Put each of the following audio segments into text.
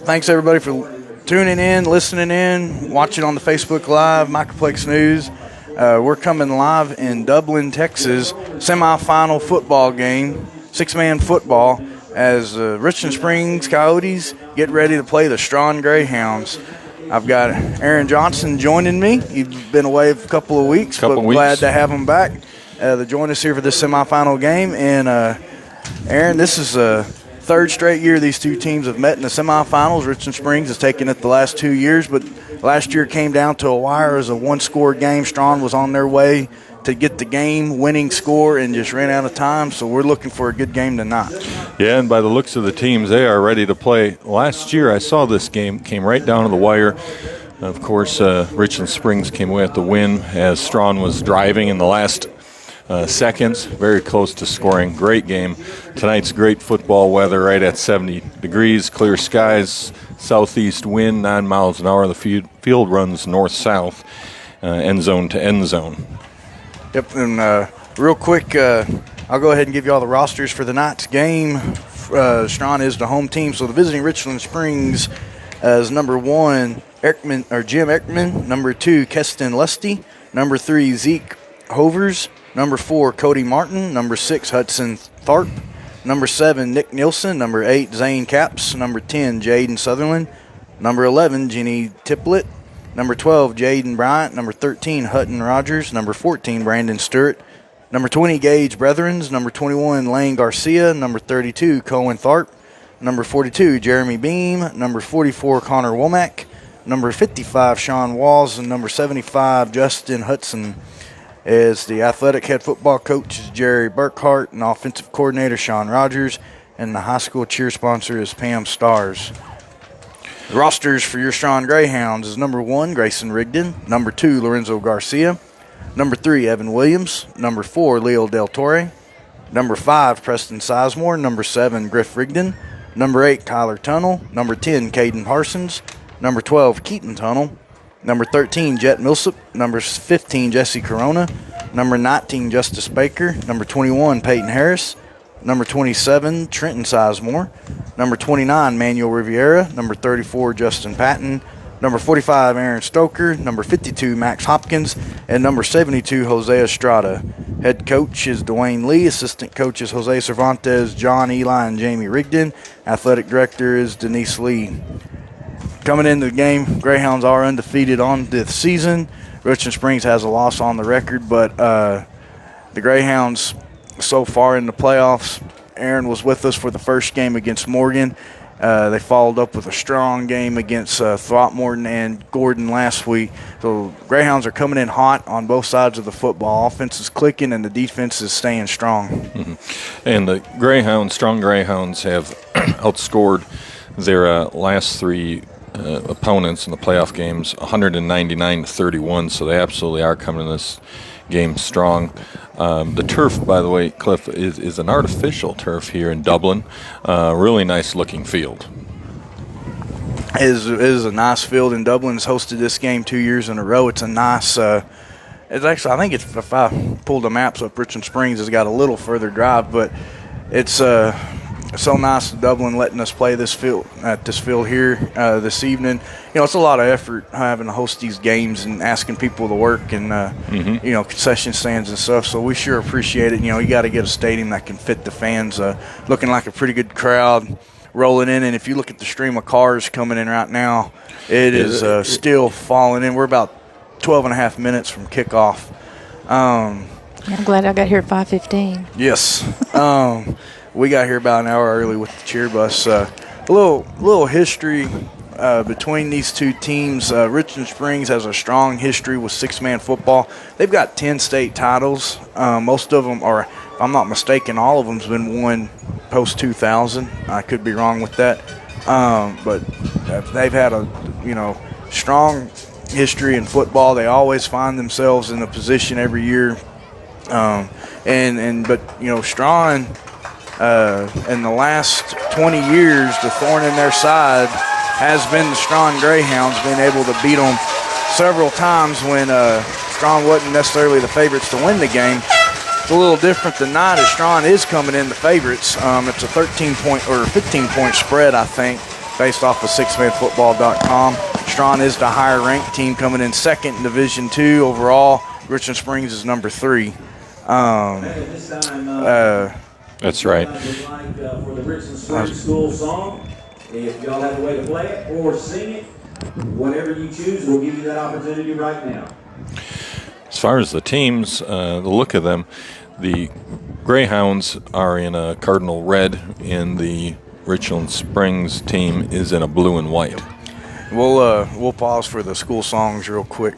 Thanks, everybody, for tuning in, listening in, watching on the Facebook Live, Microplex News. We're coming live in Dublin, Texas, semifinal football game, six-man football, as Richland Springs Coyotes get ready to play the Strawn Greyhounds. I've got Aaron Johnson joining me. He's been away a couple of weeks, but glad to have him back to join us here for this semifinal game. And, Aaron, this is third straight year these two teams have met in the semifinals. Richland Springs has taken it the last 2 years, but last year came down to a wire as a one-score game. Strawn was on their way to get the game-winning score and just ran out of time, so we're looking for a good game tonight. Yeah, and by the looks of the teams, they are ready to play. Last year I saw this game, came right down to the wire. Of course, Richland Springs came away with the win as Strawn was driving in the last seconds, very close to scoring. Great game. Tonight's great football weather, right at 70 degrees, clear skies, southeast wind, 9 miles an hour. The field runs north-south, end zone to end zone. Yep, and real quick, I'll go ahead and give you all the rosters for the night's game. Strawn is the home team, so the visiting Richland Springs is number 1, Jim Ekman, number 2, Keston Lusty, number 3, Zeke Hovers, number 4, Cody Martin, number 6, Hudson Tharp, number 7, Nick Nielsen, number 8, Zane Capps, number 10, Jaden Sutherland, number 11, Jenny Tiplett, number 12, Jaden Bryant, number 13, Hutton Rogers, number 14, Brandon Stewart, number 20, Gage Brethrens, number 21, Lane Garcia, number 32, Cohen Tharp, number 42, Jeremy Beam, number 44, Connor Womack, number 55, Sean Walls, and number 75, Justin Hudson. As the athletic head football coach is Jerry Burkhart, and offensive coordinator Sean Rogers, and the high school cheer sponsor is Pam Stars. The rosters for your Strawn Greyhounds is number 1, Grayson Rigdon, number 2, Lorenzo Garcia, number 3, Evan Williams, number 4, Leo Del Torre, number 5, Preston Sizemore, number 7, Griff Rigdon, number 8, Tyler Tunnel, number 10, Caden Parsons, number 12, Keaton Tunnel, number 13, Jet Millsap, number 15, Jesse Corona, number 19, Justice Baker, number 21, Peyton Harris, number 27, Trenton Sizemore, number 29, Manuel Riviera, number 34, Justin Patton, number 45, Aaron Stoker, number 52, Max Hopkins, and number 72, Jose Estrada. Head coach is Dwayne Lee, assistant coach is Jose Cervantes, John Eli, and Jamie Rigdon. Athletic director is Denise Lee. Coming into the game, Greyhounds are undefeated on the season. Richland Springs has a loss on the record, but the Greyhounds so far in the playoffs, Aaron was with us for the first game against Morgan. They followed up with a strong game against Throckmorton and Gordon last week. So Greyhounds are coming in hot on both sides of the football. Offense is clicking and the defense is staying strong. Mm-hmm. And the Strong Greyhounds have outscored their last 3 opponents in the playoff games 199-31, so they absolutely are coming in this game strong. The turf, by the way, Cliff, is an artificial turf here in Dublin. Really nice looking field. It is a nice field, and Dublin's hosted this game 2 years in a row. It's a nice it's actually, I think it's, if I pulled the maps up, Richland Springs has got a little further drive, but it's so nice to Dublin letting us play this field here this evening. You know, it's a lot of effort having to host these games and asking people to work and you know, concession stands and stuff. So we sure appreciate it. You know, you got to get a stadium that can fit the fans. Looking like a pretty good crowd rolling in, and if you look at the stream of cars coming in right now, it is still falling in. We're about 12 and a half minutes from kickoff. I'm glad I got here at 5:15. Yes. We got here about an hour early with the cheer bus. A little history between these two teams. Richland Springs has a strong history with six-man football. They've got 10 state titles. Most of them are, if I'm not mistaken, all of them's been won post-2000. I could be wrong with that. But they've had a, strong history in football. They always find themselves in a position every year. But Strawn, in the last 20 years, the thorn in their side has been the Strawn Greyhounds, being able to beat them several times when Strawn wasn't necessarily the favorites to win the game. It's a little different tonight as Strawn is coming in the favorites. It's a 13-point or 15-point spread, I think. based off of sixmanfootball.com. Strawn is the higher-ranked team, coming in second in Division II overall. Richland Springs is number 3. That's right. For the Richland Springs School song, if y'all have a way to play it or sing it, whatever you choose, we'll give you that opportunity right now. As far as the teams, the look of them, the Greyhounds are in a cardinal red, and the Richland Springs team is in a blue and white. We'll pause for the school songs real quick.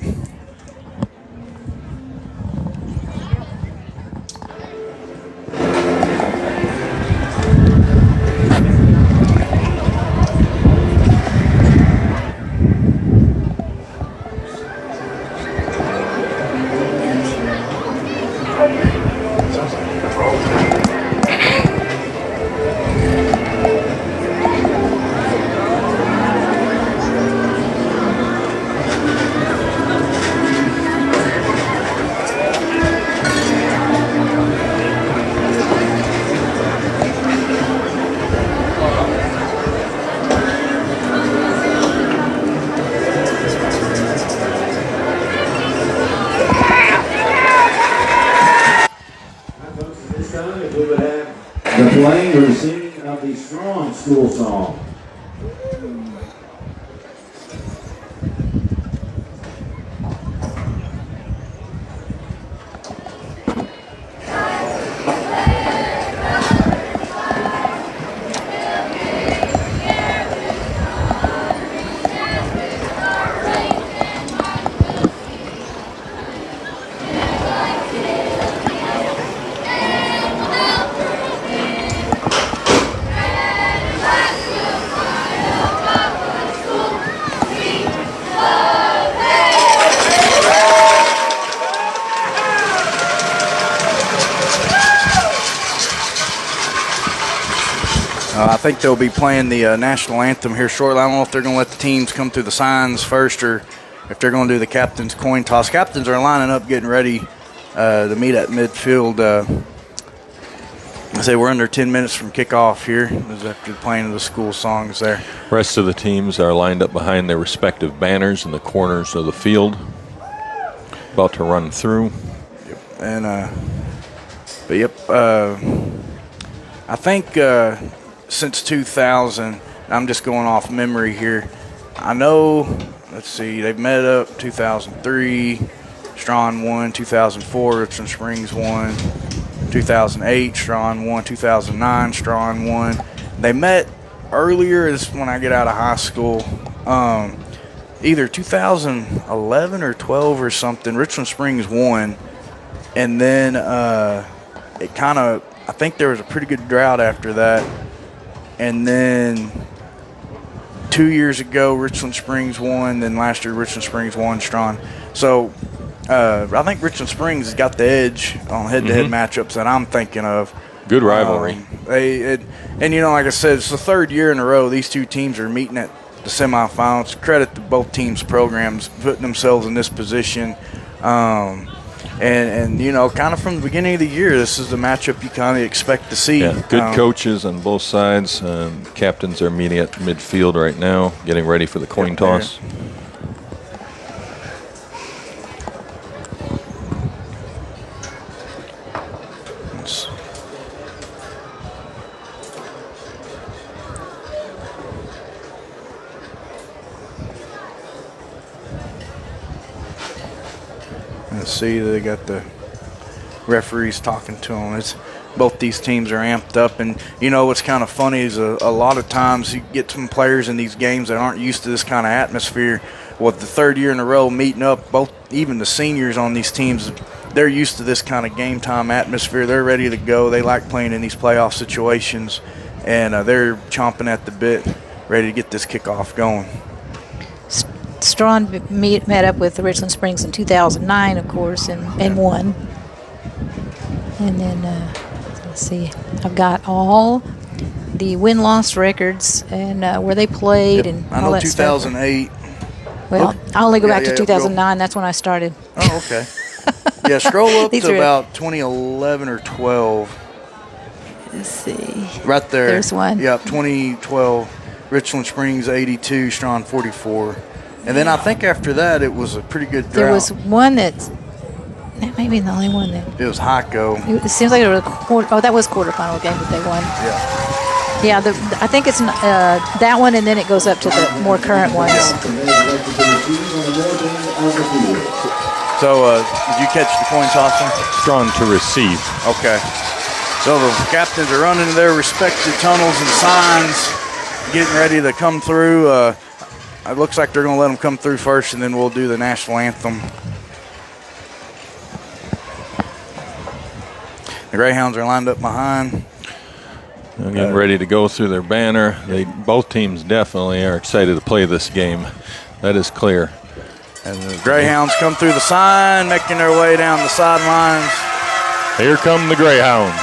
The playing or singing of the Strawn school song. I think they'll be playing the national anthem here shortly. I don't know if they're going to let the teams come through the signs first or if they're going to do the captain's coin toss. Captains are lining up, getting ready to meet at midfield. I say we're under 10 minutes from kickoff here after playing the school songs there. Rest of the teams are lined up behind their respective banners in the corners of the field, about to run through. Yep. And I think since 2000, I'm just going off memory here. I know, let's see, they've met up 2003, Strawn won, 2004, Richland Springs won, 2008, Strawn won, 2009, Strawn won. They met earlier, this is when I get out of high school, either 2011 or 12 or something. Richland Springs won, and then it kind of, I think there was a pretty good drought after that. And then 2 years ago, Richland Springs won. Then last year, Richland Springs won Strawn. So I think Richland Springs has got the edge on head-to-head matchups that I'm thinking of. Good rivalry. And, you know, like I said, it's the third year in a row these two teams are meeting at the semifinals. Credit to both teams' programs putting themselves in this position. And you know, kind of from the beginning of the year, this is the matchup you kind of expect to see. Yeah, good coaches on both sides. Captains are meeting at midfield right now, getting ready for the coin toss. Let's see, they got the referees talking to them. Both these teams are amped up, and you know what's kind of funny is a lot of times you get some players in these games that aren't used to this kind of atmosphere. Well, the third year in a row meeting up, even the seniors on these teams, they're used to this kind of game time atmosphere. They're ready to go. They like playing in these playoff situations, and they're chomping at the bit, ready to get this kickoff going. Strawn met up with the Richland Springs in 2009, of course, and won. And then, let's see, I've got all the win-loss records and where they played and all that. I know 2008. Well, I only go back to 2009. That's when I started. Oh, okay. Yeah, scroll up to about 2011 or 12. Let's see. Right there. There's one. Yep, 2012. Richland Springs 82, Strawn 44. And then I think after that it was a pretty good drought. There was one that may be the only one that. It was Heiko. It seems like it was that was quarterfinal game that they won. Yeah. Yeah, I think it's that one, and then it goes up to the more current ones. So, did you catch the coin toss one? Strawn to receive. Okay. So the captains are running to their respective tunnels and signs, getting ready to come through. It looks like they're going to let them come through first, and then we'll do the national anthem. The Greyhounds are lined up behind. They're getting ready to go through their banner. Both teams definitely are excited to play this game. That is clear. And the Greyhounds come through the sign, making their way down the sidelines. Here come the Greyhounds.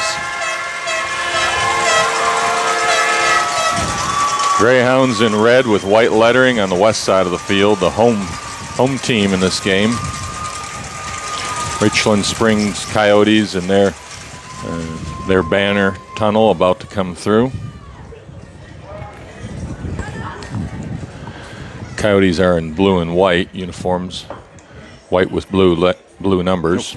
Greyhounds in red with white lettering on the west side of the field, the home team in this game. Richland Springs Coyotes in their banner tunnel about to come through. Coyotes are in blue and white uniforms, white with blue numbers.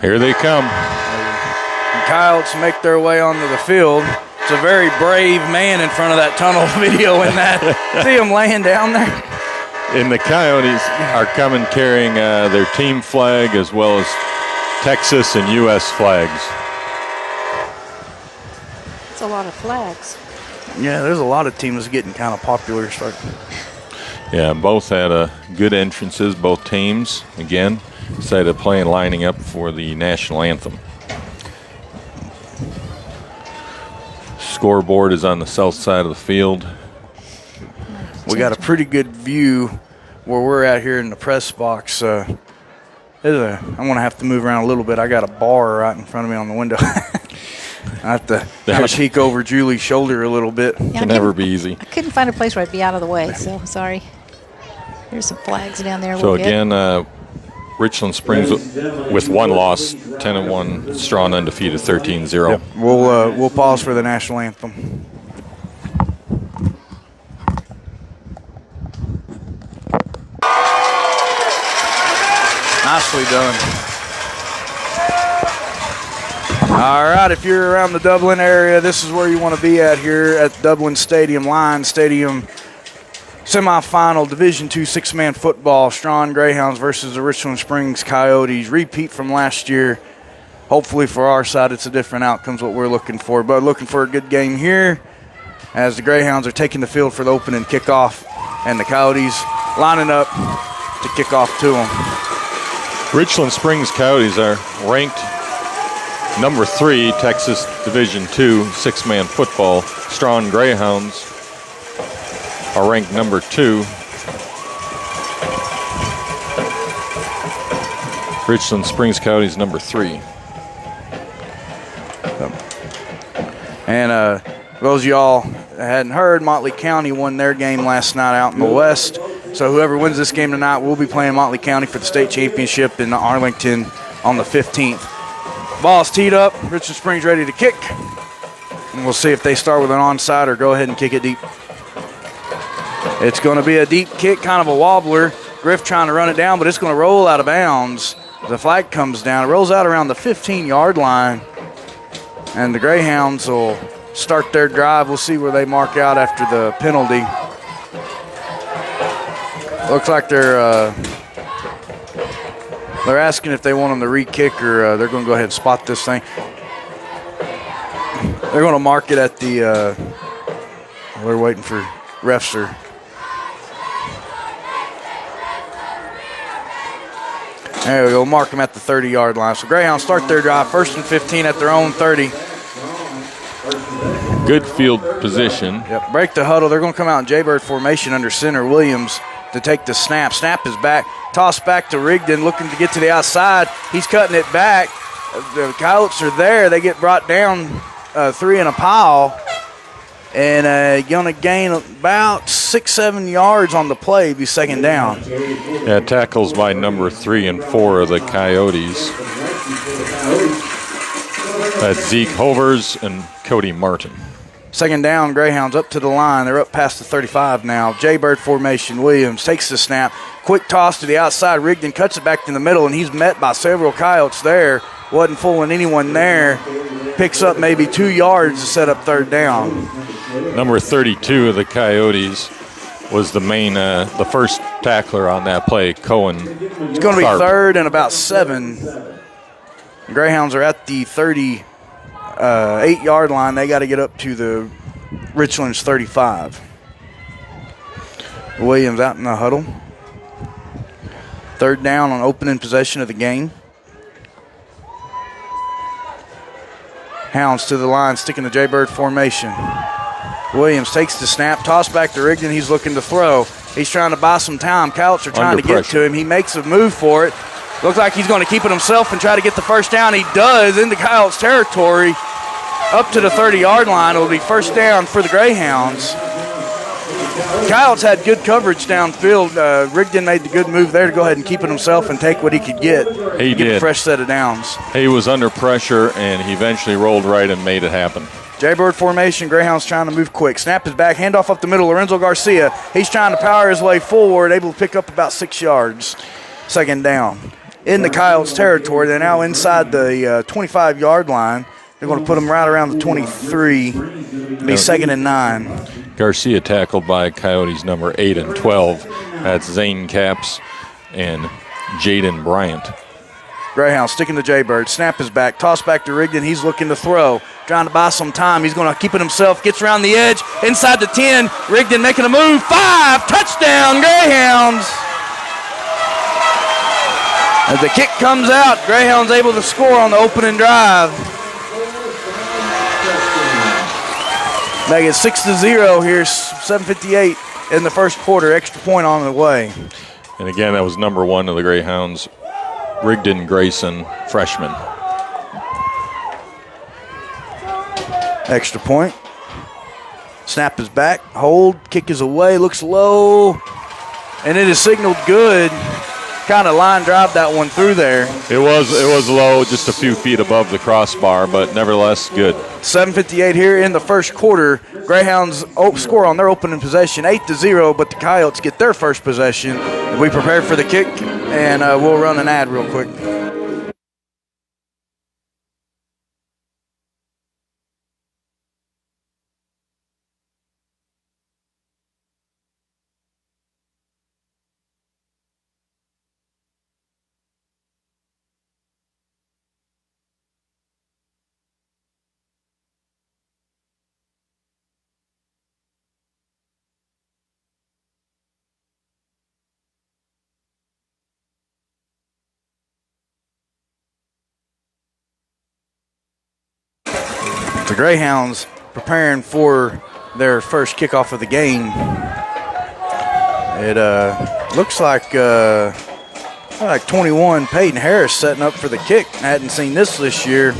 Here they come. The Coyotes make their way onto the field. It's a very brave man in front of that tunnel video in that. See him laying down there? And the Coyotes are coming carrying their team flag as well as Texas and U.S. flags. It's a lot of flags. Yeah, there's a lot of teams getting kind of popular. Yeah, both had good entrances, both teams. Again, excited to play and lining up for the national anthem. Scoreboard is on the south side of the field. We got a pretty good view where we're at here in the press box. I'm going to have to move around a little bit. I got a bar right in front of me on the window. I have to kind of peek over Julie's shoulder a little bit. Yeah, Can never be easy. I couldn't find a place where I'd be out of the way, so sorry. There's some flags down there. So again, Richland Springs with one loss, 10-1, Strawn undefeated, 13-0. Yep. We'll pause for the national anthem. Nicely done. All right, if you're around the Dublin area, this is where you want to be at here at Dublin Stadium, Lions Stadium. Semifinal Division II six-man football, Strawn Greyhounds versus the Richland Springs Coyotes. Repeat from last year. Hopefully for our side it's a different outcome is what we're looking for. But looking for a good game here as the Greyhounds are taking the field for the opening kickoff and the Coyotes lining up to kick off to them. Richland Springs Coyotes are ranked number 3, Texas Division II six-man football. Strawn Greyhounds are ranked number 2. Richland Springs Coyotes number 3. And those of y'all that hadn't heard, Motley County won their game last night out in the West. So whoever wins this game tonight will be playing Motley County for the state championship in Arlington on the 15th. Ball's teed up. Richland Springs ready to kick. And we'll see if they start with an onside or go ahead and kick it deep. It's going to be a deep kick, kind of a wobbler. Griff trying to run it down, but it's going to roll out of bounds. The flag comes down. It rolls out around the 15-yard line. And the Greyhounds will start their drive. We'll see where they mark out after the penalty. Looks like they're asking if they want them to re-kick or they're going to go ahead and spot this thing. They're going to mark it at the we're waiting for refs. There we go. Mark them at the 30-yard line. So Greyhounds start their drive, 1st and 15 at their own 30. Good field position. Yep. Break the huddle. They're going to come out in Jaybird formation under center Williams to take the snap. Snap is back. Toss back to Rigdon, looking to get to the outside. He's cutting it back. The Coyotes are there. They get brought down 3 in a pile. And going to gain about 6-7 yards on the play, be second down. Yeah, tackles by number 3 and 4 of the Coyotes. That's Zeke Hovers and Cody Martin. Second down, Greyhounds up to the line. They're up past the 35 now. Jaybird formation. Williams takes the snap. Quick toss to the outside. Rigdon cuts it back in the middle, and he's met by several Coyotes there. Wasn't fooling anyone there. Picks up maybe 2 yards to set up third down. Number 32 of the Coyotes was the first tackler on that play, Cohen. It's going to be third and about 7. Greyhounds are at the 38-yard line. They got to get up to the Richland's 35. Williams out in the huddle. Third down on opening possession of the game. Hounds to the line, sticking the Jaybird formation. Williams takes the snap, toss back to Rigdon. He's looking to throw. He's trying to buy some time. Coyotes are trying to get to him. He makes a move for it. Looks like he's going to keep it himself and try to get the first down. He does into Coyotes territory up to the 30-yard line. It'll be first down for the Greyhounds. Coyotes had good coverage downfield. Rigdon made the good move there to go ahead and keep it himself and take what he could get. He did. A fresh set of downs. He was under pressure, and he eventually rolled right and made it happen. Jaybird formation, Greyhounds trying to move quick. Snap is back, handoff up the middle, Lorenzo Garcia. He's trying to power his way forward, able to pick up about 6 yards. Second down. In the Coyotes territory, they're now inside the 25-yard line. They're going to put them right around the 23. It'll be second and 9. Garcia tackled by Coyotes number 8 and 12. That's Zane Capps and Jaden Bryant. Greyhound sticking to Jaybird. Snap is back. Toss back to Rigdon. He's looking to throw. Trying to buy some time. He's going to keep it himself. Gets around the edge. Inside the 10. Rigdon making a move. 5. Touchdown, Greyhounds. As the kick comes out, Greyhounds able to score on the opening drive. Make it 6-0 here. 7:58 in the first quarter. Extra point on the way. And again, that was number 1 of the Greyhounds, Rigdon Grayson, freshman. Extra point. Snap is back. Hold. Kick is away. Looks low. And it is signaled good. Kind of line drive that one through there. It was low, just a few feet above the crossbar, but nevertheless good. 7:58 here in the first quarter. Greyhounds score on their opening possession 8-0, but the Coyotes get their first possession. We prepare for the kick, and we'll run an ad real quick. The Greyhounds preparing for their first kickoff of the game. It looks like 21, Peyton Harris setting up for the kick. I hadn't seen this year.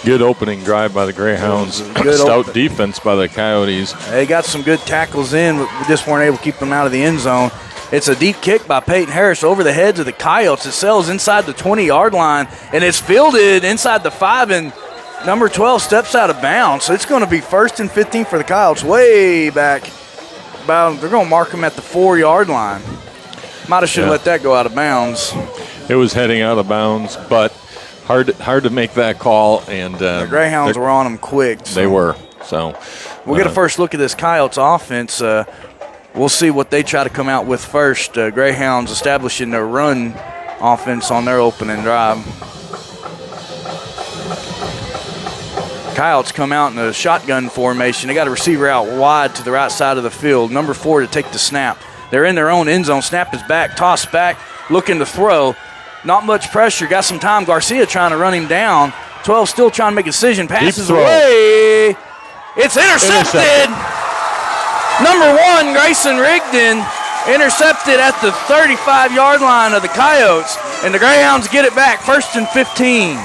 Good opening drive by the Greyhounds. Stout defense by the Coyotes. They got some good tackles in, but we just weren't able to keep them out of the end zone. It's a deep kick by Peyton Harris over the heads of the Coyotes. It sails inside the 20-yard line, and it's fielded inside the 5, and number 12 steps out of bounds. So it's going to be first and 15 for the Coyotes way back. They're going to mark them at the 4-yard line. Might have should have let that go out of bounds. It was heading out of bounds, but hard to make that call. And the Greyhounds were on them quick. So. They were. So we'll get a first look at this Coyotes offense. We'll see what they try to come out with first. Greyhounds establishing their run offense on their opening drive. Coyotes come out in a shotgun formation. They got a receiver out wide to the right side of the field. Number 4 to take the snap. They're in their own end zone. Snap is back, toss back, looking to throw. Not much pressure. Got some time. Garcia trying to run him down. 12 still trying to make a decision. Passes away. It's intercepted. Number 1, Grayson Rigdon, intercepted at the 35-yard line of the Coyotes. And the Greyhounds get it back, first and 15.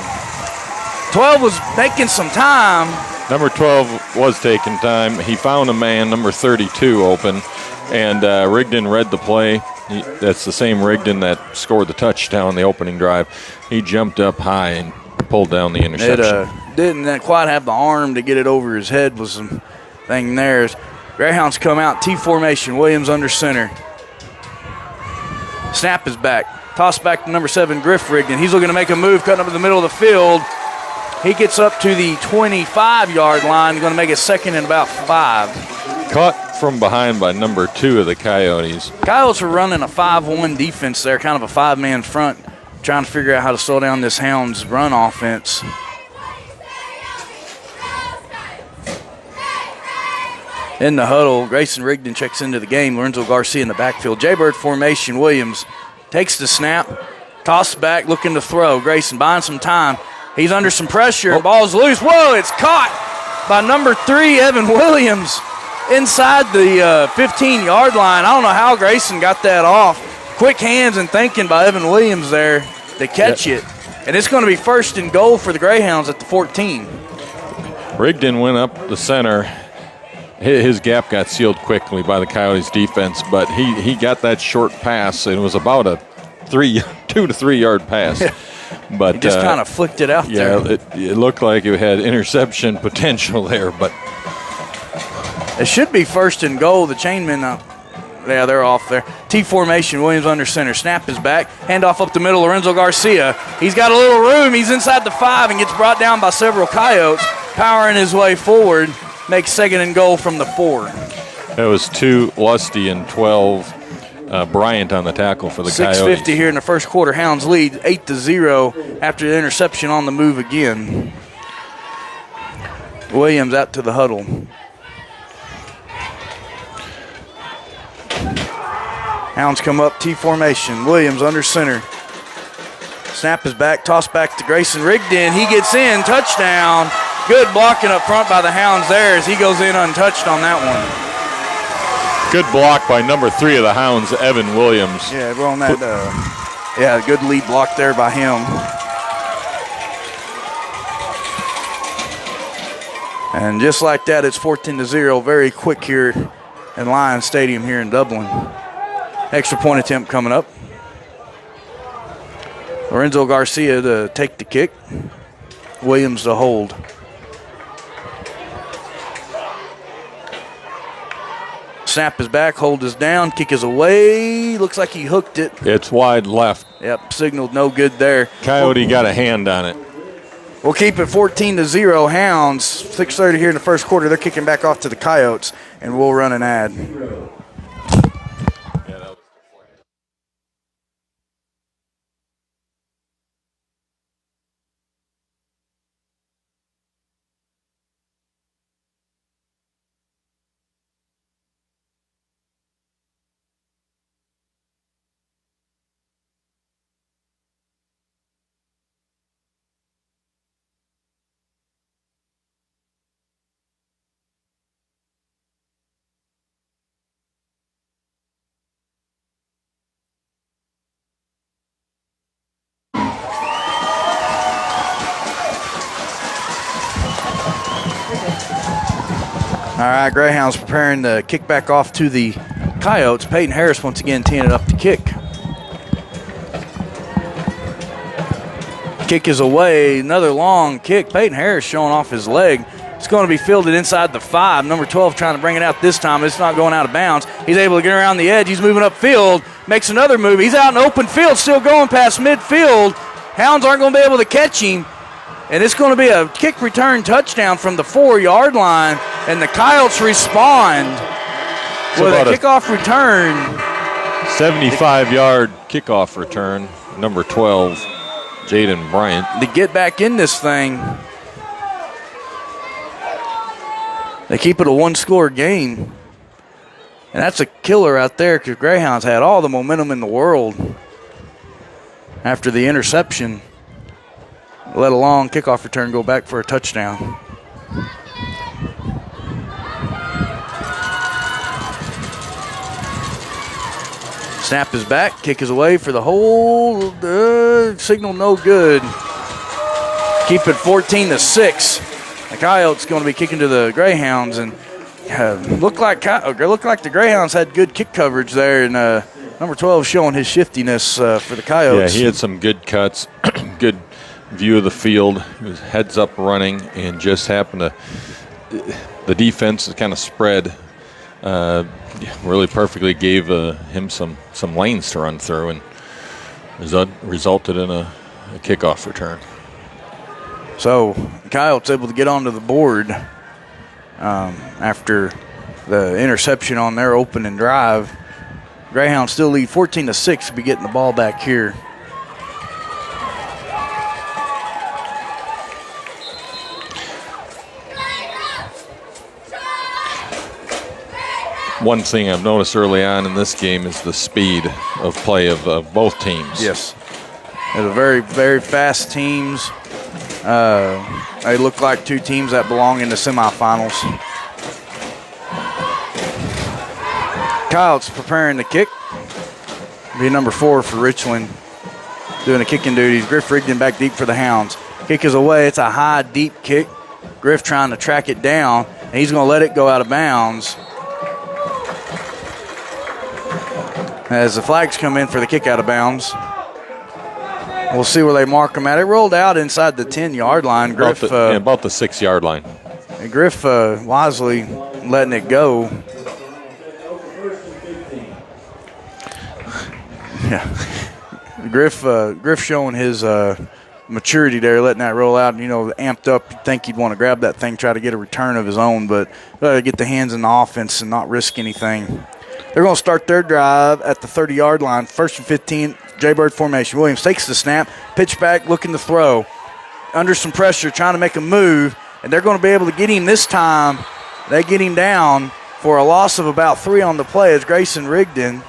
12 was making some time. Number 12 was taking time. He found a man, number 32, open, and Rigdon read the play. That's the same Rigdon that scored the touchdown the opening drive. He jumped up high and pulled down the interception. It didn't quite have the arm to get it over his head. Was some thing there. Greyhounds come out, T formation, Williams under center. Snap is back. Toss back to number 7, Griff Rigdon. He's looking to make a move, cutting up in the middle of the field. He gets up to the 25-yard line, going to make it second and about 5. Caught from behind by number 2 of the Coyotes. Coyotes are running a 5-1 defense there, kind of a 5-man front, trying to figure out how to slow down this Hounds run offense. In the huddle, Grayson Rigdon checks into the game. Lorenzo Garcia in the backfield. Jaybird formation, Williams takes the snap, toss back, looking to throw. Grayson buying some time. He's under some pressure. Ball's loose. Whoa, it's caught by number 3, Evan Williams, inside the 15-yard line. I don't know how Grayson got that off. Quick hands and thinking by Evan Williams there to catch it. And it's going to be first and goal for the Greyhounds at the 14. Rigdon went up the center. His gap got sealed quickly by the Coyotes defense, but he got that short pass. It was about a 2 to 3 yard pass. But he just kind of flicked it out there. Yeah, it looked like it had interception potential there, but it should be first and goal. The chainmen, yeah, they're off there. T formation, Williams under center. Snap is back. Handoff up the middle, Lorenzo Garcia. He's got a little room. He's inside the 5 and gets brought down by several Coyotes. Powering his way forward, makes second and goal from the 4. It was 2 Lusty and 12 Bryant on the tackle for the Coyotes. 6:50 here in the first quarter. Hounds lead 8-0 after the interception on the move again. Williams out to the huddle. Hounds come up, T formation. Williams under center. Snap is back, toss back to Grayson Rigdon. He gets in, touchdown. Good blocking up front by the Hounds there as he goes in untouched on that one. Good block by number 3 of the Hounds, Evan Williams. Yeah, we're on that. Good lead block there by him. And just like that, it's 14-0. Very quick here in Lions Stadium here in Dublin. Extra point attempt coming up. Lorenzo Garcia to take the kick. Williams to hold. Snap is back, hold is down, kick is away. Looks like he hooked it. It's wide left. Yep, signaled no good there. Coyote got a hand on it. We'll keep it 14-0 Hounds. 6:30 here in the first quarter. They're kicking back off to the Coyotes, and we'll run an ad. All right, Greyhounds preparing to kick back off to the Coyotes. Peyton Harris once again teeing it up to kick. Kick is away. Another long kick. Peyton Harris showing off his leg. It's going to be fielded inside the 5. Number 12 trying to bring it out this time. It's not going out of bounds. He's able to get around the edge. He's moving upfield. Makes another move. He's out in open field, still going past midfield. Hounds aren't going to be able to catch him. And it's going to be a kick return touchdown from the 4-yard line. And the Coyotes respond with a kickoff return. 75-yard kickoff return, number 12, Jaden Bryant. To get back in this thing. They keep it a one-score game. And that's a killer out there because Greyhounds had all the momentum in the world after the interception. Let a long kickoff return go back for a touchdown. Snap is back. Kick is away for the hold. Signal no good. Keep it 14-6. The Coyotes going to be kicking to the Greyhounds, and looked like the Greyhounds had good kick coverage there, and number 12 showing his shiftiness for the Coyotes. Yeah, he had some good cuts, good view of the field. He was heads up running and just happened to – the defense kind of spread really perfectly, gave him some lanes to run through, and resulted in a kickoff return. So the Coyotes able to get onto the board after the interception on their opening drive. Greyhounds still lead 14-6, be getting the ball back here. One thing I've noticed early on in this game is the speed of play of both teams. Yes. They're very, very fast teams. They look like two teams that belong in the semifinals. Coyotes preparing the kick. Be number 4 for Richland, doing the kicking duties. Griff Rigdon back deep for the Hounds. Kick is away. It's a high, deep kick. Griff trying to track it down, and he's going to let it go out of bounds. As the flags come in for the kick out of bounds. We'll see where they mark them at. It rolled out inside the 10-yard line. Griff, about the 6-yard line. Griff wisely letting it go. Yeah, Griff showing his maturity there, letting that roll out. You know, amped up. You'd think he'd want to grab that thing, try to get a return of his own, but get the hands in the offense and not risk anything. They're going to start their drive at the 30-yard line. 1st and 15, Jaybird formation. Williams takes the snap, pitch back, looking to throw. Under some pressure, trying to make a move, and they're going to be able to get him this time. They get him down for a loss of about 3 on the play as Grayson Rigdon.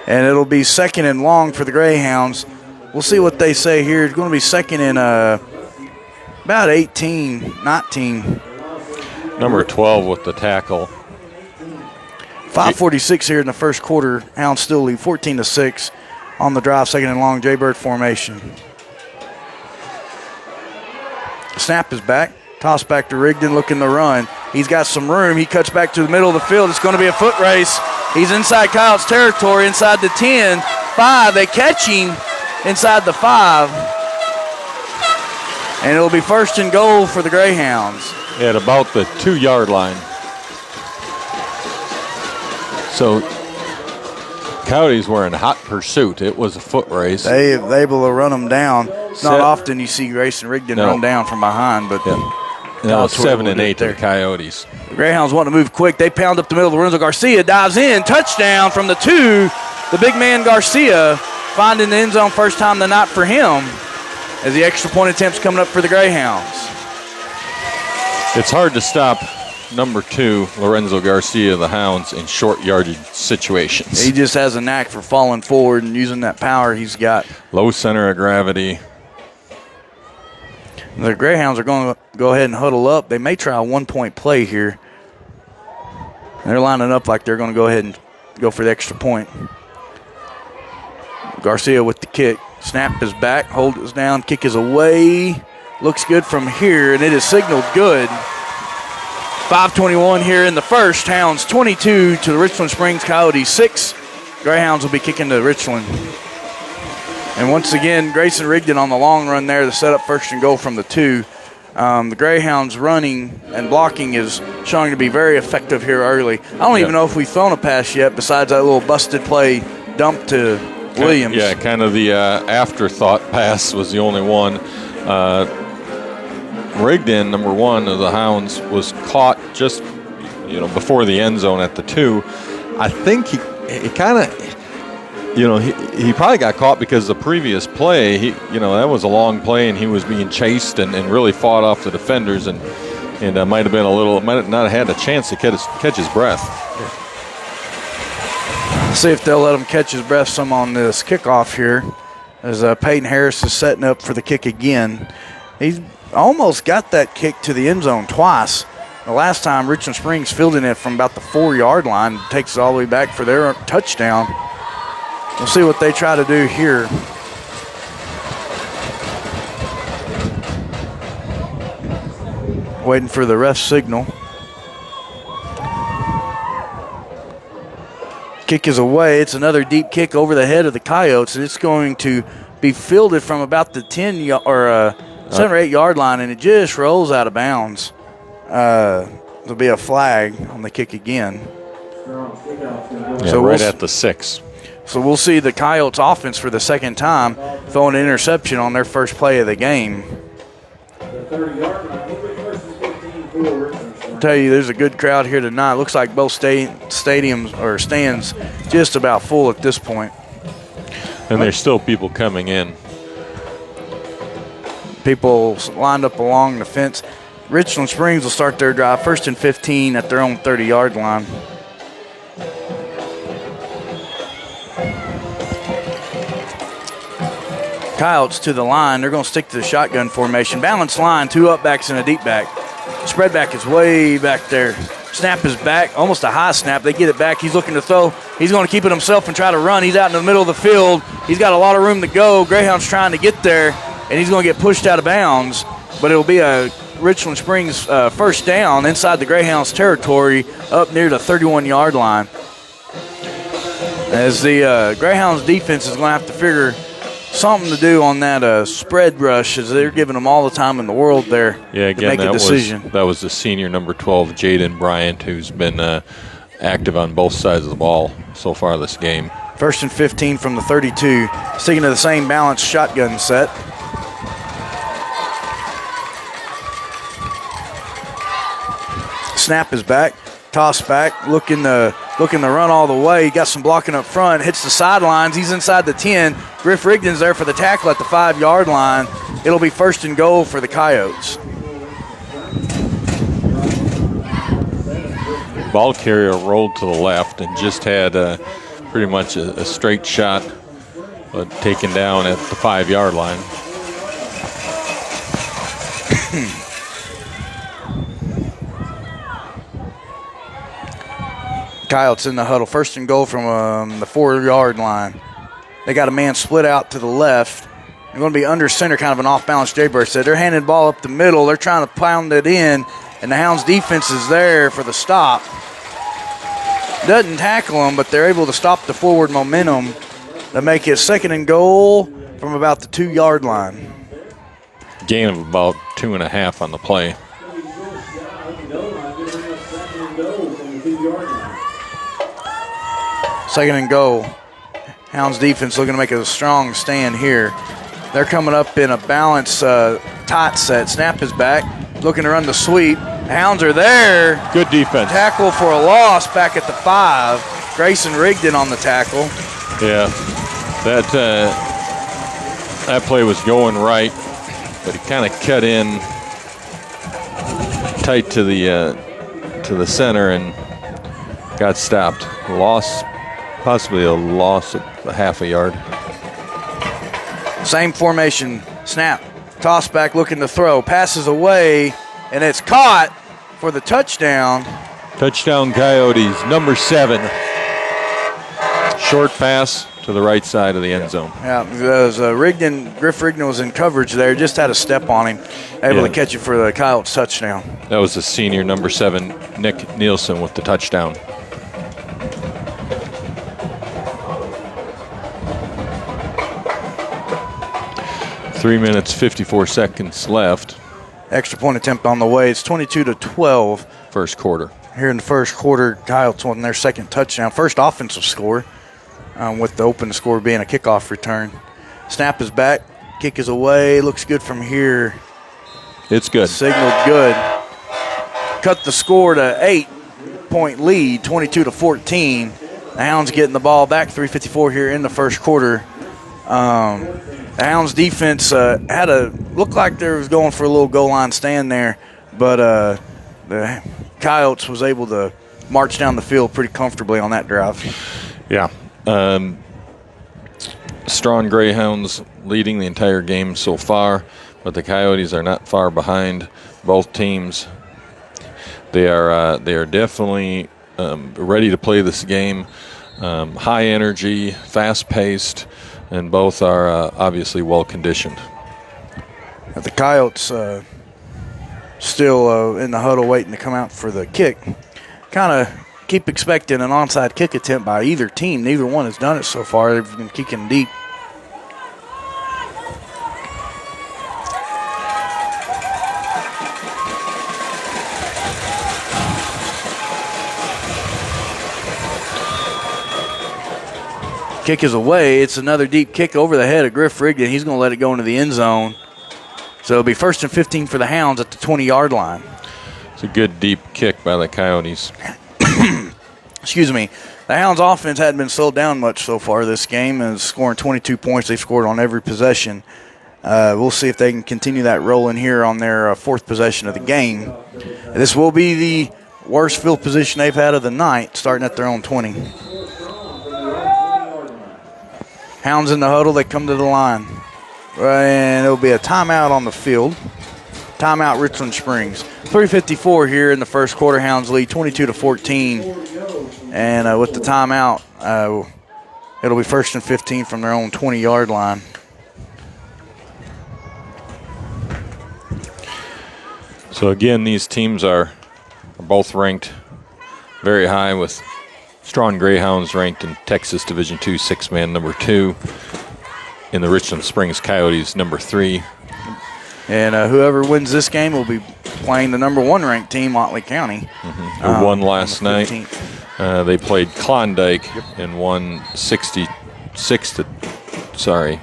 And it'll be 2nd and long for the Greyhounds. We'll see what they say here. It's going to be 2nd and about 18, 19. Number 12 with the tackle. 5:46 here in the first quarter. Hounds still lead 14-6 on the drive. 2nd and long, Jaybird formation. Snap is back. Toss back to Rigdon looking to run. He's got some room. He cuts back to the middle of the field. It's going to be a foot race. He's inside Coyotes territory, inside the 10. 5. They catch him inside the 5. And it'll be 1st and goal for the Greyhounds. At about the 2-yard line. So Coyotes were in hot pursuit. It was a foot race. They able to run them down. It's not often you see Grayson Rigdon run down from behind, but now 7 and 8 to the Coyotes. The Greyhounds want to move quick. They pound up the middle. Lorenzo Garcia dives in. Touchdown from the 2. The big man Garcia finding the end zone first time the night for him as the extra point attempts coming up for the Greyhounds. It's hard to stop number 2, Lorenzo Garcia of the Hounds, in short yardage situations. He just has a knack for falling forward and using that power he's got. Low center of gravity. The Greyhounds are going to go ahead and huddle up. They may try a 1-point play here. They're lining up like they're going to go ahead and go for the extra point. Garcia with the kick. Snap is back. Hold is down. Kick is away. Looks good from here, and it is signaled good. 5:21 here in the first. Hounds 22 to the Richland Springs Coyotes 6. Greyhounds will be kicking to Richland. And once again, Grayson Rigdon on the long run there to set up 1st and goal from the 2. The Greyhounds running and blocking is showing to be very effective here early. I don't even know if we've thrown a pass yet besides that little busted play dump to Williams. Yeah, kind of the afterthought pass was the only one. Rigdon, number 1 of the Hounds, was caught just before the end zone at the 2. I think he kind of, he probably got caught because the previous play, that was a long play and he was being chased and really fought off the defenders and might have not had a chance to catch his breath. See if they'll let him catch his breath some on this kickoff here as Peyton Harris is setting up for the kick again. He's almost got that kick to the end zone twice. The last time, Richland Springs fielding it from about the 4-yard line, takes it all the way back for their touchdown. We'll see what they try to do here. Waiting for the ref signal. Kick is away. It's another deep kick over the head of the Coyotes, and it's going to be fielded from about the 7 or 8 yard line, and it just rolls out of bounds. There'll be a flag on the kick again. Yeah, so right at the 6. So we'll see the Coyotes offense for the second time throwing an interception on their first play of the game. I'll tell you, there's a good crowd here tonight. Looks like both stadiums or stands just about full at this point. And there's still people coming in. People lined up along the fence. Richland Springs will start their drive 1st and 15 at their own 30-yard line. Coyotes to the line. They're going to stick to the shotgun formation. Balanced line, 2 up backs and a deep back. Spread back is way back there. Snap is back, almost a high snap. They get it back. He's looking to throw. He's going to keep it himself and try to run. He's out in the middle of the field. He's got a lot of room to go. Greyhound's trying to get there, and he's going to get pushed out of bounds. But it'll be a Richland Springs first down inside the Greyhounds' territory up near the 31-yard line. As the Greyhounds defense is going to have to figure something to do on that spread rush, as they're giving them all the time in the world there to make a decision. That was the senior number 12, Jaden Bryant, who's been active on both sides of the ball so far this game. 1st and 15 from the 32, sticking to the same balanced shotgun set. Snap is back, toss back, looking to run all the way. He got some blocking up front, hits the sidelines. He's inside the 10. Griff Rigdon's there for the tackle at the 5-yard line. It'll be 1st and goal for the Coyotes. Ball carrier rolled to the left and just had pretty much a straight shot, but taken down at the 5-yard line. Coyotes in the huddle. 1st and goal from the 4-yard line. They got a man split out to the left. They're going to be under center, kind of an off-balance Jayburst said. They're handing the ball up the middle. They're trying to pound it in, and the Hounds defense is there for the stop. Doesn't tackle them, but they're able to stop the forward momentum to make it 2nd and goal from about the 2-yard line. Gain of about 2.5 on the play. Second and goal. Hounds defense looking to make a strong stand here. They're coming up in a balanced tight set. Snap is back, looking to run the sweep. Hounds are there. Good defense. Tackle for a loss back at the 5. Grayson Rigdon on the tackle. Yeah, that play was going right, but he kind of cut in tight to the center and got stopped. Possibly a loss of a half a yard. Same formation. Snap. Toss back looking to throw. Passes away, and it's caught for the touchdown. Touchdown Coyotes, number 7. Short pass to the right side of the end zone. Yeah, because Griff Rigdon was in coverage there. Just had a step on him. Able to catch it for the Coyotes touchdown. That was the senior number 7, Nick Nielsen, with the touchdown. 3 minutes, 54 seconds left. Extra point attempt on the way. It's 22-12. First quarter. Here in the first quarter, Coyotes won their second touchdown. First offensive score, with the open score being a kickoff return. Snap is back. Kick is away. Looks good from here. It's good. Signaled good. Cut the score to 8-point lead, 22-14. The Hounds getting the ball back. 3:54 here in the first quarter. The Hounds defense looked like they was going for a little goal line stand there, but the Coyotes was able to march down the field pretty comfortably on that drive. Yeah. Strawn Greyhounds leading the entire game so far, but the Coyotes are not far behind both teams. They are definitely ready to play this game. High energy, fast-paced, and both are obviously well-conditioned. The Coyotes still in the huddle waiting to come out for the kick. Kind of keep expecting an onside kick attempt by either team. Neither one has done it so far. They've been kicking deep. Kick is away. It's another deep kick over the head of Griff Rigdon. He's going to let it go into the end zone. So it'll be 1st and 15 for the Hounds at the 20-yard line. It's a good deep kick by the Coyotes. Excuse me. The Hounds' offense hadn't been slowed down much so far this game, and scoring 22 points. They've scored on every possession. We'll see if they can continue that rolling here on their fourth possession of the game. This will be the worst field position they've had of the night, starting at their own 20. Hounds in the huddle, they come to the line. And it'll be a timeout on the field. Timeout Richland Springs. 3:54 here in the first quarter. Hounds lead 22-14. And with the timeout, it'll be 1st and 15 from their own 20-yard line. So again, these teams are both ranked very high, with Strawn Greyhounds ranked in Texas Division II 6-man number 2. In the Richland Springs Coyotes number 3. And whoever wins this game will be playing the number 1 ranked team, Motley County. Who won last night. They played Klondike and won 66 to. Sorry,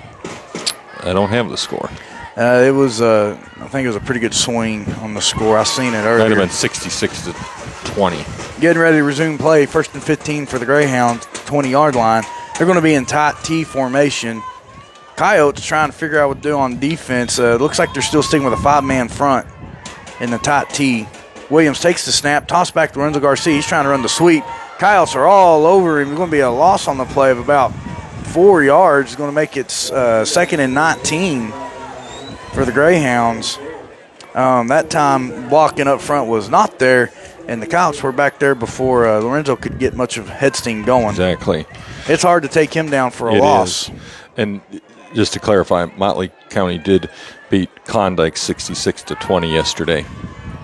I don't have the score. It was, I think it was a pretty good swing on the score. I seen it earlier. Might have been 66 to 20. Getting ready to resume play. 1st and 15 for the Greyhounds, 20-yard line. They're going to be in tight T formation. Coyotes trying to figure out what to do on defense. Looks like they're still sticking with a 5-man front in the tight T. Williams takes the snap, toss back to Lorenzo Garcia. He's trying to run the sweep. Coyotes are all over him. It's going to be a loss on the play of about 4 yards. It's going to make it 2nd and 19 for the Greyhounds. That time blocking up front was not there, and the Coyotes were back there before Lorenzo could get much of head steam going. Exactly. It's hard to take him down for a loss. Is. And just to clarify, Motley County did beat Klondike 66 to 20 yesterday.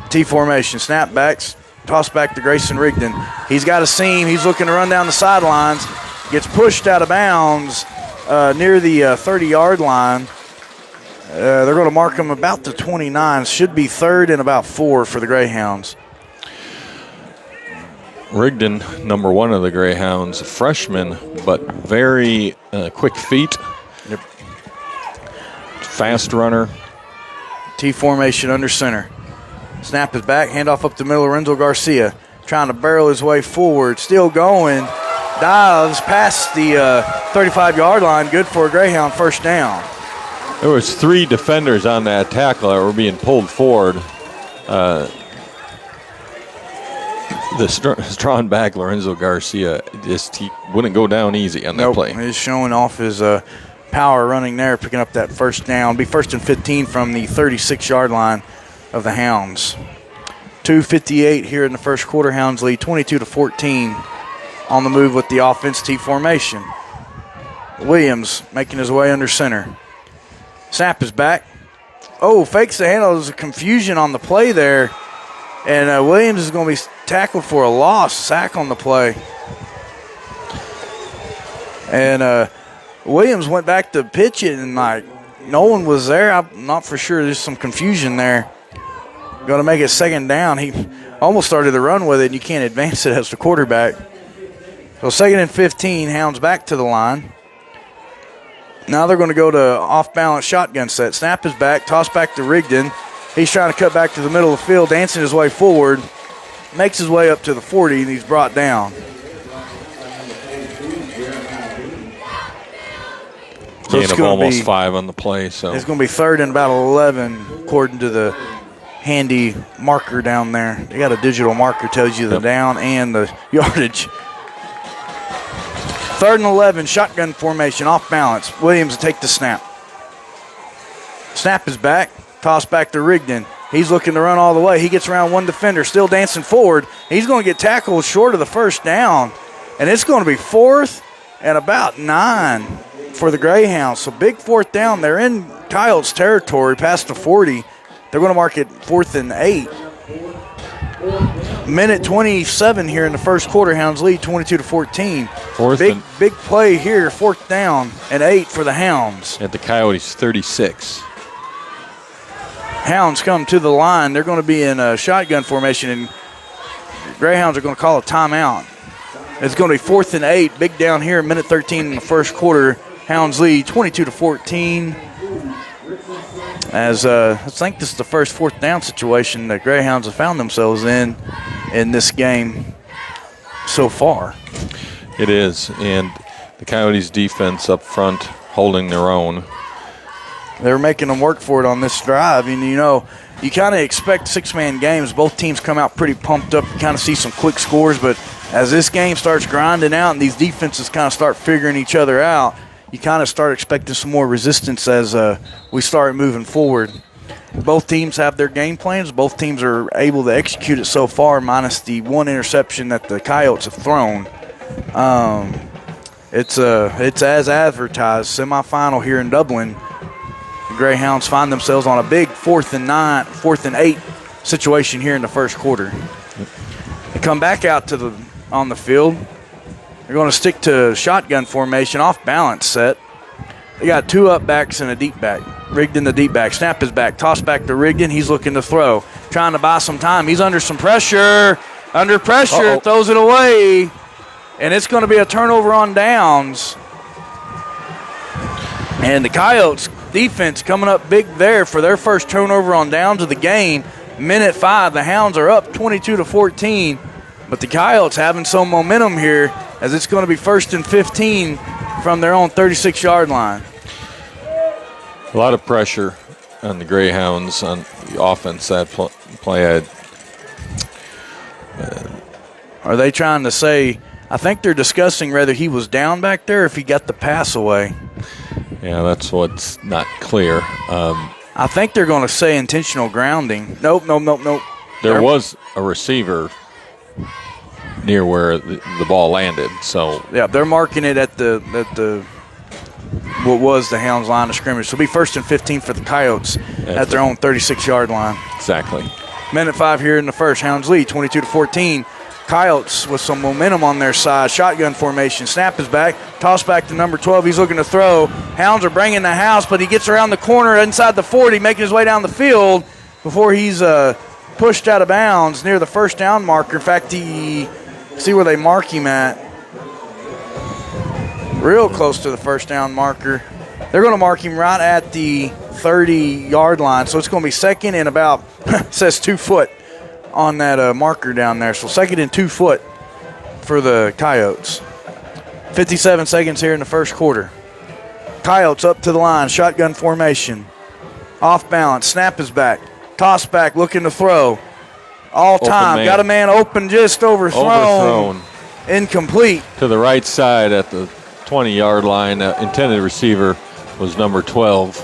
T formation, snapbacks, toss back to Grayson Rigdon. He's got a seam. He's looking to run down the sidelines. Gets pushed out of bounds near the 30-yard line. They're going to mark him about the 29. Should be 3rd and about 4 for the Greyhounds. Rigdon, number 1 of the Greyhounds, a freshman, but very quick feet. Yep. Fast runner. T formation under center. Snap is back, handoff up the middle. Lorenzo Garcia trying to barrel his way forward. Still going. Dives past the 35-yard line. Good for a Greyhound first down. There was 3 defenders on that tackle that were being pulled forward. The Strawn back, Lorenzo Garcia, he wouldn't go down easy on that play. He's showing off his power running there, picking up that first down. Be 1st and 15 from the 36-yard line of the Hounds. 2:58 here in the first quarter. Hounds lead 22-14 on the move with the offense T formation. Williams making his way under center. Snap is back. Oh, fakes the handle. There's a confusion on the play there. And Williams is going to be tackled for a loss, sack on the play. And Williams went back to pitch it, and no one was there. I'm not for sure. There's some confusion there. Going to make it 2nd down. He almost started the run with it, and you can't advance it as the quarterback. So 2nd and 15, Hounds back to the line. Now they're going to go to off-balance shotgun set. Snap is back, toss back to Rigdon. He's trying to cut back to the middle of the field, dancing his way forward. Makes his way up to the 40, and he's brought down. So it's almost 5 on the play. So it's going to be 3rd and about 11, according to the handy marker down there. They got a digital marker, tells you the down and the yardage. 3rd and 11, shotgun formation, off balance. Williams will take the snap. Snap is back. Toss back to Rigdon. He's looking to run all the way. He gets around one defender, still dancing forward. He's going to get tackled short of the first down. And it's going to be 4th and about 9 for the Greyhounds. So big 4th down. They're in Coyotes territory past the 40. They're going to mark it 4th and 8. Minute 27 here in the first quarter. Hounds lead 22-14. Big play here, 4th down and 8 for the Hounds. At the Coyotes 36. Hounds come to the line. They're going to be in a shotgun formation, and Greyhounds are going to call a timeout. It's going to be 4th and 8. Big down here, minute 13 in the first quarter. Hounds lead 22-14. As I think this is the first 4th down situation that Greyhounds have found themselves in this game so far. It is, and the Coyotes defense up front holding their own. They're making them work for it on this drive. And, you kind of expect 6-man games. Both teams come out pretty pumped up. You kind of see some quick scores. But as this game starts grinding out and these defenses kind of start figuring each other out, you kind of start expecting some more resistance as we start moving forward. Both teams have their game plans. Both teams are able to execute it so far, minus the one interception that the Coyotes have thrown. It's as advertised, semifinal here in Dublin. The Greyhounds find themselves on a big 4th and 8 situation here in the first quarter. They come back out on the field. They're going to stick to shotgun formation, off balance set. They got 2 up backs and a deep back. Rigged in the deep back. Snap is back. Toss back to Rigdon. He's looking to throw. Trying to buy some time. He's under some pressure. Under pressure. Throws it away. And it's going to be a turnover on downs. And the Coyotes defense coming up big there for their first turnover on downs of the game. Minute 5. The Hounds are up 22-14. But the Coyotes having some momentum here, as it's going to be 1st and 15 from their own 36-yard line. A lot of pressure on the Greyhounds on the offense. That play. Are they trying to say, I think they're discussing whether he was down back there or if he got the pass away. Yeah, that's what's not clear. I think they're going to say intentional grounding. Nope. There was a receiver near where the ball landed. So yeah, they're marking it at the what was the Hounds line of scrimmage. So it'll be 1st and 15 for the Coyotes at their own 36-yard line. Exactly. Minute 5 here in the first. Hounds lead 22-14. Coyotes with some momentum on their side. Shotgun formation. Snap is back. Toss back to number 12. He's looking to throw. Hounds are bringing the house, but he gets around the corner inside the 40, making his way down the field before he's pushed out of bounds near the first down marker. In fact, see where they mark him at. Real close to the first down marker. They're going to mark him right at the 30-yard line. So it's going to be 2nd and about, it says 2 foot on that marker down there. So 2nd and 2 foot for the Coyotes. 57 seconds here in the first quarter. Coyotes up to the line, shotgun formation. Off balance, snap is back. Toss back, looking to throw. All time, got a man open, just overthrown. Incomplete. To the right side at the 20-yard line. Intended receiver was number 12.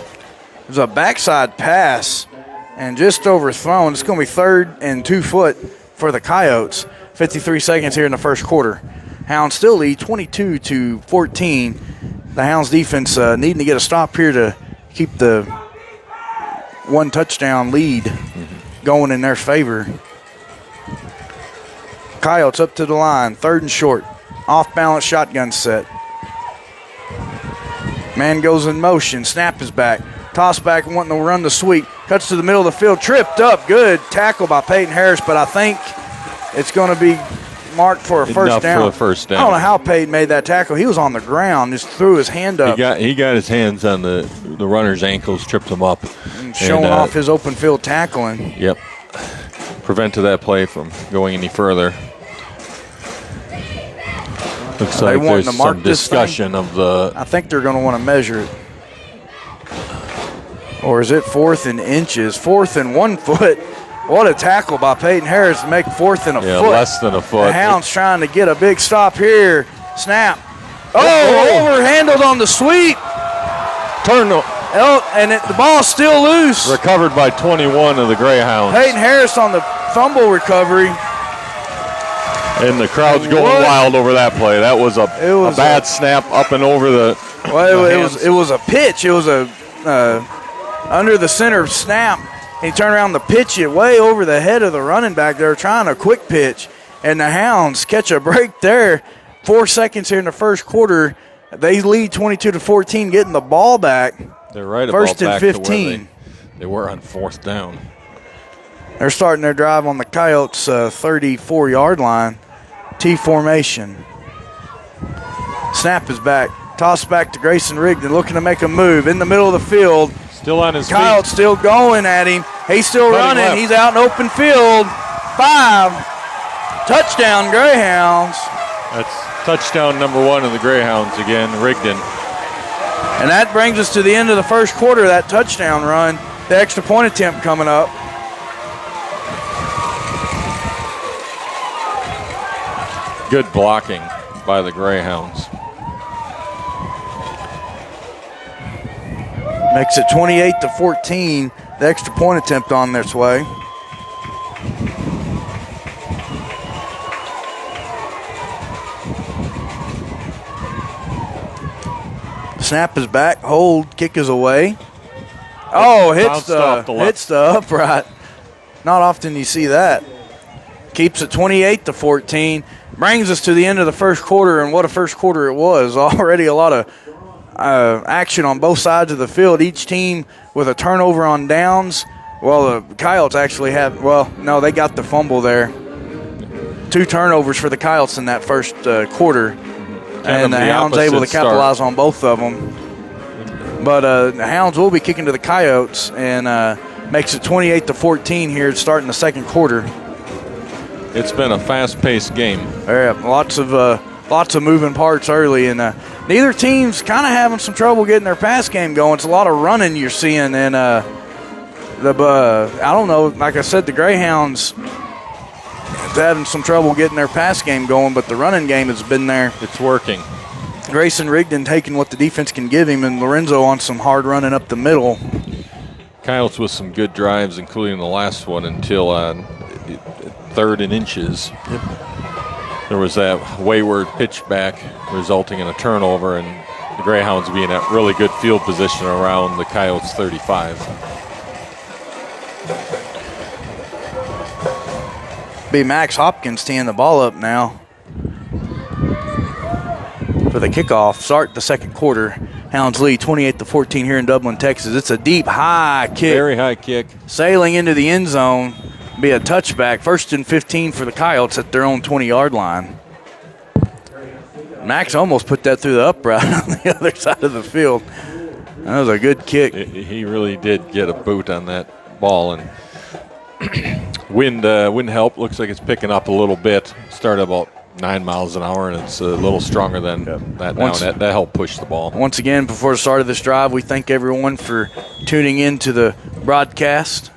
It was a backside pass and just overthrown. It's going to be 3rd and 2 foot for the Coyotes. 53 seconds here in the first quarter. Hounds still lead 22-14. The Hounds defense needing to get a stop here to keep the 1 touchdown lead going in their favor. Coyotes up to the line, 3rd and short. Off balance shotgun set. Man goes in motion. Snap is back. Toss back, wanting to run the sweep. Cuts to the middle of the field. Tripped up. Good tackle by Peyton Harris, but I think it's going to be marked for a first down. For the first down. I don't know how Peyton made that tackle. He was on the ground, just threw his hand up. He got his hands on the runner's ankles, tripped him up. Showing off his open field tackling. Yep. Prevented that play from going any further. Looks like there's some discussion of the... I think they're going to want to measure it. Or is it 4th and inches? 4th and 1 foot. What a tackle by Peyton Harris to make 4th and a foot. Less than a foot. The Hounds trying to get a big stop here. Snap. Overhandled on the sweep. The ball's still loose. Recovered by 21 of the Greyhounds. Peyton Harris on the fumble recovery. And the crowd's going wild over that play. That was a bad snap up and over the. Well, it was a pitch. It was a under the center snap He turned around to pitch it way over the head of the running back. They were trying a quick pitch, and the Hounds catch a break there. 4 seconds here in the first quarter. They lead 22-14, getting the ball back. They're right First about and back 15. to where they were on 4th down. They're starting their drive on the Coyotes' 34-yard line. T formation. Snap is back. Toss back to Grayson Rigdon, looking to make a move in the middle of the field. Still on his Coyotes feet. still going at him. He's still Cutting running. left. He's out in open field. 5. Touchdown, Greyhounds. That's touchdown number 1 of the Greyhounds again, Rigdon. And that brings us to the end of the first quarter, that touchdown run. The extra point attempt coming up. Good blocking by the Greyhounds. Makes it 28-14. The extra point attempt on its way. Snap is back. Hold. Kick is away. Oh, hits the upright. Not often you see that. Keeps it 28-14. Brings us to the end of the first quarter, and what a first quarter it was. Already a lot of action on both sides of the field. Each team with a turnover on downs. Well, the Coyotes actually have, they got the fumble there. 2 turnovers for the Coyotes in that first quarter. And the Hounds able to capitalize on both of them. But the Hounds will be kicking to the Coyotes, and makes it 28-14 here starting the second quarter. It's been a fast-paced game. Yeah, lots of moving parts early, and neither team's kind of having some trouble getting their pass game going. It's a lot of running you're seeing, and I don't know. Like I said, the Greyhounds having some trouble getting their pass game going, but the running game has been there. It's working. Grayson Rigdon taking what the defense can give him, and Lorenzo on some hard running up the middle. Coyotes with some good drives, including the last one until 3rd and inches. Yep. There was that wayward pitch back resulting in a turnover, and the Greyhounds being at really good field position around the Coyotes 35. Be Max Hopkins teeing the ball up now for the kickoff. Start the second quarter. Hounds lead 28-14 here in Dublin, Texas. It's a deep, high kick. Very high kick. Sailing into the end zone. Be a touchback. 1st and 15 for the Coyotes at their own 20-yard line. Max almost put that through the upright on the other side of the field. That was a good kick. He really did get a boot on that ball, and wind help. Looks like it's picking up a little bit. Started about 9 miles an hour, and it's a little stronger than that now. That helped push the ball. Once again, before the start of this drive, we thank everyone for tuning in to the broadcast.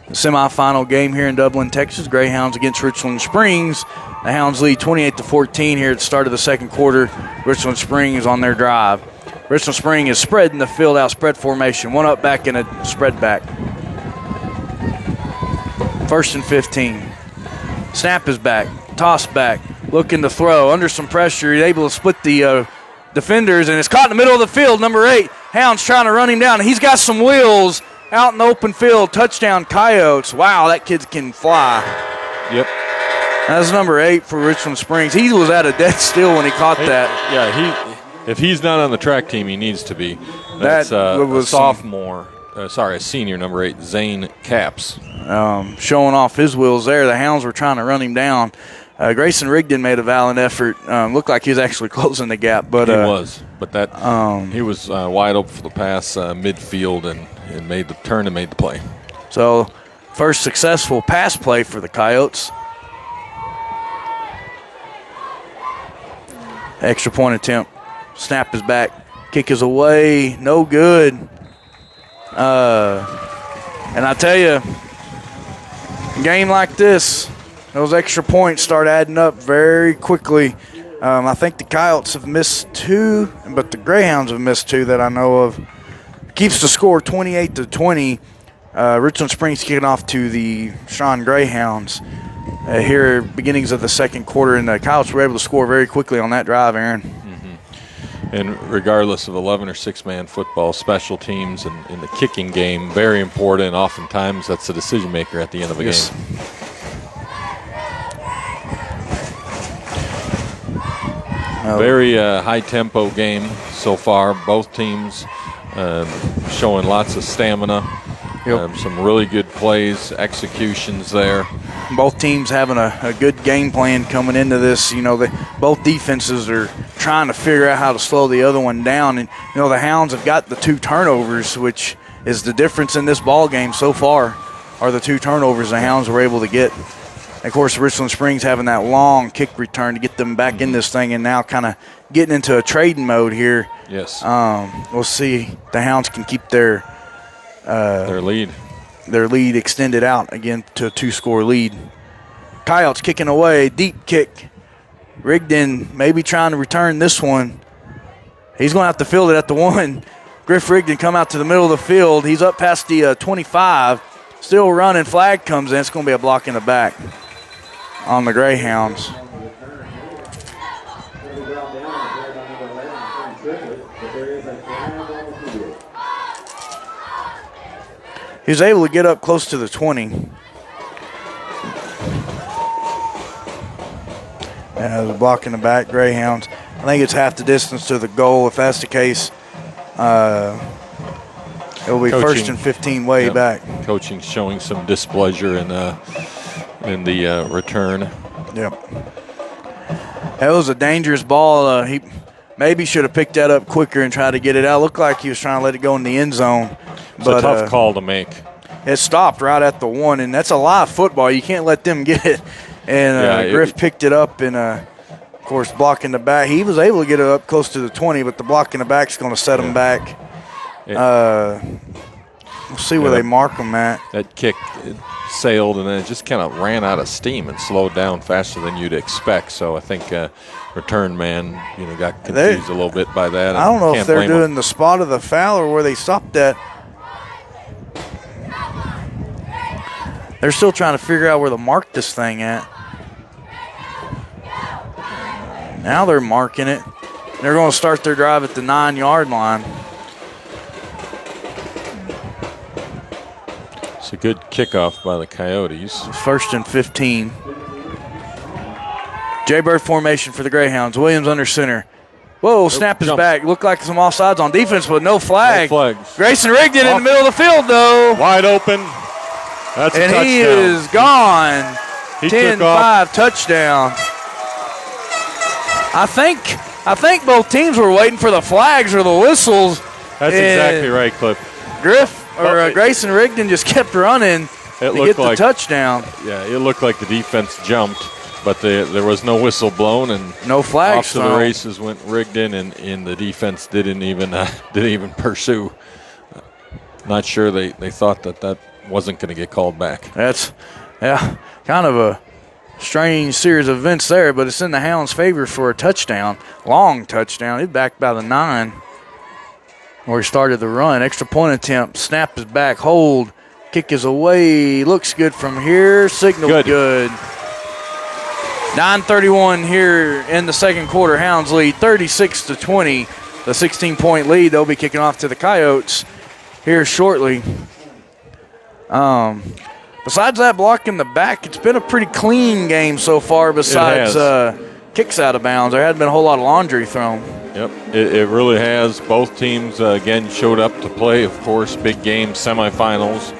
The semifinal game here in Dublin, Texas. Greyhounds against Richland Springs. The Hounds lead 28-14 here at the start of the second quarter. Richland Springs on their drive. Richland Springs is spreading the field out, spread formation. 1 up back and a spread back. 1st and 15. Snap is back. Toss back. Looking to throw. Under some pressure. He's able to split the defenders, and it's caught in the middle of the field. Number 8. Hounds trying to run him down. He's got some wheels. Out in the open field, touchdown Coyotes. Wow, that kid can fly. Yep. That's number 8 for Richland Springs. He was at a dead still when he caught that. Yeah, if he's not on the track team, he needs to be. That's a senior, number 8, Zane Capps. Showing off his wheels there. The Hounds were trying to run him down. Grayson Rigdon made a valiant effort. Looked like he was actually closing the gap. But he was. But he was wide open for the pass midfield and made the turn and made the play. So, first successful pass play for the Coyotes. Extra point attempt. Snap is back. Kick is away. No good. And I tell you, a game like this, those extra points start adding up very quickly. I think the Coyotes have missed 2, but the Greyhounds have missed 2 that I know of. Keeps the score 28-20. Richland Springs kicking off to the Strawn Greyhounds here beginnings of the second quarter, and the Coyotes were able to score very quickly on that drive, Aaron. And regardless of 11 or 6-man football, special teams and in the kicking game, very important. Oftentimes, that's the decision maker at the end of a game. Very high-tempo game so far. Both teams showing lots of stamina. Yep. Some really good plays, executions there. Both teams having a good game plan coming into this. Both defenses are trying to figure out how to slow the other one down. And, the Hounds have got the 2 turnovers, which is the difference in this ball game so far, are the 2 turnovers the Hounds were able to get. And of course, Richland Springs having that long kick return to get them back in this thing, and now kind of getting into a trading mode here. Yes. We'll see if the Hounds can keep their lead extended out again to a 2-score lead. Coyotes kicking away, deep kick. Rigdon maybe trying to return this one. He's going to have to field it at the 1. Griff Rigdon come out to the middle of the field. He's up past the 25. Still running. Flag comes in. It's going to be a block in the back on the Greyhounds. He was able to get up close to the 20. The block in the back, Greyhounds. I think it's half the distance to the goal. If that's the case, it will be first and 15 way back. Coaching showing some displeasure in the return. Yep. That was a dangerous ball. He maybe should have picked that up quicker and tried to get it out. Looked like he was trying to let it go in the end zone. It's a tough call to make. It stopped right at the 1, and that's a live football. You can't let them get it. And Griff picked it up and, of course, blocking the back. He was able to get it up close to the 20, but the block in the back is going to set him back. We'll see where they mark him at. That kick sailed, and then it just kind of ran out of steam and slowed down faster than you'd expect. So I think return man got confused a little bit by that. I don't know if they're doing the spot of the foul or where they stopped at. They're still trying to figure out where to mark this thing at. Now they're marking it. They're going to start their drive at the 9-yard line. It's a good kickoff by the Coyotes. First and 15. Jaybird formation for the Greyhounds. Williams under center. Whoa, snap is back. Looked like some offsides on defense, but no flag. No flag. Grayson Rigdon in the middle of the field, though. Wide open. That's a touchdown. And he is gone. 10-5 touchdown. I think both teams were waiting for the flags or the whistles. That's exactly right, Cliff. Grayson Rigdon just kept running to get the touchdown. Yeah, it looked like the defense jumped, but there was no whistle blown, and no flags. Off to the races went Rigdon, and the defense didn't even pursue. Not sure they thought that wasn't going to get called back. That's kind of a strange series of events there, but it's in the Hounds' favor for a touchdown, long touchdown. He's back by the 9 where he started the run. Extra point attempt, snap is back, hold, kick is away, looks good from here, signal good. 9:31 here in the second quarter. Hounds lead 36-20, the 16-point lead. They'll be kicking off to the Coyotes here shortly. Besides that block in the back, it's been a pretty clean game so far besides kicks out of bounds. There hadn't been a whole lot of laundry thrown. Yep, it really has. Both teams, again, showed up to play, of course. Big game, semifinals.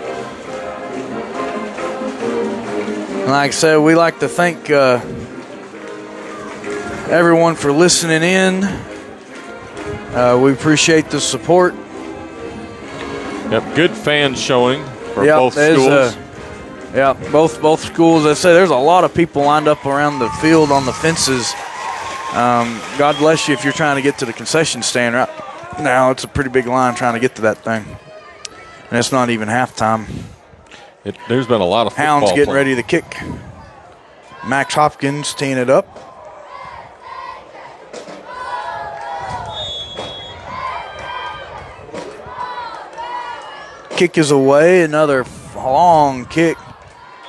Like I said, we like to thank everyone for listening in. We appreciate the support. Yep, good fan showing for both schools. Both schools. I say there's a lot of people lined up around the field on the fences. God bless you if you're trying to get to the concession stand right now. It's a pretty big line trying to get to that thing, and it's not even halftime. There's been a lot of football Hounds getting ready to kick. Max Hopkins teeing it up. Kick is away. Another long kick.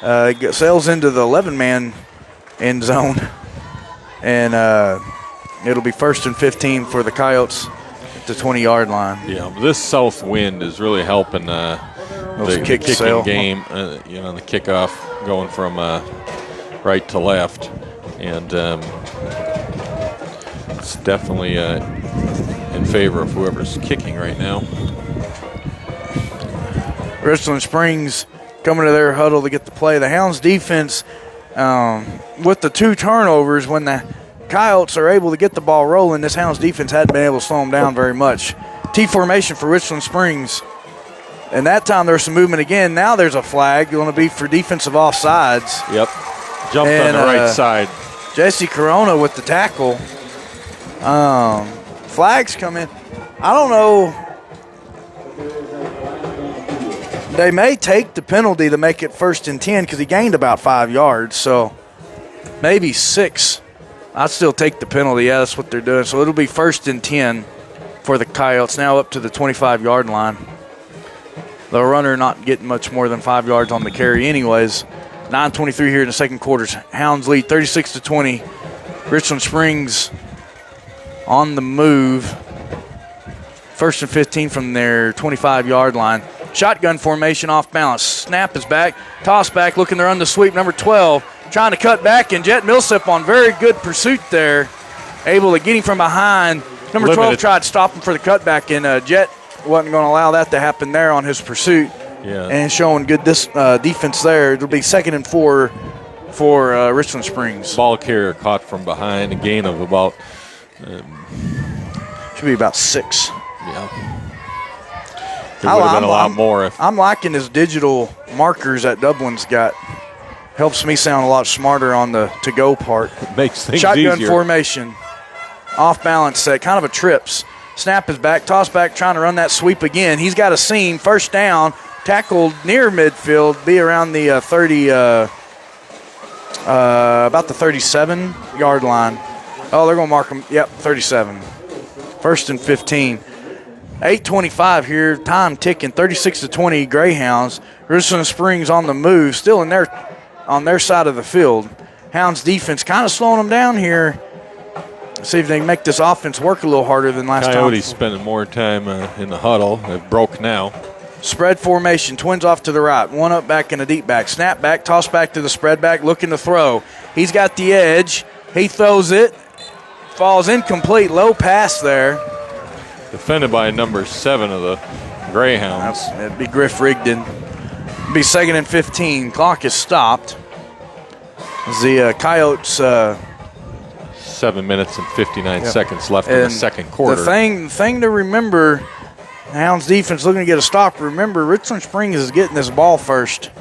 Sails into the 11-man end zone. And It'll be 1st and 15 for the Coyotes at the 20-yard line. Yeah, this south wind is really helping the kicking game. The kickoff going from right to left, and it's definitely in favor of whoever's kicking right now. Richland Springs coming to their huddle to get the play. The Hounds defense, with the 2 turnovers, when the Coyotes are able to get the ball rolling, this Hounds defense hadn't been able to slow them down very much. T formation for Richland Springs. And that time there was some movement again. Now there's a flag going to be for defensive offsides. Yep. Jumped on the right side. Jesse Corona with the tackle. Flags come in. I don't know. They may take the penalty to make it 1st and 10 because he gained about 5 yards. So maybe 6. I'd still take the penalty. Yeah, that's what they're doing. So it'll be 1st and 10 for the Coyotes, now up to the 25-yard line. The runner not getting much more than 5 yards on the carry anyways. 9:23 here in the second quarter. Hounds lead 36-20. Richland Springs on the move. 1st and 15 from their 25-yard line. Shotgun formation off balance. Snap is back. Toss back, looking to run the sweep. Number 12 trying to cut back, and Jet Millsap on very good pursuit there. Able to get him from behind. Number 12 tried to stop him for the cutback, and Jet wasn't going to allow that to happen there on his pursuit. Yeah. And showing good defense there. It'll be 2nd and 4 for Richland Springs. Ball carrier caught from behind, a gain of about should be about 6. Yeah. It would have been a lot more. I'm liking his digital markers that Dublin's got. Helps me sound a lot smarter on the to-go part. Makes things Shotgun easier. formation. Off balance set, kind of a trips. Snap is back, toss back, trying to run that sweep again. He's got a seam, 1st down, tackled near midfield, be around the 30, about the 37-yard line. Oh, they're going to mark him. Yep, 37. 1st and 15. 8:25 here, time ticking, 36-20 Greyhounds. Richland Springs on the move, still on their side of the field. Hounds defense kind of slowing them down here. See if they can make this offense work a little harder than last time. Coyotes spending more time in the huddle. They've broke now. Spread formation, twins off to the right. One up back and a deep back. Snap back, toss back to the spread back, looking to throw. He's got the edge. He throws it. Falls incomplete. Low pass there. Defended by number 7 of the Greyhounds. It'd be Griff Rigdon. It'd be 2nd and 15. Clock is stopped. As the Coyotes... 7 minutes and 59 seconds left in the second quarter. The thing to remember, Hounds defense looking to get a stop. Remember, Richland Springs is getting this ball first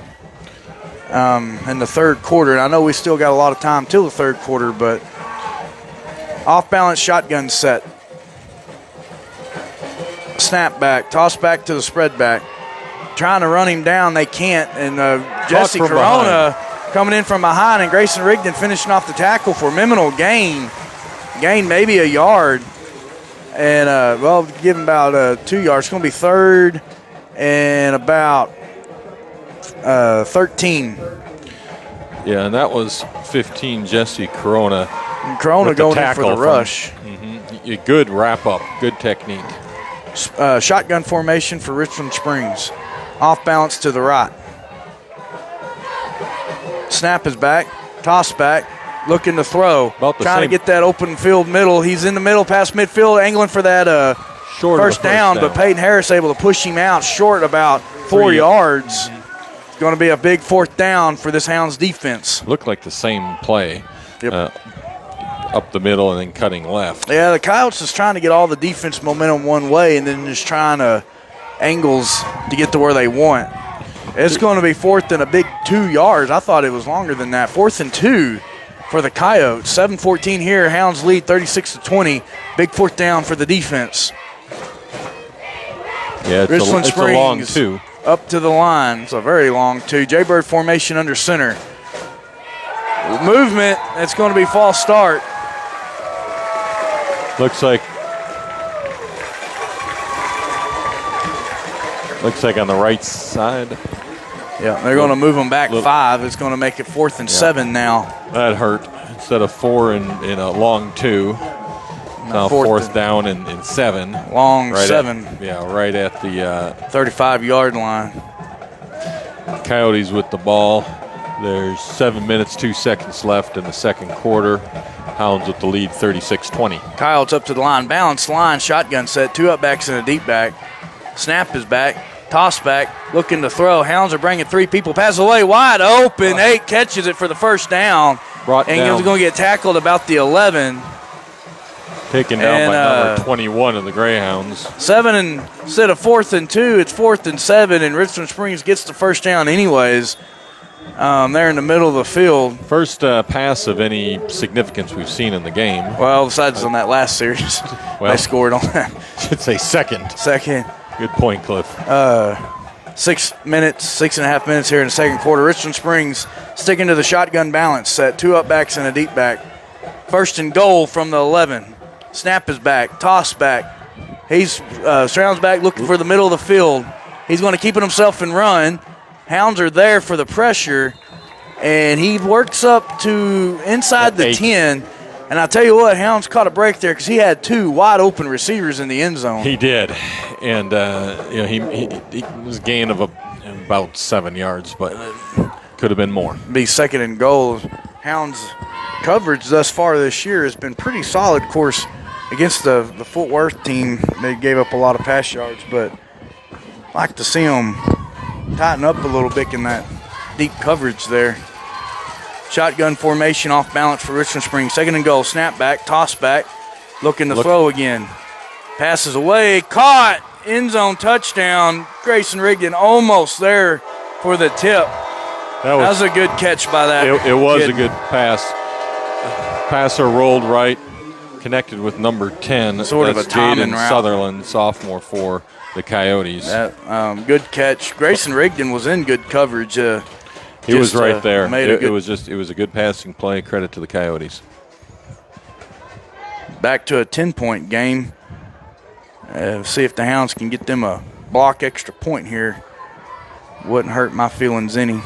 in the third quarter. And I know we still got a lot of time till the third quarter, but off-balance shotgun set. Snap back, toss back to the spread back. Trying to run him down, they can't. And Jesse Corona coming in from behind, and Grayson Rigdon finishing off the tackle for minimal gain. Gain maybe a yard. And, give him about 2 yards. It's going to be 3rd and about 13. Yeah, and that was 15, Jesse Corona. And Corona going in for the rush. Good wrap-up, good technique. Shotgun formation for Richland Springs. Off balance to the right. Snap is back. Toss back. Looking to throw. Trying to get that open field middle. He's in the middle past midfield, angling for that first down, but Peyton Harris able to push him out short about 4 yards. It's going to be a big 4th down for this Hounds defense. Looked like the same play. Yep. Up the middle and then cutting left. Yeah, the Coyotes is trying to get all the defense momentum one way and then just trying to angles to get to where they want. It's going to be 4th and a big 2 yards. I thought it was longer than that. 4th and 2 for the Coyotes. 7:14 here. Hounds lead 36-20. Big 4th down for the defense. Yeah, it's a long 2. Up to the line. It's a very long 2. Jaybird formation under center. Movement. It's going to be false start. Looks like on the right side. Yeah, they're going to move them back 5. It's going to make it 4th and 7 now. That hurt. Instead of 4 and a long 2. Now fourth down and 7. Long 7. Right at the 35-yard line. Coyotes with the ball. There's 7 minutes, 2 seconds left in the second quarter. Hounds with the lead, 36-20. Coyotes up to the line. Balanced line, shotgun set. 2 up backs and a deep back. Snap is back. Toss back. Looking to throw. Hounds are bringing 3 people. Pass away. Wide open. 8 catches it for the first down. Brought and down. He's going to get tackled about the 11. Taken down by number 21 of the Greyhounds. 7 instead of 4th and 2, it's 4th and 7, and Richland Springs gets the first down anyways. They're in the middle of the field. First pass of any significance we've seen in the game. Well, besides on that last series, they scored on that. Should say second. Good point, Cliff. 6 minutes, 6.5 minutes here in the second quarter. Richland Springs sticking to the shotgun balance set. 2 up backs and a deep back. First and goal from the 11. Snap is back. Toss back. He's Strawn's back looking for the middle of the field. He's going to keep it himself and run. Hounds are there for the pressure, and he works up to inside the 10. And I'll tell you what, Hounds caught a break there because he had 2 wide open receivers in the end zone. He did, and he was a gain of about 7 yards, but could have been more. Be second and goal. Hounds coverage thus far this year has been pretty solid. Of course, against the Fort Worth team, they gave up a lot of pass yards, but I like to see them tighten up a little bit in that deep coverage there. Shotgun formation off balance for Richland Springs. Second and goal, snap back, toss back, looking to throw again. Passes away, caught, end zone touchdown. Grayson Rigdon almost there for the tip. That was a good catch by that. It was a good pass. Passer rolled right, connected with number 10. Sort of a timing Jaden route. Sutherland, sophomore for the Coyotes. Good catch. Grayson Rigdon was in good coverage. He was right there. It was a good passing play. Credit to the Coyotes. Back to a 10-point game. See if the Hounds can get them a block extra point here. Wouldn't hurt my feelings any.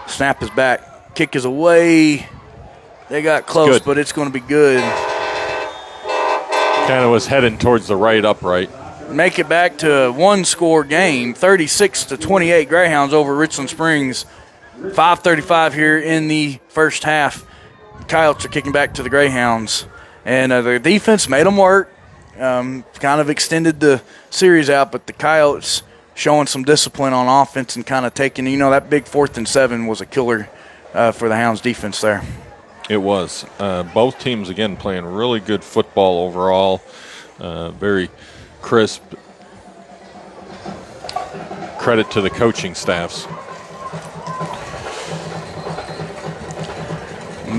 Snap is back. Kick is away. They got close, but it's going to be good. Kind of was heading towards the right upright. Make it back to a one-score game, 36-28 Greyhounds over Richland Springs. 5:35 here in the first half. Coyotes are kicking back to the Greyhounds. And their defense made them work, kind of extended the series out, but the Coyotes showing some discipline on offense and kind of taking, that big 4th and 7 was a killer for the Hounds defense there. It was. Both teams, again, playing really good football overall. Very crisp. Credit to the coaching staffs.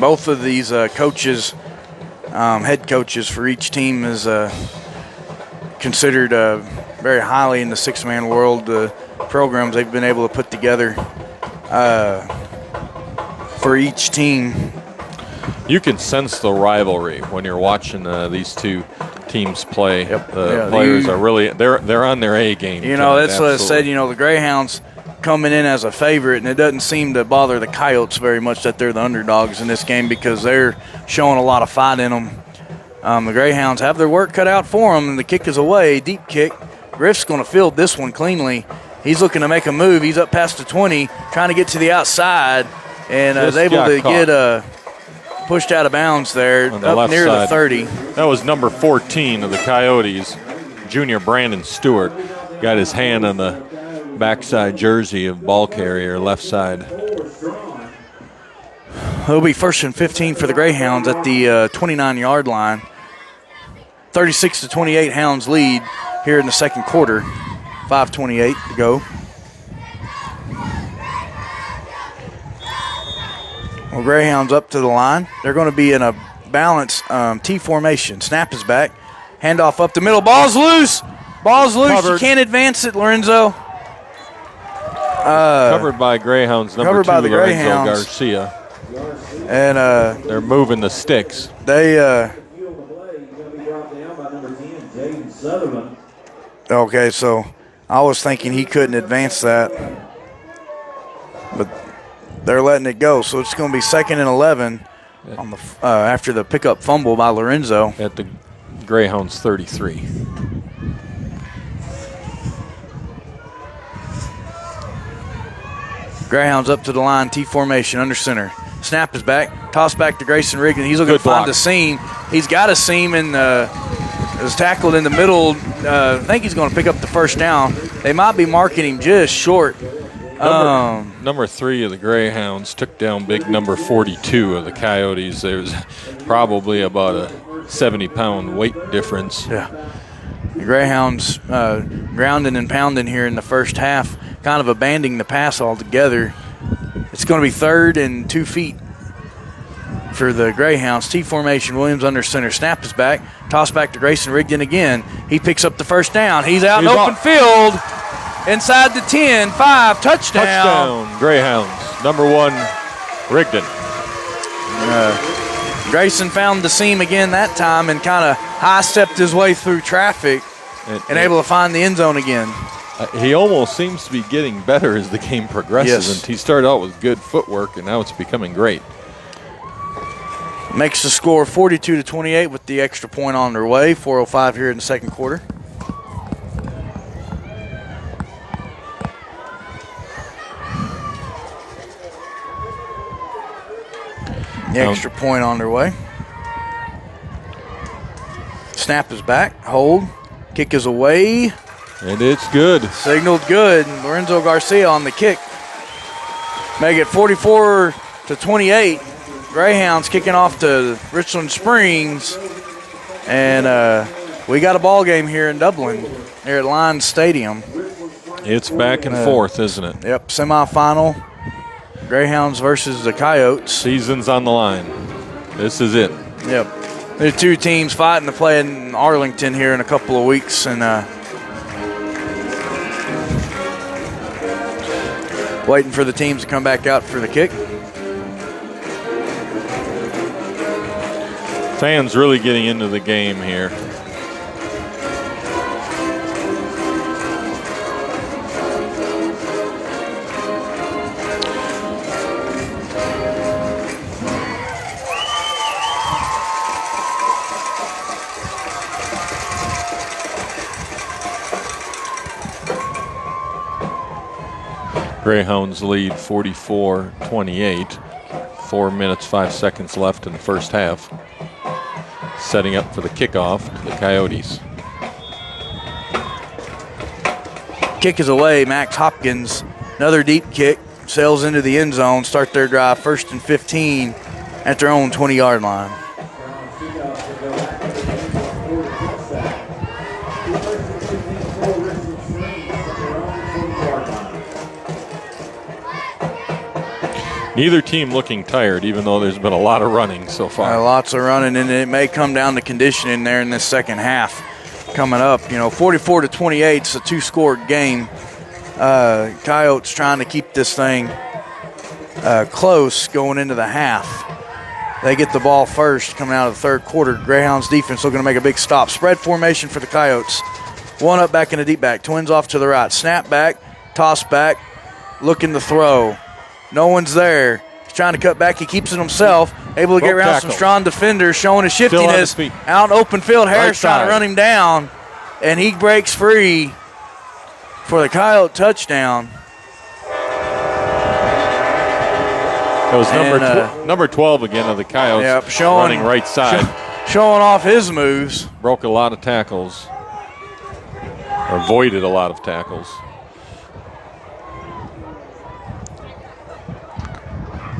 Both of these coaches, head coaches for each team, is considered very highly in the six-man world. The programs they've been able to put together for each team. You can sense the rivalry when you're watching these two teams play. The players are really they're on their A game. That's what I said. The Greyhounds coming in as a favorite, and it doesn't seem to bother the Coyotes very much that they're the underdogs in this game because they're showing a lot of fight in them. The Greyhounds have their work cut out for them, and the kick is away, deep kick. Griff's going to field this one cleanly. He's looking to make a move. He's up past the 20, trying to get to the outside, and is able to get pushed out of bounds there, up near the 30. That was number 14 of the Coyotes, junior Brandon Stewart. Got his hand on the backside jersey of ball carrier, left side. It'll be 1st and 15 for the Greyhounds at the 29-yard line. 36-28 Hounds lead here in the second quarter. 5:28 to go. Well, Greyhounds up to the line. They're going to be in a balanced T formation. Snap is back. Handoff up the middle. Ball's loose. Covered. You can't advance it, Lorenzo. Covered by Greyhounds, number 2, Lorenzo Garcia. And they're moving the sticks. Okay, so I was thinking he couldn't advance that. But they're letting it go. So it's going to be 2nd and 11 on the after the pickup fumble by Lorenzo. At the Greyhounds 33. Greyhounds up to the line, T formation, under center. Snap is back, toss back to Grayson Rigdon. He's looking to find a seam. He's got a seam and is tackled in the middle. I think he's going to pick up the first down. They might be marking him just short. Number 3 of the Greyhounds took down big number 42 of the Coyotes. There's probably about a 70-pound weight difference. Yeah. The Greyhounds grounding and pounding here in the first half, kind of abandoning the pass altogether. It's going to be 3rd and 2 feet for the Greyhounds. T formation, Williams under center. Snap is back. Toss back to Grayson Rigdon again. He picks up the first down. He's out in open field. Inside the 10, 5, touchdown. Touchdown, Greyhounds. Number 1, Rigdon. Grayson found the seam again that time and kind of high-stepped his way through traffic and able to find the end zone again. He almost seems to be getting better as the game progresses. Yes. And he started out with good footwork, and now it's becoming great. Makes the score 42-28 with the extra point on their way. 4:05 here in the second quarter. The extra point on their way. Snap is back. Hold. Kick is away. And it's good. Signaled good. Lorenzo Garcia on the kick. Make it 44-28. Greyhounds kicking off to Richland Springs. And we got a ball game here in Dublin, here at Lions Stadium. It's back and forth, isn't it? Yep, semifinal. Greyhounds versus the Coyotes. Season's on the line. This is it. Yep. There's two teams fighting to play in Arlington here in a couple of weeks. And waiting for the teams to come back out for the kick. Fans really getting into the game here. Greyhounds lead 44-28. 4 minutes, 5 seconds left in the first half. Setting up for the kickoff to the Coyotes. Kick is away. Max Hopkins, another deep kick, sails into the end zone. Start their drive 1st and 15 at their own 20-yard line. Neither team looking tired, even though there's been a lot of running so far. Lots of running, and it may come down to conditioning there in this second half coming up. 44-28, it's a two-score game. Coyotes trying to keep this thing close going into the half. They get the ball first coming out of the third quarter. Greyhounds defense looking to make a big stop. Spread formation for the Coyotes. One up back in the deep back. Twins off to the right. Snap back, toss back, looking to throw. No one's there. He's trying to cut back. He keeps it himself. Able to get around some strong defenders, showing his shiftiness. Out in open field, Harris trying to run him down. And he breaks free for the Coyote touchdown. That was number 12 again of the Coyotes. Yep, running right side. Showing off his moves. Broke a lot of tackles. Or avoided a lot of tackles.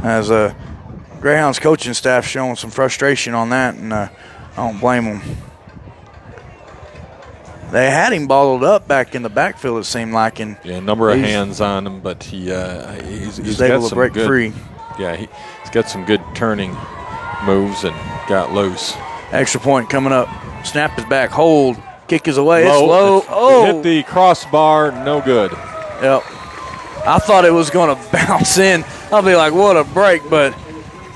As a Greyhounds coaching staff showing some frustration on that, and I don't blame them. They had him bottled up back in the backfield, it seemed like. And a number of hands on him, but he's able to break free. Yeah, he's got some good turning moves and got loose. Extra point coming up. Snap is back. Hold. Kick is away. Low. It's low. Hit the crossbar. No good. Yep. I thought it was going to bounce in. I'll be like, what a break, but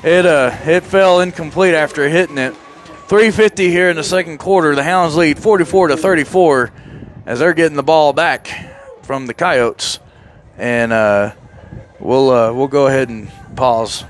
it fell incomplete after hitting it. 3:50 here in the second quarter. The Hounds lead 44-34 as they're getting the ball back from the Coyotes. And we'll go ahead and pause.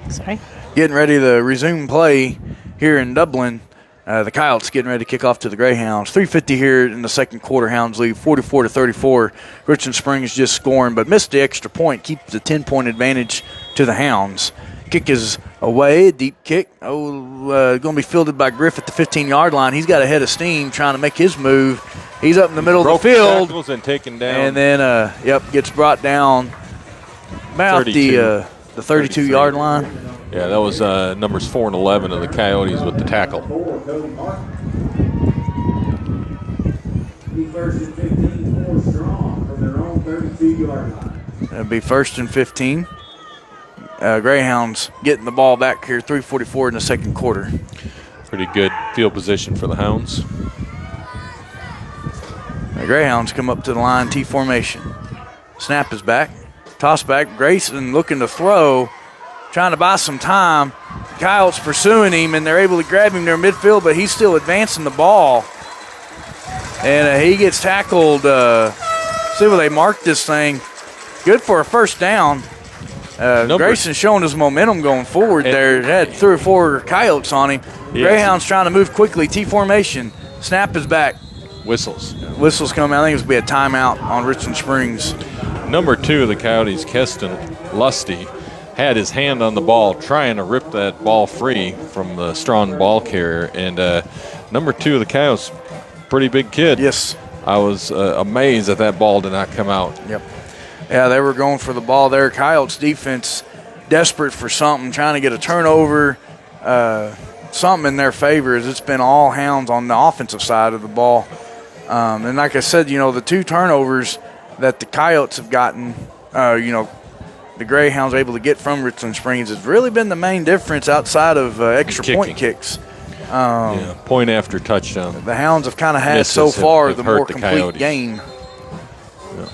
Sorry. Getting ready to resume play here in Dublin. The Coyotes getting ready to kick off to the Greyhounds. 3:50 here in the second quarter. Hounds lead 44-34. Richland Springs just scoring, but missed the extra point. Keeps the 10-point advantage to the Hounds. Kick is away, a deep kick. Going to be fielded by Griff at the 15-yard line. He's got a head of steam trying to make his move. He's up in the middle of the field. Tackles and taken down. And then, gets brought down about 32. The 32-yard line. Yeah, that was numbers 4 and 11 of the Coyotes with the tackle. Be first and 15 for Strawn from their own 32-yard line. It'll be first and 15. Greyhounds getting the ball back here, 3:44 in the second quarter. Pretty good field position for the Hounds. The Greyhounds come up to the line, T formation. Snap is back. Toss back. Grayson looking to throw, trying to buy some time. Coyotes pursuing him, and they're able to grab him near midfield, but he's still advancing the ball. And he gets tackled. See where they marked this thing. Good for a first down. Grayson's showing his momentum going forward there. Had 3 or 4 Coyotes on him. Yes. Greyhounds trying to move quickly. T formation. Snap is back. Whistles. Whistles coming. I think it's going to be a timeout on Richland Springs. Number 2 of the Coyotes, Keston Lusty, had his hand on the ball trying to rip that ball free from the Strawn ball carrier. And number 2 of the Coyotes, pretty big kid. Yes. I was amazed that ball did not come out. Yep. Yeah, they were going for the ball there. Coyotes defense desperate for something, trying to get a turnover, something in their favor, as it's been all Hounds on the offensive side of the ball. And like I said, the 2 turnovers that the Coyotes have gotten, the Greyhounds able to get from Richland Springs has really been the main difference outside of extra point kicks. Point after touchdown. The Hounds have kind of had so far the more complete game.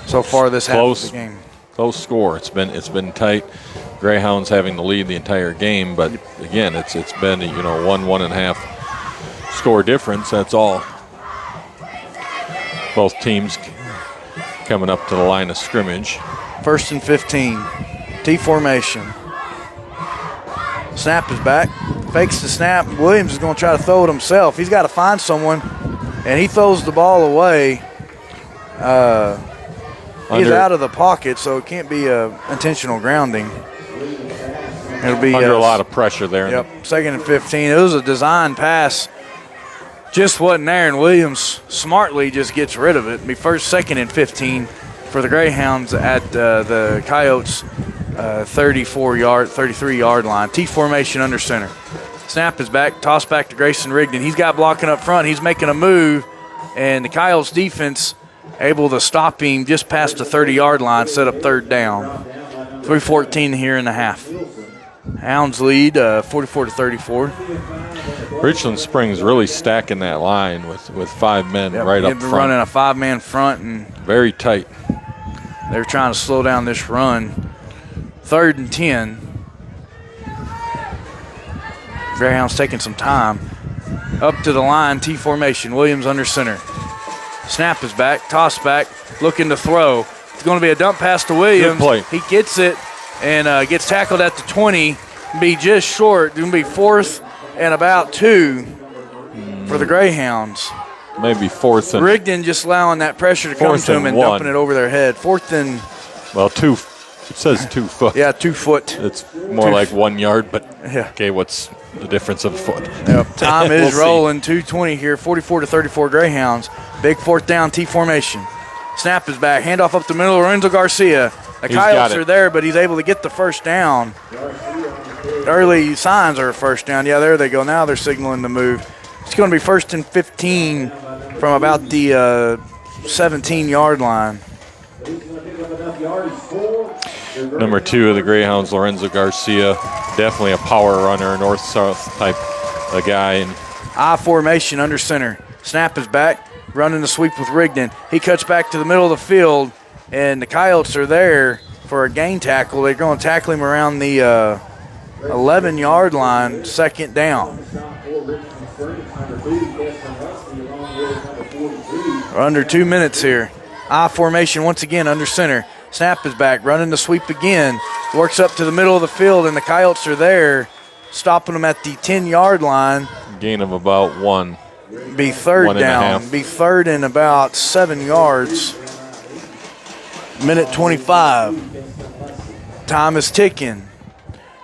So far this half of the game. Close score. It's been tight. Greyhounds having the lead the entire game, but again, it's been 1.5 score difference. That's all. Both teams coming up to the line of scrimmage. First and 15. T formation. Snap is back. Fakes the snap. Williams is going to try to throw it himself. He's got to find someone, and he throws the ball away. He's out of the pocket, so it can't be intentional grounding. It'll be under a lot of pressure there. Yep, second and 15. It was a design pass. Just wasn't there, and Williams smartly just gets rid of it. It'll be second and 15 for the Greyhounds at the Coyotes' 33-yard line. T formation under center. Snap is back. Toss back to Grayson Rigdon. He's got blocking up front. He's making a move, and the Coyotes defense able to stop him just past the 30-yard line, set up third down. 3:14 here in the half. Hounds lead 44-34. Richland Springs really stacking that line with 5 men right up front. Running a 5-man front and very tight. They're trying to slow down this run. 3rd and 10. Greyhounds taking some time. Up to the line, T formation. Williams under center. Snap is back, toss back, looking to throw. It's going to be a dump pass to Williams. Good play. He gets it and gets tackled at the 20. Be just short. It's going to be 4th and about 2 for the Greyhounds. Maybe 4th and... Rigdon just allowing that pressure to come to him and dumping it over their head. 4th and... Well, 2. It says 2 foot. Yeah, 2 foot. It's more like 1 yard, but okay, what's the difference of a foot? Yep. Time is rolling. 2:20 here, 44-34 Greyhounds. Big 4th down, T formation. Snap is back. Handoff up the middle. Lorenzo Garcia. The Coyotes are there, but he's able to get the first down. Early signs are a first down. Yeah, there they go. Now they're signaling the move. It's going to be 1st and 15 from about the 17-yard line. Number 2 of the Greyhounds, Lorenzo Garcia. Definitely a power runner, north-south type of guy. And I formation under center. Snap is back. Running the sweep with Rigdon. He cuts back to the middle of the field, and the Coyotes are there for a gain tackle. They're going to tackle him around the 11-yard line, 2nd down. We're under 2 minutes here. I formation once again under center. Snap is back, running the sweep again. Works up to the middle of the field, and the Coyotes are there, stopping them at the 10-yard line. Gain of about 1. Be third 1.5. down. Be third and about 7 yards. Minute 25. Time is ticking.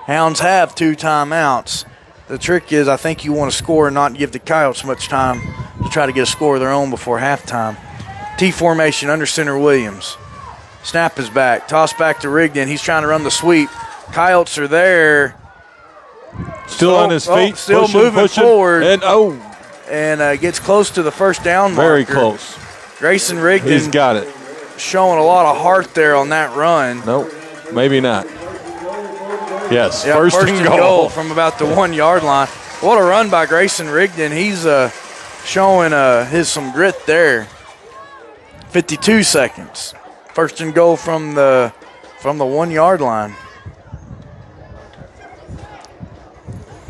Hounds have 2 timeouts. The trick is, I think you want to score and not give the Coyotes much time to try to get a score of their own before halftime. T formation under center Williams. Snap is back. Toss back to Rigdon. He's trying to run the sweep. Coyotes are there. Still on his feet. Still moving forward. And gets close to the first down marker. very close. Grayson Rigdon. He's got it. Showing a lot of heart there on that run. Nope, maybe not. Yes, Yeah, first and goal. from about the 1-yard line. What a run by Grayson Rigdon. He's showing some grit there. 52 seconds. First and goal from the 1-yard line.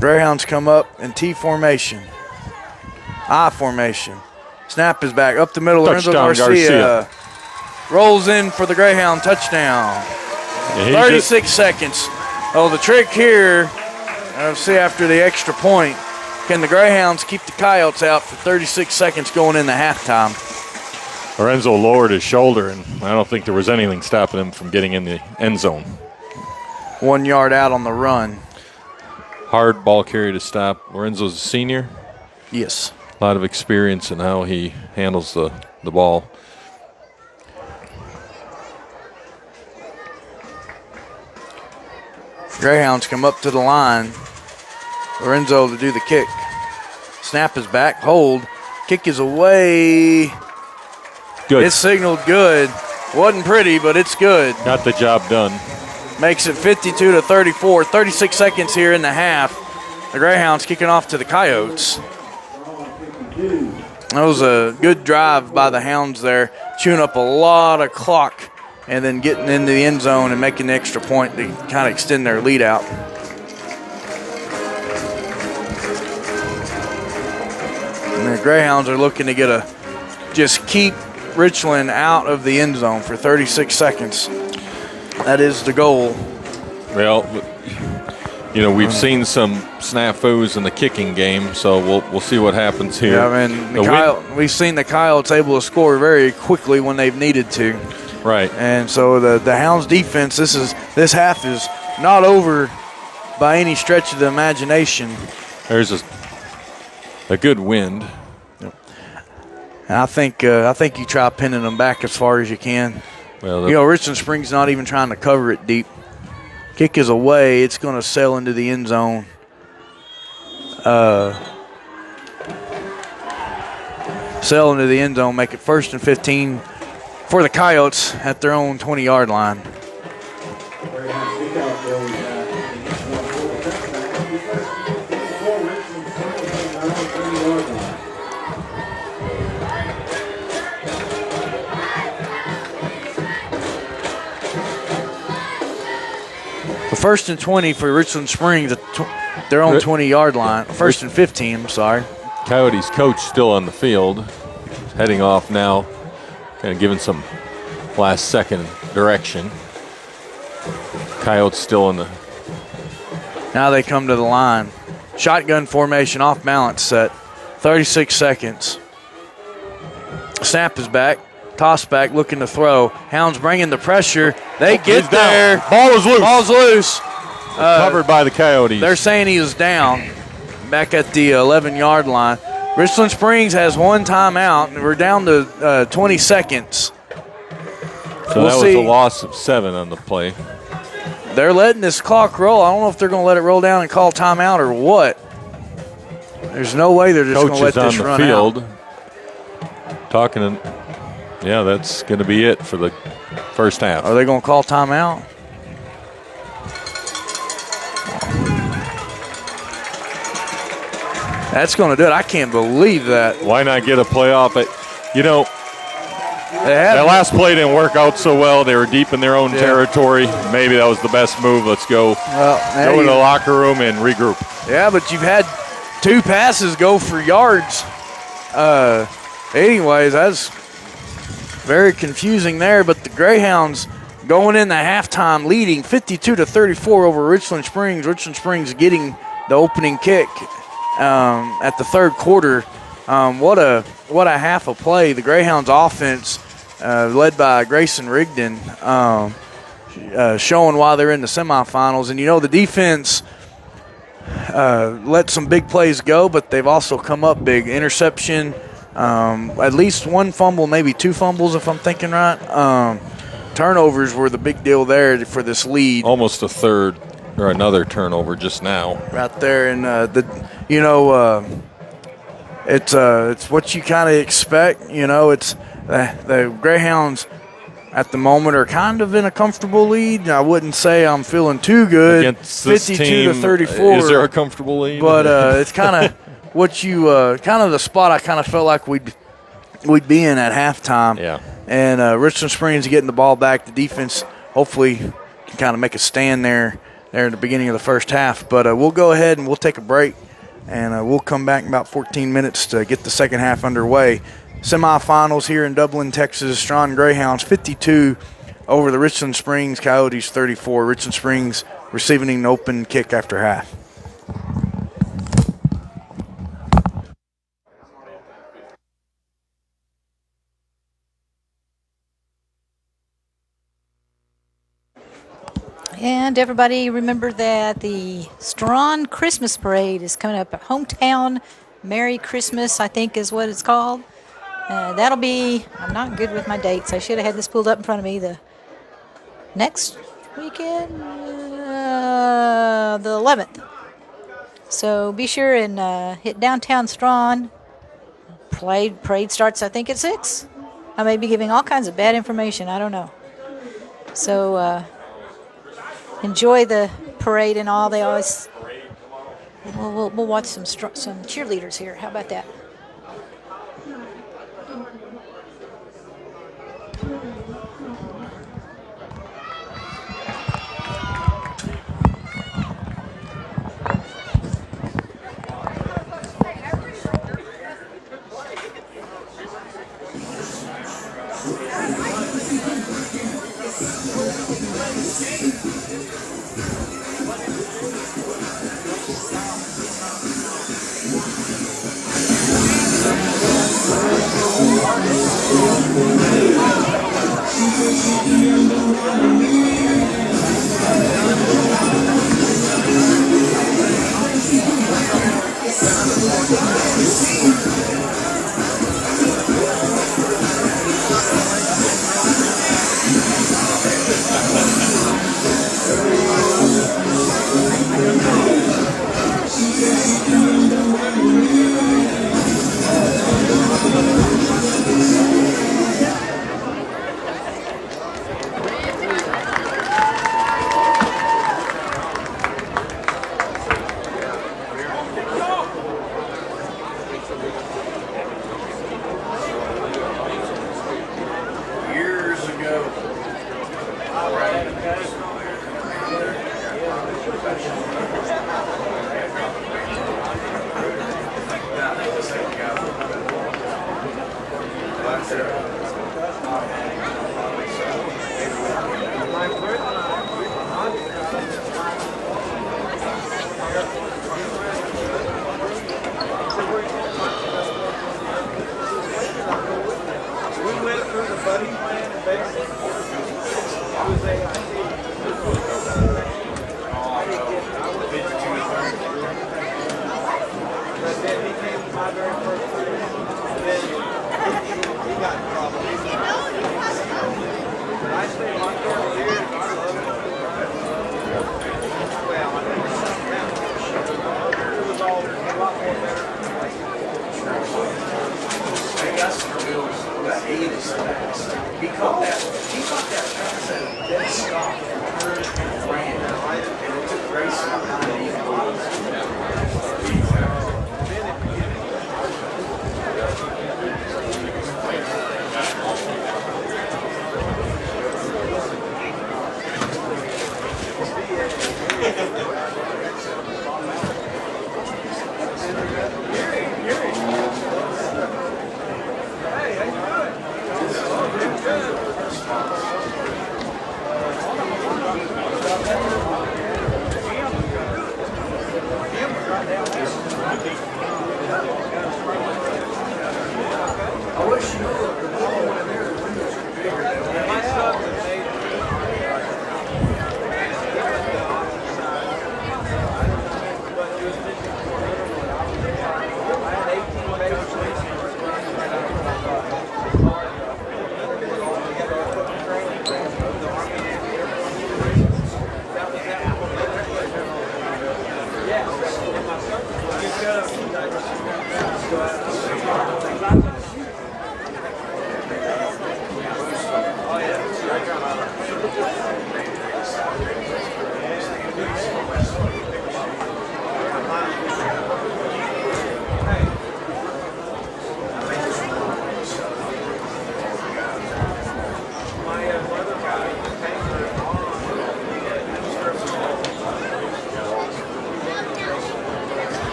Greyhounds come up in T formation. I formation. Snap is back up the middle. Lorenzo Garcia rolls in for the Greyhound touchdown. Yeah, 36 seconds. Oh, the trick here, let's see after the extra point, can the Greyhounds keep the Coyotes out for 36 seconds going into halftime? Lorenzo lowered his shoulder, and I don't think there was anything stopping him from getting in the end zone. 1 yard out on the run. Hard ball carry to stop. Lorenzo's a senior. Yes. A lot of experience in how he handles the ball. Greyhounds come up to the line. Lorenzo to do the kick. Snap is back. Hold. Kick is away. Good. It's signaled good. Wasn't pretty, but it's good. Got the job done. Makes it 52-34. 36 seconds here in the half. The Greyhounds kicking off to the Coyotes. That was a good drive by the Hounds there, chewing up a lot of clock and then getting into the end zone and making the extra point to kind of extend their lead out. And the Greyhounds are looking to just keep Richland out of the end zone for 36 seconds. That is the goal. Well, we've seen some snafus in the kicking game, so we'll see what happens here. Yeah, I mean, we've seen the Coyotes able to score very quickly when they've needed to. Right. And so the Hounds defense, this half is not over by any stretch of the imagination. There's a good wind. And I think you try pinning them back as far as you can. Well, Richland Springs not even trying to cover it deep. Kick is away. It's going to sail into the end zone. Sail into the end zone, make it 1st and 15 for the Coyotes at their own 20-yard line. The 1st and 20 for Richland Springs at their own 20-yard line. 1st and 15, I'm sorry. Coyotes coach still on the field. Heading off now. Kind of giving some last-second direction. Coyotes still in the... Now they come to the line. Shotgun formation, off balance set. 36 seconds. Snap is back. Toss back, looking to throw. Hounds bringing the pressure. They get there. Ball is loose. Ball's loose. Covered by the Coyotes. They're saying he is down. Back at the 11-yard line. Richland Springs has 1 timeout, and we're down to 20 seconds. So that was a loss of 7 on the play. They're letting this clock roll. I don't know if they're going to let it roll down and call timeout or what. There's no way they're just going to let this run out. Coach is on the field. Yeah, that's going to be it for the first half. Are they going to call timeout? That's going to do it. I can't believe that. Why not get a playoff? That last play didn't work out so well. They were deep in their own territory. Maybe that was the best move. Let's go. Go in the locker room and regroup. Yeah, but you've had 2 passes go for yards. Anyways, that's very confusing there. But the Greyhounds going in the halftime, leading 52-34 over Richland Springs. Richland Springs getting the opening kick at the third quarter. What a half a play. The Greyhounds offense, led by Grayson Rigdon, showing why they're in the semifinals. And, the defense let some big plays go, but they've also come up big. Interception, at least one fumble, maybe two fumbles if I'm thinking right. Turnovers were the big deal there for this lead. Almost a third or another turnover just now. Right there. And, it's what you kind of expect. It's the Greyhounds at the moment are kind of in a comfortable lead. I wouldn't say I'm feeling too good. Against this 52-34. Is there a comfortable lead? But it's kind of what you kind of the spot I kind of felt like we'd be in at halftime. Yeah. And Richland Springs getting the ball back. The defense hopefully can kind of make a stand there at the beginning of the first half. But we'll go ahead and we'll take a break, and we'll come back in about 14 minutes to get the second half underway. Semifinals here in Dublin, Texas. Strawn Greyhounds 52 over the Richland Springs Coyotes 34. Richland Springs receiving an open kick after half. And everybody remember that the Strawn Christmas Parade is coming up. Hometown Merry Christmas, I think is what it's called. That'll be, I'm not good with my dates. I should have had this pulled up in front of me. The next weekend, the 11th. So be sure and hit downtown Strawn. Parade starts, I think, at 6. I may be giving all kinds of bad information. I don't know. So enjoy the parade and all. They always. We'll watch some cheerleaders here. How about that?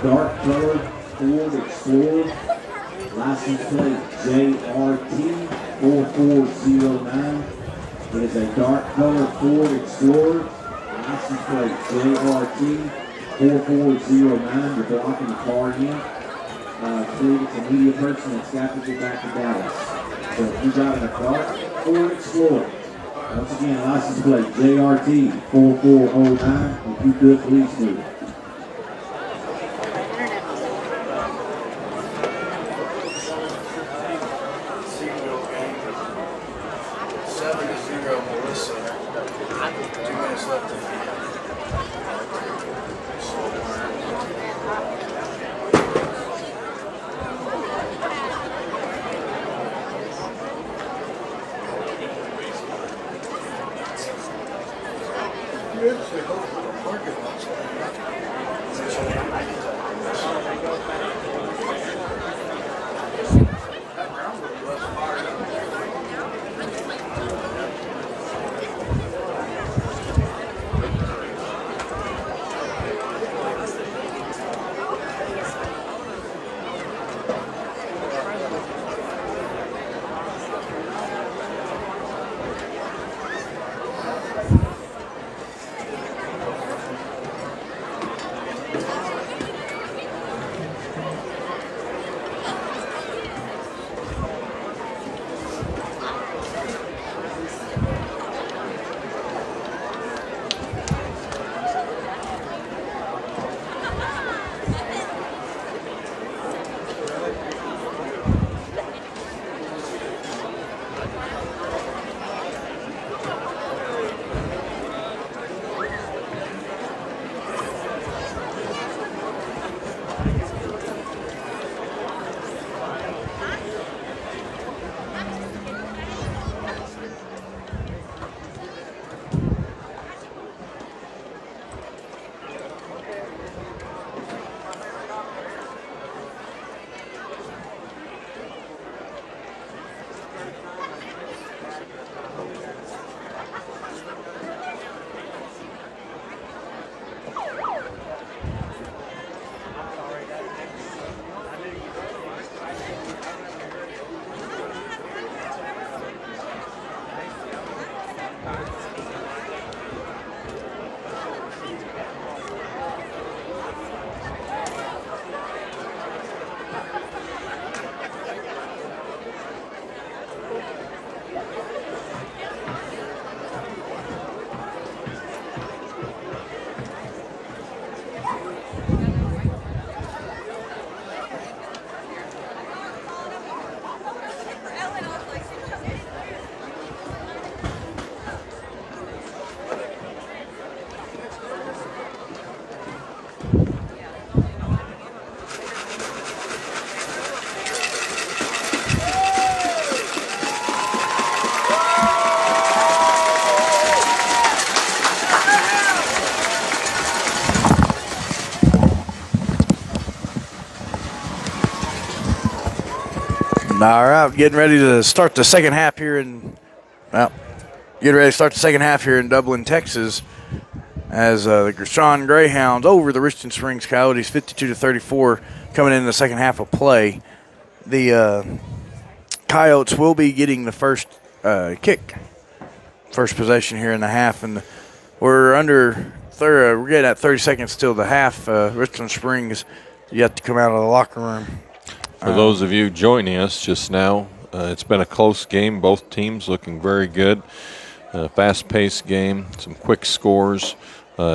Dark colored Ford Explorer, license plate JRT 4409. It is a dark colored Ford Explorer, license plate JRT 4409. You're blocking the car in. I believe it's a media person that's got to get back to Dallas. So if you got a dark Ford Explorer, once again, license plate JRT 4409. If you could, please do. All right, getting ready to start the second half here in Dublin, Texas, as the Strawn Greyhounds over the Richland Springs Coyotes, 52-34, coming in the second half of play. The Coyotes will be getting the first possession here in the half, and we're we're getting at 30 seconds till the half. Richland Springs yet to come out of the locker room. For those of you joining us just now, it's been a close game. Both teams looking very good. Fast-paced game, some quick scores.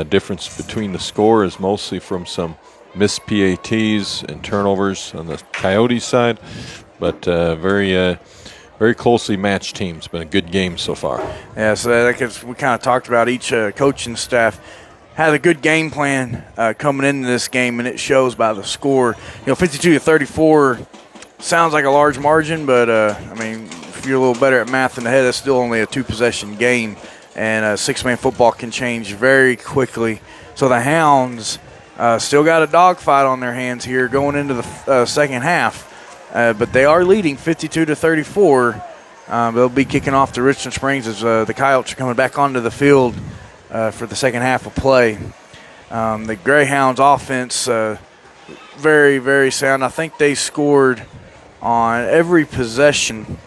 Difference between the score is mostly from some missed PATs and turnovers on the Coyotes side, but very closely matched teams. Been a good game so far. Yeah, so we kind of talked about each coaching staff had a good game plan coming into this game, and it shows by the score. 52-34 sounds like a large margin, but if you're a little better at math in the head, that's still only a two-possession game, and six-man football can change very quickly. So the Hounds still got a dogfight on their hands here going into the second half, but they are leading 52-34. They'll be kicking off to Richland Springs as the Coyotes are coming back onto the field for the second half of play. The Greyhounds offense, very, very sound. I think they scored on every possession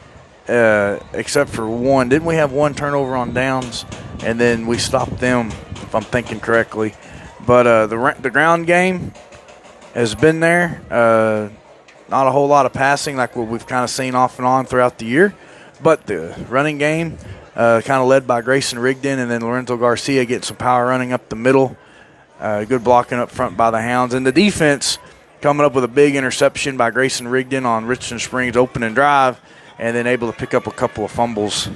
except for one. Didn't we have one turnover on downs? And then we stopped them, if I'm thinking correctly. But the ground game has been there. Not a whole lot of passing like what we've kind of seen off and on throughout the year. But the running game, kind of led by Grayson Rigdon, and then Lorenzo Garcia getting some power running up the middle. Good blocking up front by the Hounds. And the defense coming up with a big interception by Grayson Rigdon on Richland Springs' opening drive, and then able to pick up a couple of fumbles.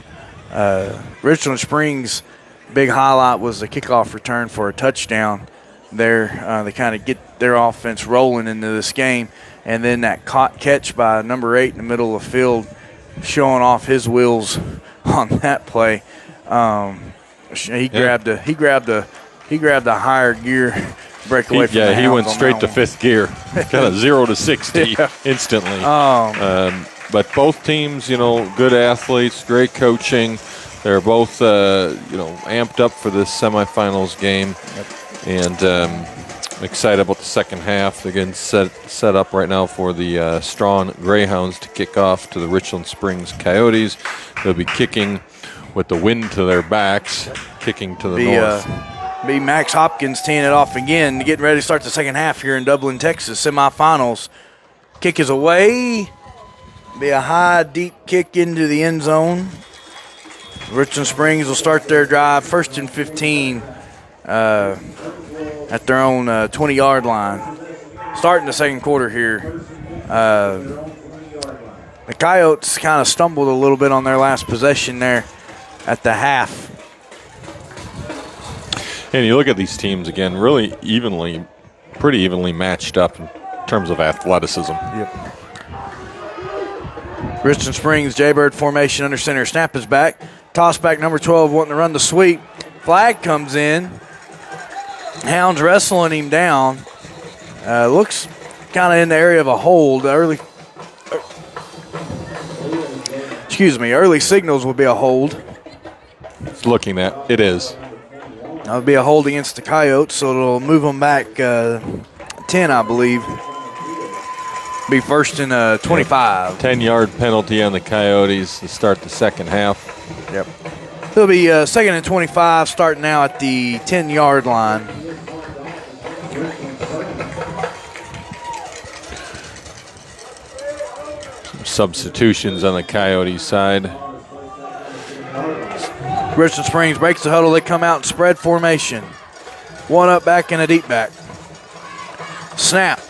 Richland Springs' big highlight was the kickoff return for a touchdown there. They kind of get their offense rolling into this game. And then that catch by number 8 in the middle of the field, showing off his wheels on that play. He grabbed a he grabbed a higher gear break away from the he Hounds went on straight that to 5th gear, kind of 0 to 60 instantly. But both teams, good athletes, great coaching. They're both, amped up for this semifinals game. And I'm excited about the second half. They're getting set up right now for the Strawn Greyhounds to kick off to the Richland Springs Coyotes. They'll be kicking with the wind to their backs, kicking to the north. Be Max Hopkins teeing it off again, getting ready to start the second half here in Dublin, Texas, semifinals. Kick is away. Be a high, deep kick into the end zone. Richland Springs will start their drive 1st and 15 at their own 20-yard line. Starting the second quarter here. The Coyotes kind of stumbled a little bit on their last possession there at the half. And you look at these teams again, really pretty evenly matched up in terms of athleticism. Yep. Richland Springs, Jaybird formation under center. Snap is back. Toss back number 12 wanting to run the sweep. Flag comes in. Hounds wrestling him down. Looks kind of in the area of a hold. Early signals will be a hold. It's looking at it is. That'll be a hold against the Coyotes, so it'll move them back 10, I believe. Be 1st and 25. 10-yard penalty on the Coyotes to start the second half. Yep. It'll be 2nd and 25, starting now at the 10-yard line. Some substitutions on the Coyotes side. Richland Springs breaks the huddle. They come out in spread formation. One up back and a deep back. Snap.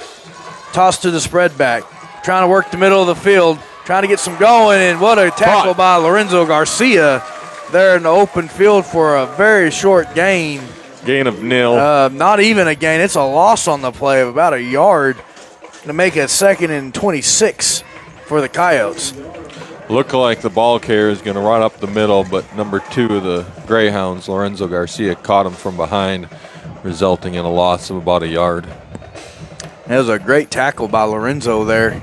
Toss to the spread back. Trying to work the middle of the field. Trying to get some going. And what a tackle by Lorenzo Garcia there in the open field for a very short gain. Gain of nil. Not even a gain. It's a loss on the play of about a yard to make it 2nd and 26 for the Coyotes. Look like the ball carrier is going to run up the middle, but number 2 of the Greyhounds, Lorenzo Garcia, caught him from behind, resulting in a loss of about a yard. That was a great tackle by Lorenzo there.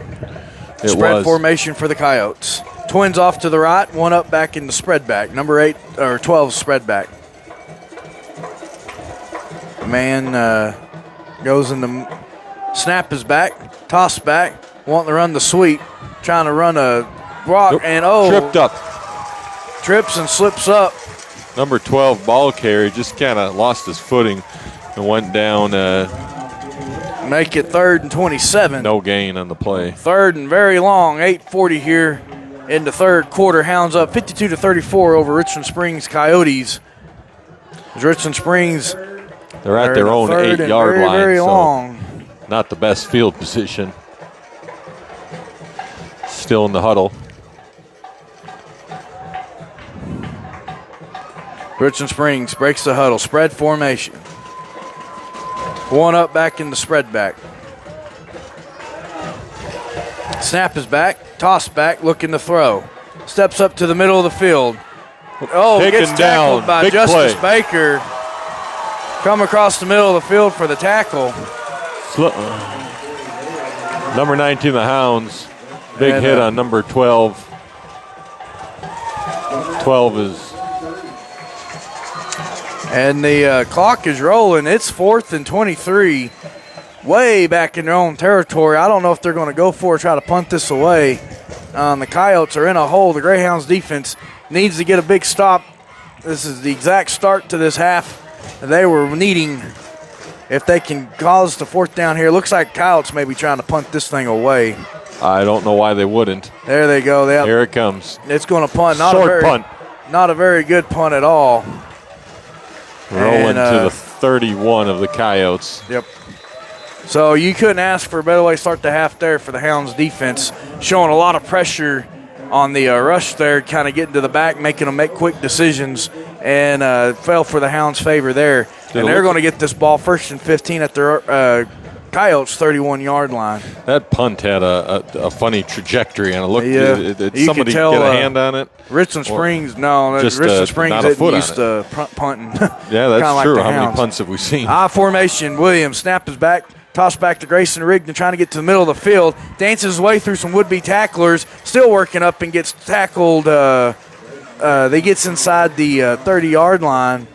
Spread formation for the Coyotes. Twins off to the right, one up back in the spread back. Number 8 or 12 spread back. Man goes in the snap is back, toss back, wanting to run the sweep, trying to run a block and trips and slips up. Number 12 ball carrier just kind of lost his footing and went down. Make it 3rd and 27. No gain on the play. 3rd and very long. 8:40 here in the third quarter. Hounds up 52-34 over Richland Springs Coyotes. Richland Springs, they're at their own 8-yard line. Very so long. Not the best field position. Still in the huddle. Richland Springs breaks the huddle. Spread formation. One up back in the spread back. Snap is back. Toss back. Looking to throw. Steps up to the middle of the field. Gets tackled by Justice Baker. Come across the middle of the field for the tackle. Number 19, the Hounds. Big hit on number 12. 12 is... And the clock is rolling. It's 4th and 23. Way back in their own territory. I don't know if they're going to go for it, try to punt this away. The Coyotes are in a hole. The Greyhounds defense needs to get a big stop. This is the exact start to this half they were needing. If they can cause the 4th down here. Looks like Coyotes may be trying to punt this thing away. I don't know why they wouldn't. There they go. Here it comes. It's going to punt. Punt. Not a very good punt at all. Rolling to the 31 of the Coyotes. Yep. So you couldn't ask for a better way to start the half there for the Hounds defense. Showing a lot of pressure on the rush there, kind of getting to the back, making them make quick decisions, and fell for the Hounds' favor there. And they're going to get this ball 1st and 15 at their Coyotes' 31-yard line. That punt had a funny trajectory, and it looked. Did You somebody could tell, get a hand on it? Richland Springs, just, Richland Springs not a isn't foot on used it. to punting. Yeah, that's Kinda true. like the How many Hounds. punts have we seen? I formation. Williams snap is back. Toss back to Grayson Rigdon, trying to get to the middle of the field. Dances his way through some would-be tacklers. Still working up and gets tackled. They gets inside the 30-yard line,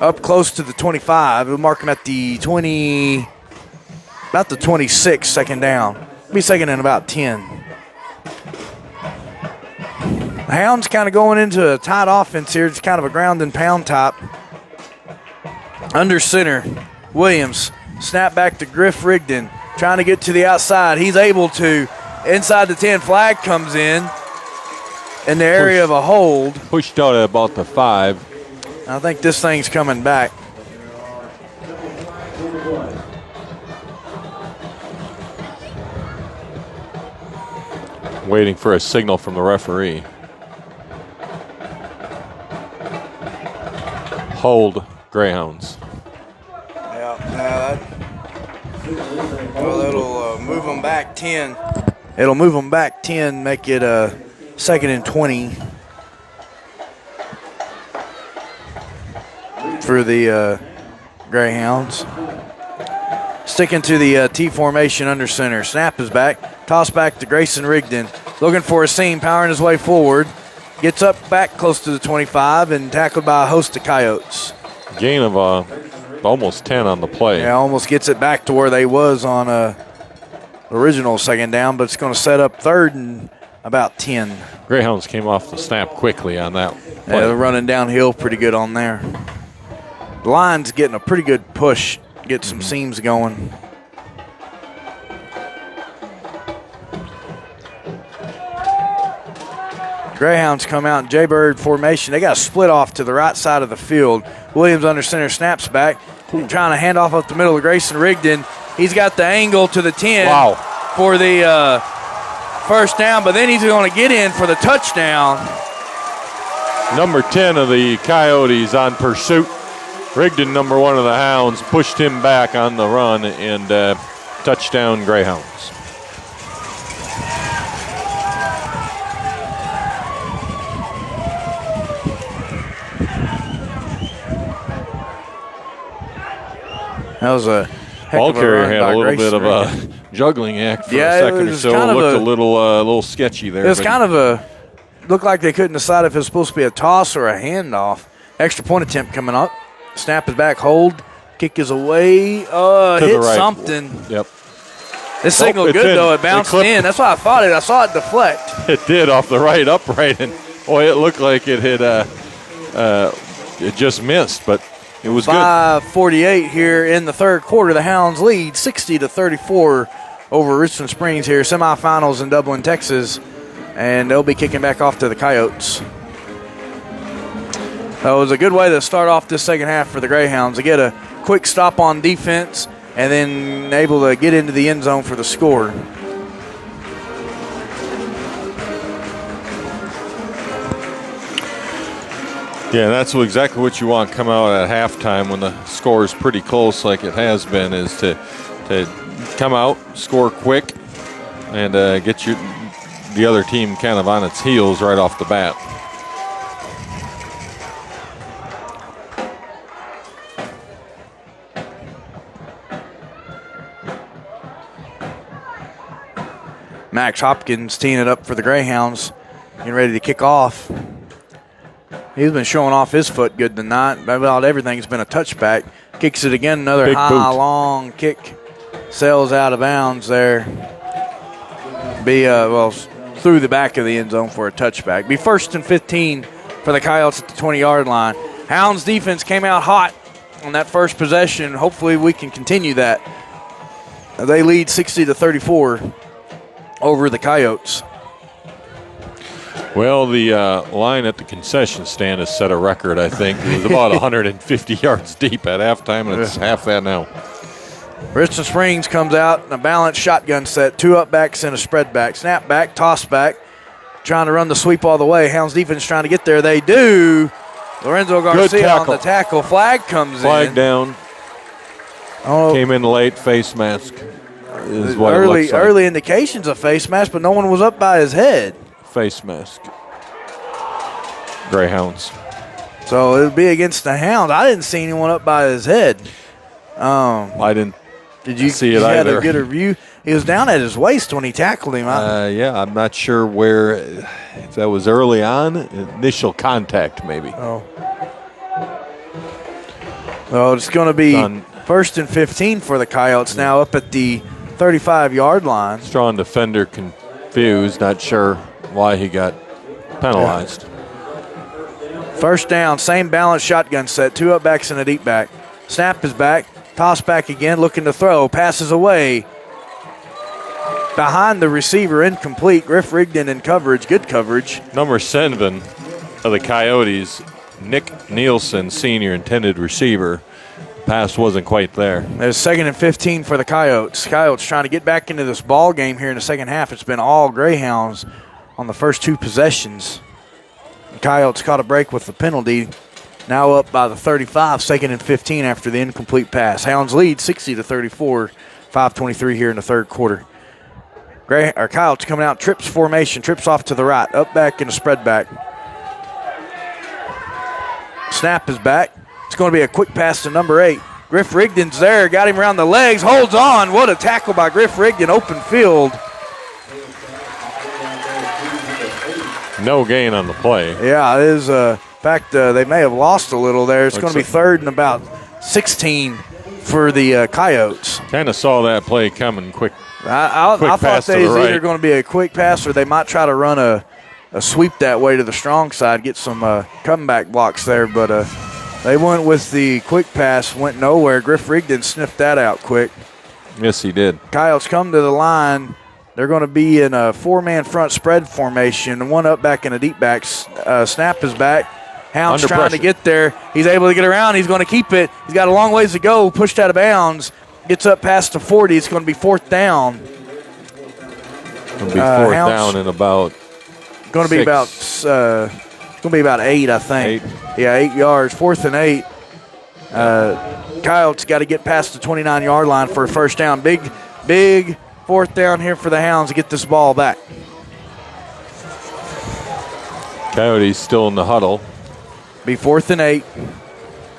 up close to the 25. We'll mark him at the 20, about the 26, second down. Be second and about 10. The Hounds kind of going into a tight offense here. It's kind of a ground and pound type. Under center, Williams. Snap back to Griff Rigdon, trying to get to the outside. He's able to. Inside the 10, flag comes in the area of a hold. Pushed out at about the 5. I think this thing's coming back. Waiting for a signal from the referee. Hold, Greyhounds. That'll move them back 10. It'll move them back 10, make it a second and 20 for the Greyhounds. Sticking to the T formation under center. Snap is back. Toss back to Grayson Rigdon. Looking for a seam, powering his way forward. Gets up back close to the 25 and tackled by a host of Coyotes. Gain of almost 10 on the play. Yeah, almost gets it back to where they was on original second down, but it's going to set up third and about 10. Greyhounds came off the snap quickly on that play. Yeah, they're running downhill pretty good on there. The line's getting a pretty good push, get some seams going. Greyhounds come out in Jaybird formation. They got a split off to the right side of the field. Williams under center, snaps back. Trying to hand off up the middle to Grayson Rigdon. He's got the angle to the 10 for the first down, but then he's going to get in for the touchdown. Number 10 of the Coyotes on pursuit. Rigdon, number 1 of the Hounds, pushed him back on the run, and touchdown Greyhounds. That was a heck Ball of a carrier run had by a little Grayson bit of Rigdon. a juggling act for Yeah, a it second or was so. kind It of looked a- a little sketchy there. It was but kind of looked like they couldn't decide if it was supposed to be a toss or a handoff. Extra point attempt coming up. Snap is back, hold. Kick is away. to the Hit right. something. Yep. This signal it good, did. though. It bounced clipped. in. That's why I thought it. I saw it deflect. It did off the right upright, and boy, it looked like it had it just missed, but it was good. 5:48 here in the third quarter. The Hounds lead 60-34 over Richland Springs here. Semifinals in Dublin, Texas, and they'll be kicking back off to the Coyotes. That was a good way to start off this second half for the Greyhounds. They get a quick stop on defense and then able to get into the end zone for the score. Yeah, that's exactly what you want come out at halftime when the score is pretty close like it has been, is to come out, score quick, and get the other team kind of on its heels right off the bat. Max Hopkins teeing it up for the Greyhounds, getting ready to kick off. He's been showing off his foot good tonight. About everything's been a touchback. Kicks it again, another Big high, boot. long kick. Sails out of bounds there. Through the back of the end zone for a touchback. Be 1st and 15 for the Coyotes at the 20-yard line. Hounds defense came out hot on that first possession. Hopefully we can continue that. They lead 60-34 over the Coyotes. Well, the line at the concession stand has set a record, I think. It was about 150 yards deep at halftime, and it's half that now. Richland Springs comes out in a balanced shotgun set. 2 up backs and a spread back. Snap back, toss back. Trying to run the sweep all the way. Hounds defense trying to get there. They do. Lorenzo Garcia on the tackle. Flag comes in. Flag down. Oh, Came in late, face mask is what it looks like. Early indications of face mask, but no one was up by his head. Face mask. Greyhounds. So it would be against the Hounds. I didn't see anyone up by his head. I didn't see it you either. Had a good view. He was down at his waist when he tackled him. Yeah, I'm not sure where, if that was early on, initial contact maybe. Oh, it's going to be first and 15 for the Coyotes now up at the 35-yard line. Strong defender confused, not sure why he got penalized. First down, same balanced shotgun set, 2 up backs and a deep back. Snap is back, toss back again, looking to throw, passes away. Behind the receiver, incomplete. Griff Rigdon in coverage, good coverage. Number 7 of the Coyotes, Nick Nielsen, senior, intended receiver. Pass wasn't quite there. There's 2nd and 15 for the Coyotes. Coyotes trying to get back into this ball game here in the second half. It's been all Greyhounds on the first 2 possessions. The Coyotes caught a break with the penalty. Now up by the 35, 2nd and 15 after the incomplete pass. Hounds lead 60-34, 5:23 here in the third quarter. Coyotes coming out, trips formation, trips off to the right, up back and a spread back. Snap is back. It's going to be a quick pass to number 8. Griff Rigdon's there, got him around the legs, holds on. What a tackle by Griff Rigdon, open field. No gain on the play. Yeah, it is. In fact, they may have lost a little there. It's going to be 3rd and about 16 for the Coyotes. Kind of saw that play coming quick. I thought they was either going to be a quick pass or they might try to run a sweep that way to the strong side, get some comeback blocks there. But they went with the quick pass, went nowhere. Griff Rigdon sniffed that out quick. Yes, he did. Coyotes come to the line. They're going to be in a 4-man front spread formation, 1 up back and a deep back. Snap is back. Hound's Under trying pressure. to get there. He's able to get around. He's going to keep it. He's got a long ways to go. Pushed out of bounds. Gets up past the 40. It's going to be 4th down. It'll be 4th down in about. Going to be about. It's going to be about 8, I think. 8. Yeah, 8 yards. 4th and 8. Coyotes got to get past the 29-yard line for a first down. Big 4th down here for the Hounds to get this ball back. Coyotes still in the huddle. Be 4th and 8.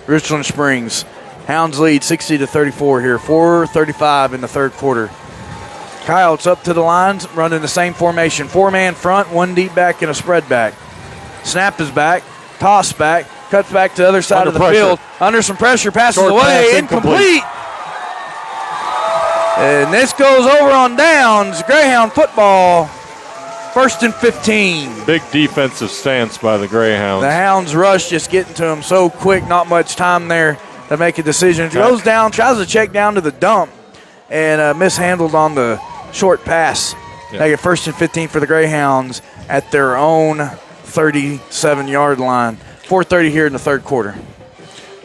Richland Springs. Hounds lead 60-34 here. 4:35 in the third quarter. Coyotes up to the lines, running the same formation. 4-man front, 1 deep back and a spread back. Snap is back. Toss back. Cuts back to the other side Under of the pressure. field. Under some pressure. Passes Short away. pass, Incomplete. And this goes over on downs. Greyhound football. 1st and 15. Big defensive stance by the Greyhounds. The Hounds rush, just getting to him so quick, not much time there to make a decision. Goes down, tries to check down to the dump, and mishandled on the short pass. Yeah. They get 1st and 15 for the Greyhounds at their own 37-yard line. 4:30 here in the third quarter.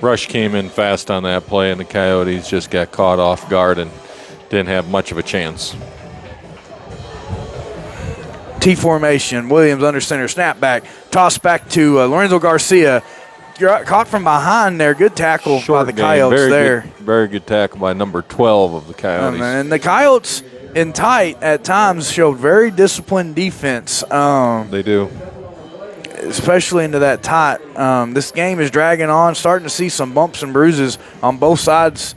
Rush came in fast on that play, and the Coyotes just got caught off guard and didn't have much of a chance. T formation. Williams under center. Snap back. Toss back to Lorenzo Garcia. Caught from behind there. Good tackle by the Coyotes there. Very good tackle by number 12 of the Coyotes. And the Coyotes in tight at times showed very disciplined defense. They do. Especially into that tight. This game is dragging on. Starting to see some bumps and bruises on both sides,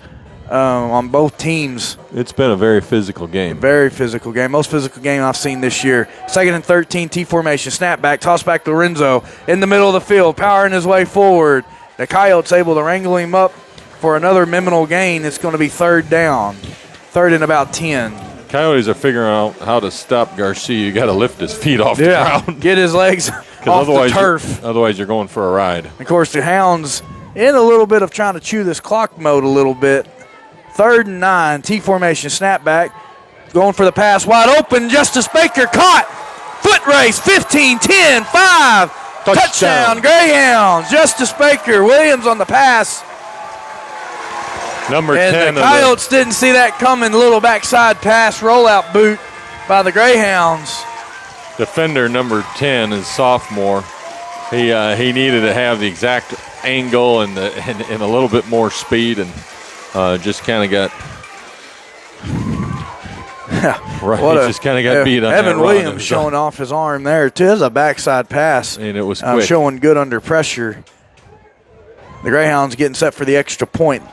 on both teams. It's been a very physical game. Very physical game. Most physical game I've seen this year. 2nd and 13, T formation. Snap back. Toss back to Lorenzo in the middle of the field. Powering his way forward. The Coyotes able to wrangle him up for another minimal gain. It's going to be 3rd down. 3rd and about 10. Coyotes are figuring out how to stop Garcia. You got to lift his feet off the ground. Get his legs off the turf. Otherwise, you're going for a ride. Of course, the Hounds in a little bit of trying to chew this clock mode a little bit. 3rd and 9, T formation, snap back. Going for the pass, wide open. Justice Baker caught. Foot race, 15, 10, 5. Touchdown, Greyhounds. Justice Baker, Williams on the pass. Number 10. And the Coyotes didn't see that coming. Little backside pass, rollout boot by the Greyhounds. Defender number 10 is sophomore. He needed to have the exact angle and a little bit more speed, and just kind of got right. What He just kind of got beat on Evan that Williams run. showing off his arm there too. It's a backside pass, And it was quick. showing good under pressure. The Greyhounds getting set for the extra point,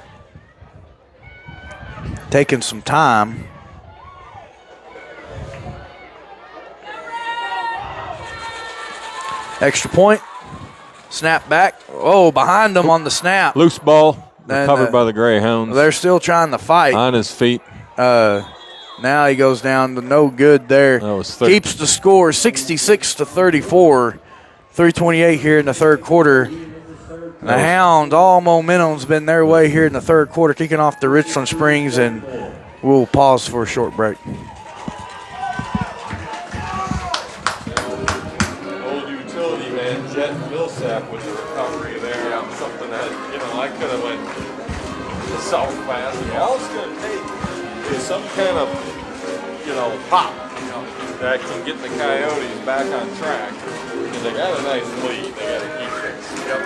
taking some time. Extra point, snap back. Oh, behind them on the snap. Loose ball, And, covered by the Greyhounds. They're still trying to fight. On his feet. Now he goes down to no good there. That was Keeps the score 66-34. 3:28 here in the third quarter. The Hounds, all momentum's been their way here in the third quarter, kicking off the Richland Springs, and we'll pause for a short break. Old utility man, Jet Millsap with the recovery there on something that, I could have went the south pass. All it's going to take is some kind of, pop that can get the Coyotes back on track. Because they got a nice lead. They got to keep this. Yep.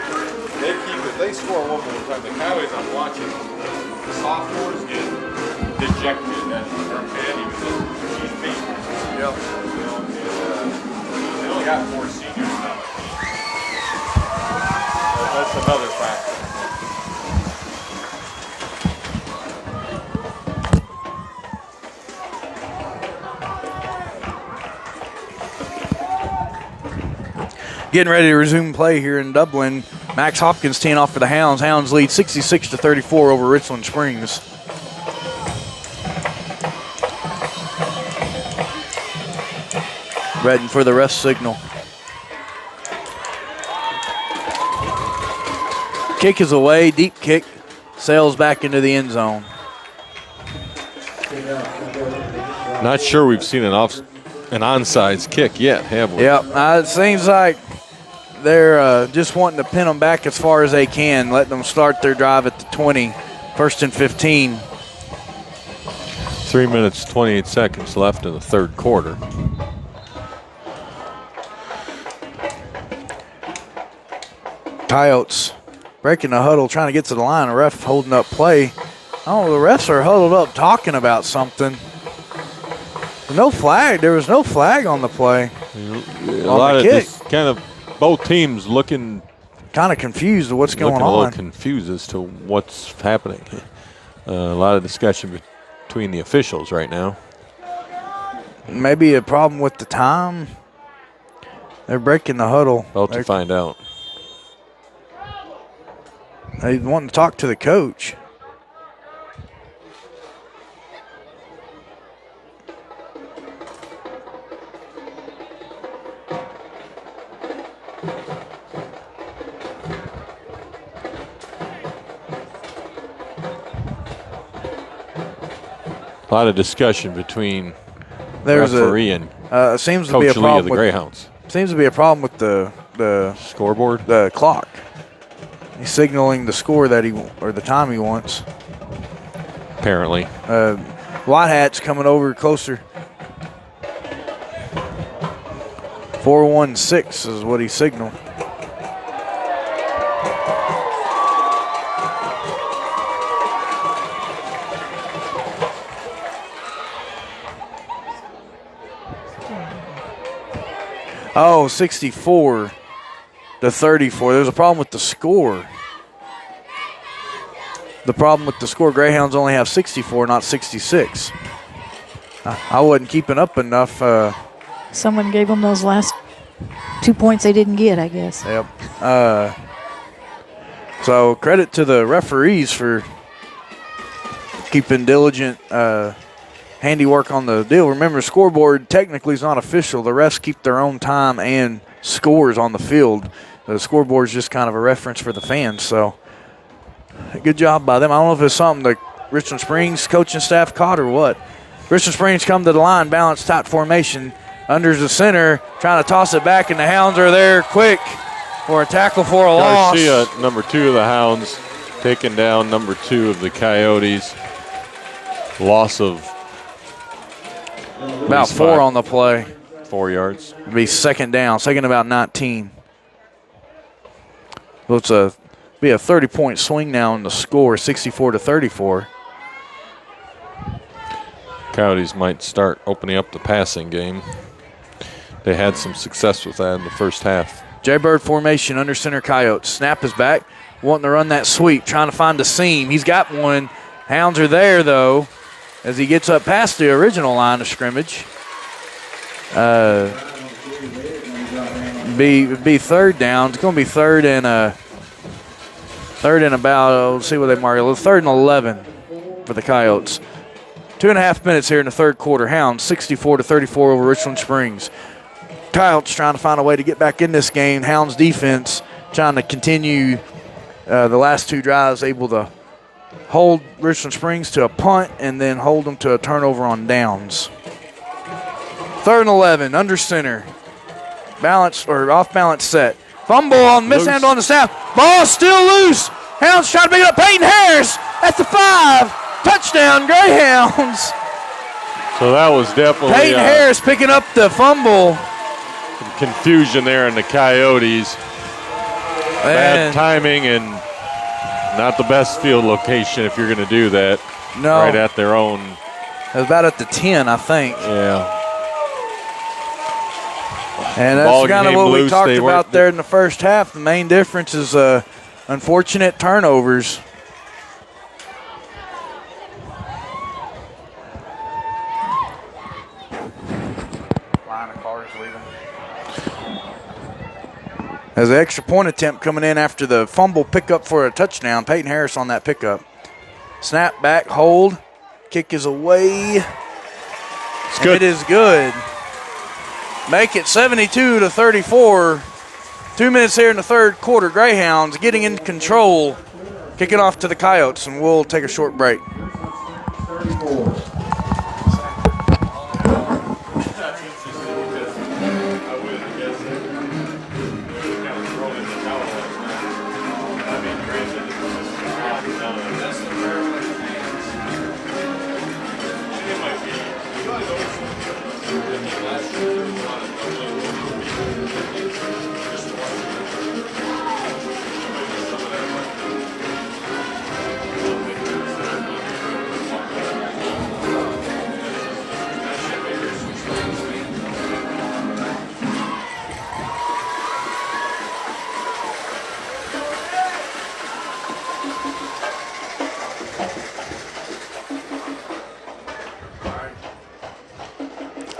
They keep it. They score one more time. The Coyotes, I'm watching, the sophomores get dejected and can't even just feet. Yep. They only got 4 seniors now. That's another factor. Getting ready to resume play here in Dublin. Max Hopkins teeing off for the Hounds. Hounds lead 66-34 over Richland Springs. Ready for the ref signal. Kick is away, deep kick, sails back into the end zone. Not sure we've seen an onside kick yet, have we? Yep, it seems like they're just wanting to pin them back as far as they can, let them start their drive at the 20, 1st and 15. 3 minutes, 28 seconds left in the third quarter. Coyotes breaking the huddle, trying to get to the line. A ref holding up play. Oh, the refs are huddled up talking about something. No flag. There was no flag on the play. A lot of just kind of both teams looking kind of confused at what's going on. A little confused as to what's happening. A lot of discussion between the officials right now. Maybe a problem with the time. They're breaking the huddle. About to find out. They want to talk to the coach. A lot of discussion between referee and seems to Coach be a Lee problem of the Greyhounds. Seems to be a problem with the scoreboard, the clock. He's signaling the score that or the time he wants. Apparently. White Hat's coming over closer. 4-1-6 is what he signaled. Oh, 64 to 34. There's a problem with the score. The problem with the score, Greyhounds only have 64, not 66. I wasn't keeping up enough. Someone gave them those last 2 points they didn't get, I guess. Yep. So credit to the referees for keeping diligent handiwork on the deal. Remember, scoreboard technically is not official. The refs keep their own time and scores on the field. The scoreboard is just kind of a reference for the fans. So good job by them. I don't know if it's something the Richland Springs coaching staff caught or what. Richland Springs come to the line, balanced tight formation. Under's the center, trying to toss it back, and the Hounds are there quick for a tackle for a loss. Garcia, number 2 of the Hounds, taking down number 2 of the Coyotes. Loss of about 4 on the play. 4 yards. It'll be second down, second about 19. So it's a Be a 30-point swing now in the score, 64-34. Coyotes might start opening up the passing game. They had some success with that in the first half. Jaybird formation under center Coyotes. Snap is back, wanting to run that sweep, trying to find the seam. He's got one. Hounds are there, though, as he gets up past the original line of scrimmage. Be third down. It's going to be third and about, let's see what they mark. Third and 11 for the Coyotes. 2.5 minutes here in the third quarter. Hounds 64-34 over Richland Springs. Coyotes trying to find a way to get back in this game. Hounds defense trying to continue the last two drives, able to hold Richland Springs to a punt and then hold them to a turnover on downs. Third and 11, under center. Balance or off balance set. Fumble on mishandle on the snap. Ball still loose. Hounds trying to pick it up. Peyton Harris at the 5. Touchdown, Greyhounds. So that was definitely Peyton Harris picking up the fumble. Some confusion there in the Coyotes. Bad timing and not the best field location if you're going to do that. No. Right at their own. It was about at the 10, I think. Yeah. And that's kind of what we talked about there in the first half. The main difference is unfortunate turnovers. Line of cars leaving. As the extra point attempt coming in after the fumble pickup for a touchdown. Peyton Harris on that pickup. Snap back, hold. Kick is away. It's good. It is good. Make it 72-34. 2 minutes here in the third quarter. Greyhounds getting in control. Kicking off to the Coyotes, and we'll take a short break.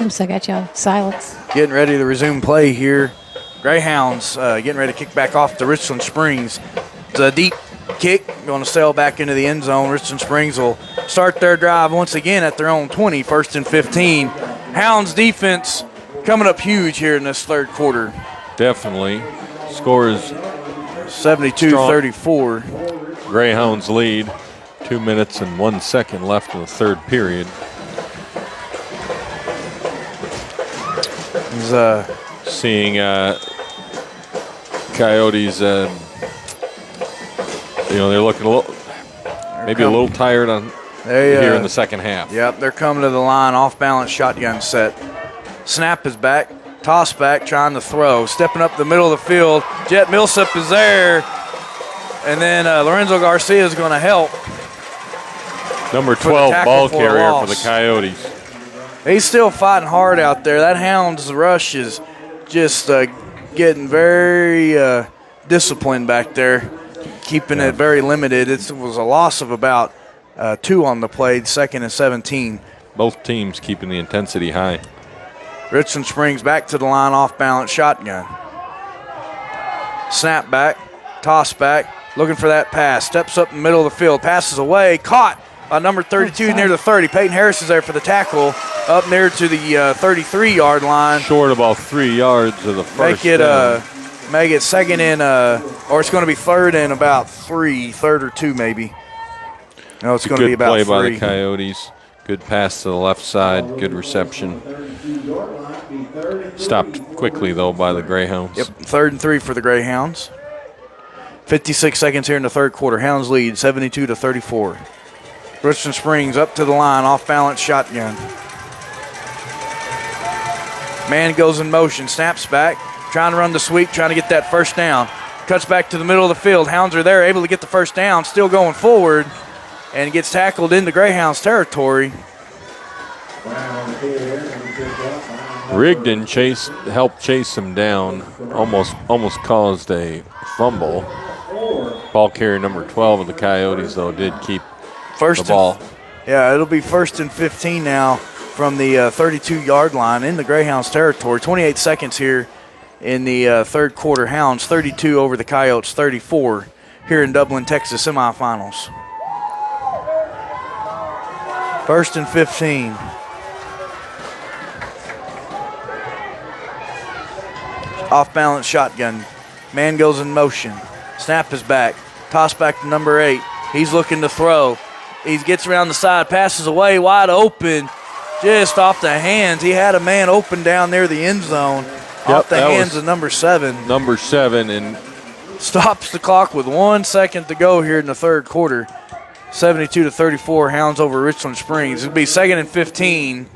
Oops, I got you on silence. Getting ready to resume play here. Greyhounds getting ready to kick back off to Richland Springs. It's a deep kick, going to sail back into the end zone. Richland Springs will start their drive once again at their own 20, first and 15. Hounds defense coming up huge here in this third quarter. Definitely. Score is 72-34. Greyhounds lead. 2 minutes and 1 second left in the third period. Seeing Coyotes, they're looking a little tired on here in the second half. Yep, they're coming to the line, off-balance shotgun set. Snap is back, toss back, trying to throw. Stepping up the middle of the field, Jet Millsap is there, and then Lorenzo Garcia is going to help. Number 12 ball carrier for the Coyotes. He's still fighting hard out there. That Hounds rush is just getting very disciplined back there, keeping it very limited. It was a loss of about 2 on the play, 2nd and 17. Both teams keeping the intensity high. Richland Springs back to the line, off-balance shotgun. Snap back, toss back, looking for that pass. Steps up in the middle of the field, passes away, caught by number 32 near the 30. Peyton Harris is there for the tackle, up near to the 33-yard line. Short about 3 yards of the first down. Make it second and, or it's going to be third and about 3, third or 2 maybe. No, it's going to be about 3. Good play by the Coyotes. Good pass to the left side. Good reception. Stopped quickly, though, by the Greyhounds. Yep, 3rd and 3 for the Greyhounds. 56 seconds here in the third quarter. Hounds lead 72-34. Richland Springs up to the line, off-balance shotgun. Man goes in motion, snaps back, trying to run the sweep, trying to get that first down. cuts back to the middle of the field. Hounds are there, able to get the first down, still going forward, and gets tackled into Greyhounds territory. Rigdon helped chase him down, almost caused a fumble. Ball carrier number 12 of the Coyotes, though, did keep the ball. Yeah, it'll be 1st and 15 now from the 32-yard line in the Greyhounds territory. 28 seconds here in the third quarter. Hounds 32 over the Coyotes 34 here in Dublin, Texas semifinals. 1st and 15. Off balance shotgun. Man goes in motion. Snap is back. Toss back to number 8. He's looking to throw. He gets around the side, passes away, wide open, just off the hands. He had a man open down near the end zone. Off the hands of number 7. Number 7, and stops the clock with 1 second to go here in the third quarter. 72-34, Hounds over Richland Springs. It'll be 2nd and 15.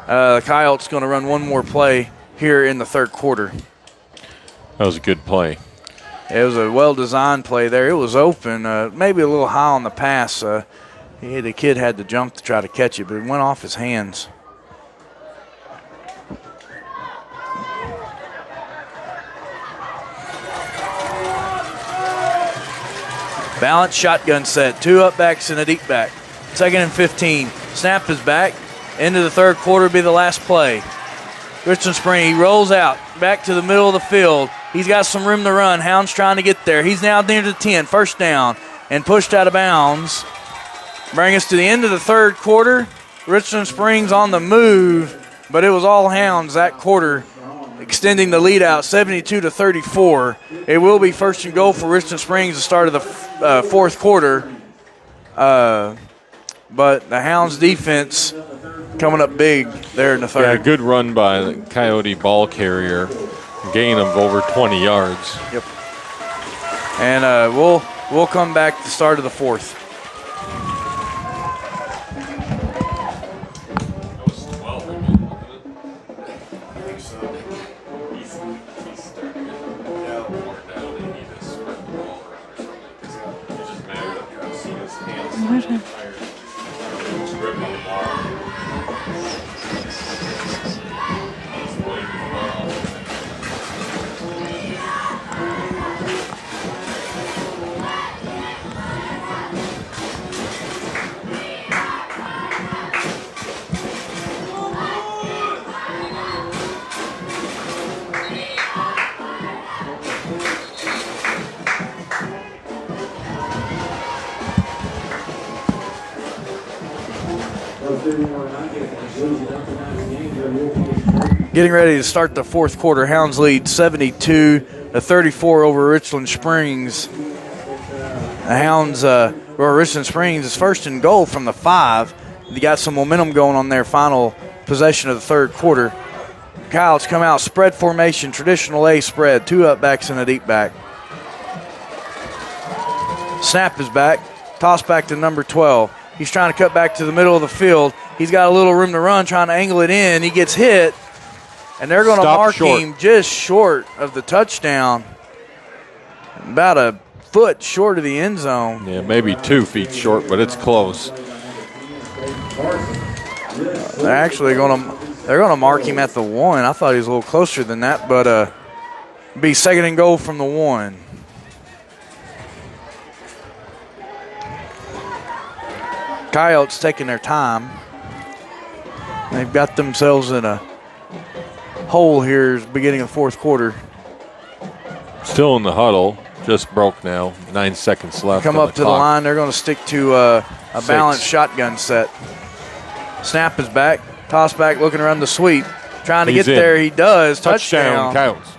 The Coyotes going to run one more play here in the third quarter. That was a good play. It was a well-designed play there. It was open, maybe a little high on the pass. The kid had to jump to try to catch it, but it went off his hands. Balance shotgun set. 2 up backs and a deep back. 2nd and 15. Snap is back. Into the third quarter will be the last play. Richland Spring, he rolls out back to the middle of the field. He's got some room to run. Hound's trying to get there. He's now near the 10. First down and pushed out of bounds. Bring us to the end of the third quarter. Richland Springs on the move, but it was all Hounds that quarter, extending the lead out 72-34. It will be 1st and goal for Richland Springs at the start of the fourth quarter. But the Hounds defense coming up big there in the third. Yeah, good run by the Coyote ball carrier. Gain of over 20 yards. Yep. And we'll come back to the start of the fourth. Getting ready to start the fourth quarter. Hounds lead 72-34 over Richland Springs. The Hounds, Richland Springs is 1st and goal from the 5. They got some momentum going on their final possession of the third quarter. Coyotes come out, spread formation, traditional A spread, 2 up backs and a deep back. Snap is back, toss back to number 12. He's trying to cut back to the middle of the field. He's got a little room to run, trying to angle it in. He gets hit, and they're going to mark him just short of the touchdown. About a foot short of the end zone. Yeah, maybe 2 feet short, but it's close. They're actually going to mark him at the 1. I thought he was a little closer than that, but be 2nd and goal from the 1. Coyotes taking their time. They've got themselves in a hole here at the beginning of the fourth quarter. Still in the huddle. Just broke now. 9 seconds left. Come up to the line. They're going to stick to a balanced shotgun set. Snap is back. Toss back, looking around the sweep. Trying to get there. He does. Touchdown. Coyotes.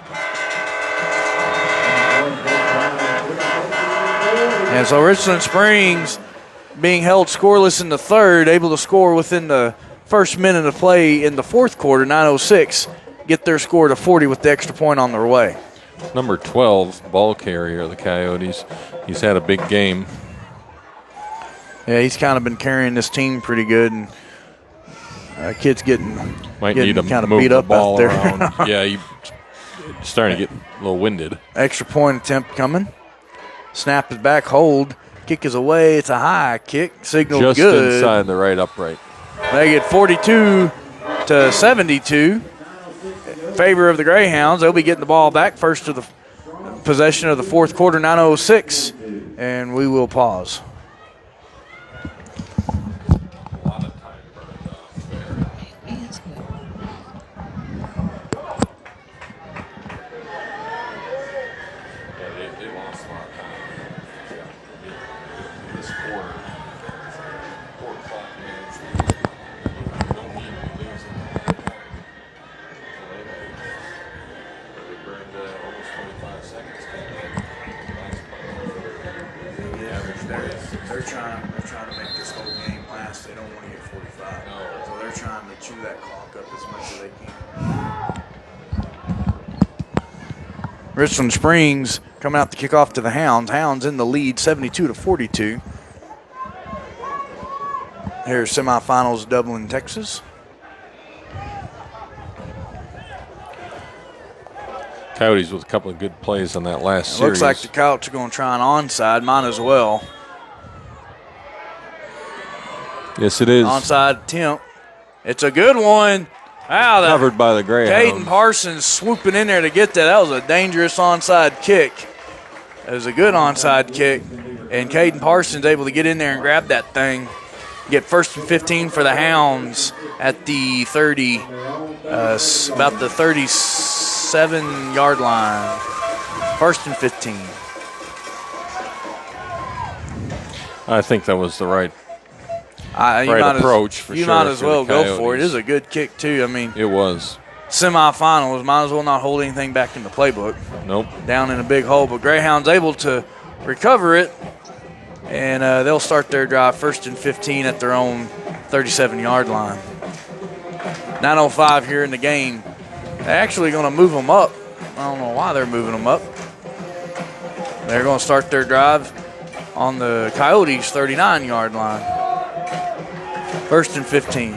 And so Richland Springs being held scoreless in the third, able to score within the first minute of play in the fourth quarter, 9:06, get their score to 40 with the extra point on their way. Number 12, ball carrier of the Coyotes. He's had a big game. Yeah, he's kind of been carrying this team pretty good, and kid's getting need to kind of move beat the up ball out there. around. Yeah, starting to get a little winded. Extra point attempt coming. Snap is back, hold. Kick is away. It's a high kick. Signal Just good. inside the right upright. They get 42-72. Favor of the Greyhounds. They'll be getting the ball back first to the possession of the fourth quarter, 9:06. And we will pause. They're trying to make this whole game last. They don't want to get 45. So they're trying to chew that clock up as much as they can. Richland Springs coming out to kick off to the Hounds. Hounds in the lead, 72-42. Here's semifinals, Dublin, Texas. Coyotes with a couple of good plays on that last It series. looks like the Coyotes are going to try an onside. Mine as well. Yes, it is. Onside attempt. It's a good one. Wow, Covered by the Greyhounds. Caden Parsons swooping in there to get that. That was a dangerous onside kick. It was a good onside kick. And Caden Parsons able to get in there and grab that thing. Get first and 15 for the Hounds at the 30, about the 37-yard line. First and 15. I think that was the right Right approach for you sure might as for well the go for it. Coyotes. It is a good kick, too. I mean, It was. semifinals, might as well not hold anything back in the playbook. Nope. Down in a big hole, but Greyhounds able to recover it, and they'll start their drive first and 15 at their own 37-yard line. 9:05 here in the game. They're actually going to move them up. I don't know why they're moving them up. They're going to start their drive on the Coyotes' 39-yard line. First and 15.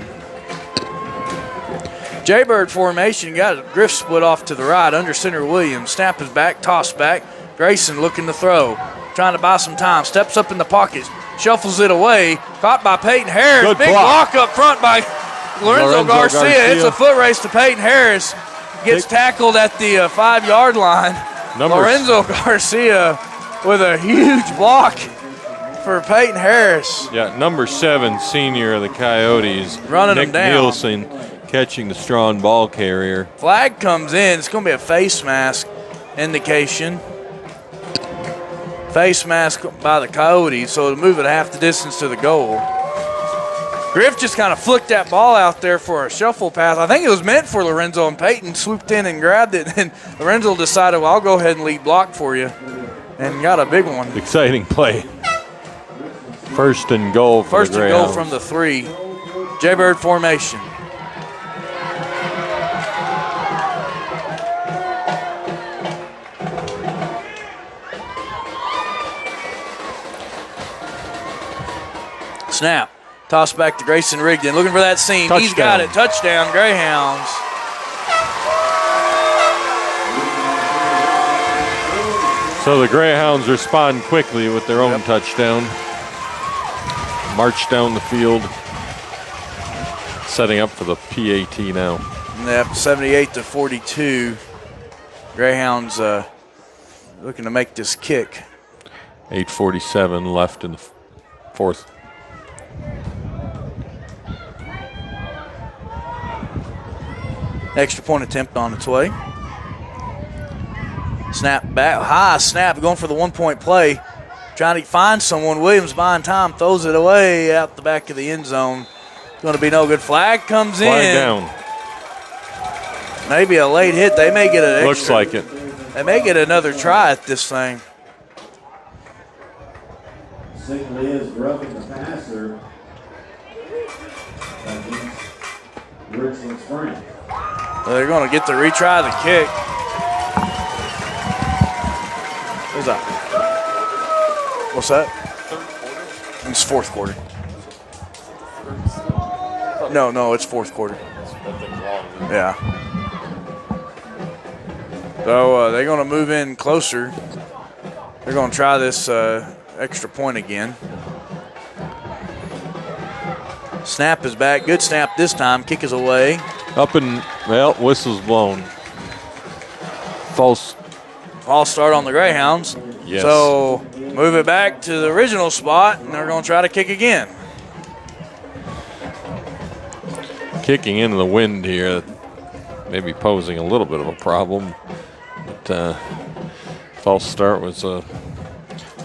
Jaybird formation, got a drift split off to the right. Under center Williams. Snap is back, toss back. Grayson looking to throw. Trying to buy some time. Steps up in the pocket. Shuffles it away. Caught by Peyton Harris. Good Big block up front by Lorenzo Garcia. It's a foot race to Peyton Harris. Gets tackled at the 5-yard line. Lorenzo Garcia with a huge block for Peyton Harris. Yeah, number 7, senior of the Coyotes. Running Nick him down. Nielsen catching the Strawn ball carrier. Flag comes in. It's going to be a face mask indication. Face mask by the Coyotes, so to move it half the distance to the goal. Griff just kind of flicked that ball out there for a shuffle pass. I think it was meant for Lorenzo, and Peyton swooped in and grabbed it. And Lorenzo decided, well, I'll go ahead and lead block for you, and got a big one. Exciting play. First and goal for First the and goal Greyhounds. from the 3. Jaybird formation. Snap. Toss back to Grayson Rigdon. Looking for that seam. Touchdown. He's got it. Touchdown, Greyhounds. So the Greyhounds respond quickly with their own touchdown. March down the field. Setting up for the PAT now. Yep, 78-42. Greyhounds looking to make this kick. 8:47 left in the fourth. Extra point attempt on its way. Snap back, high snap, going for the 1-point play. Trying to find someone. Williams buying time, throws it away out the back of the end zone. It's going to be no good. Flag comes in. Flag down. Maybe a late hit. They may get an extra. Looks like it. They may get another try at this thing. Signal is roughing the passer against Richland Springs. They're going to get to retry the kick. What's that? What's that? It's fourth quarter. No, it's fourth quarter. Yeah. So they're going to move in closer. They're going to try this extra point again. Snap is back. Good snap this time. Kick is away. Up and, well, whistle's blown. False start on the Greyhounds. Yes. So move it back to the original spot, and they're going to try to kick again. Kicking into the wind here, maybe posing a little bit of a problem. But false start was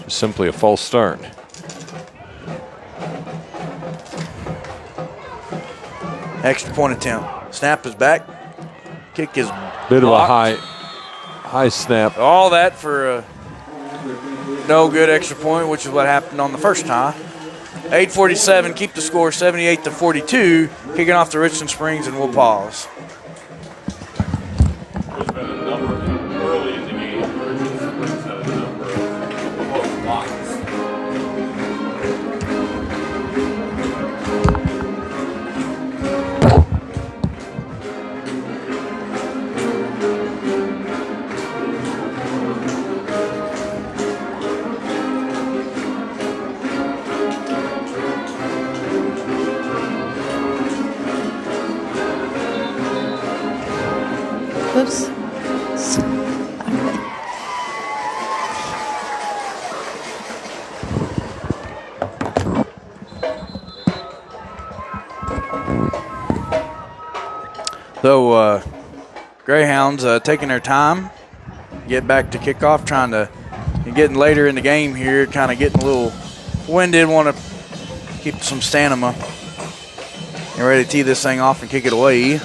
simply a false start. Extra point attempt. Snap is back. Kick is Bit blocked. of a high snap. All that for no good extra point, which is what happened on the first time. 8:47, keep the score 78-42. Kicking off the Richland Springs, and we'll pause. There's been a number early in the game where Springs had a number of blocks. Oops. So Greyhounds taking their time, get back to kickoff, trying to getting later in the game here, kind of getting a little winded, want to keep some stamina. And ready to tee this thing off and kick it away.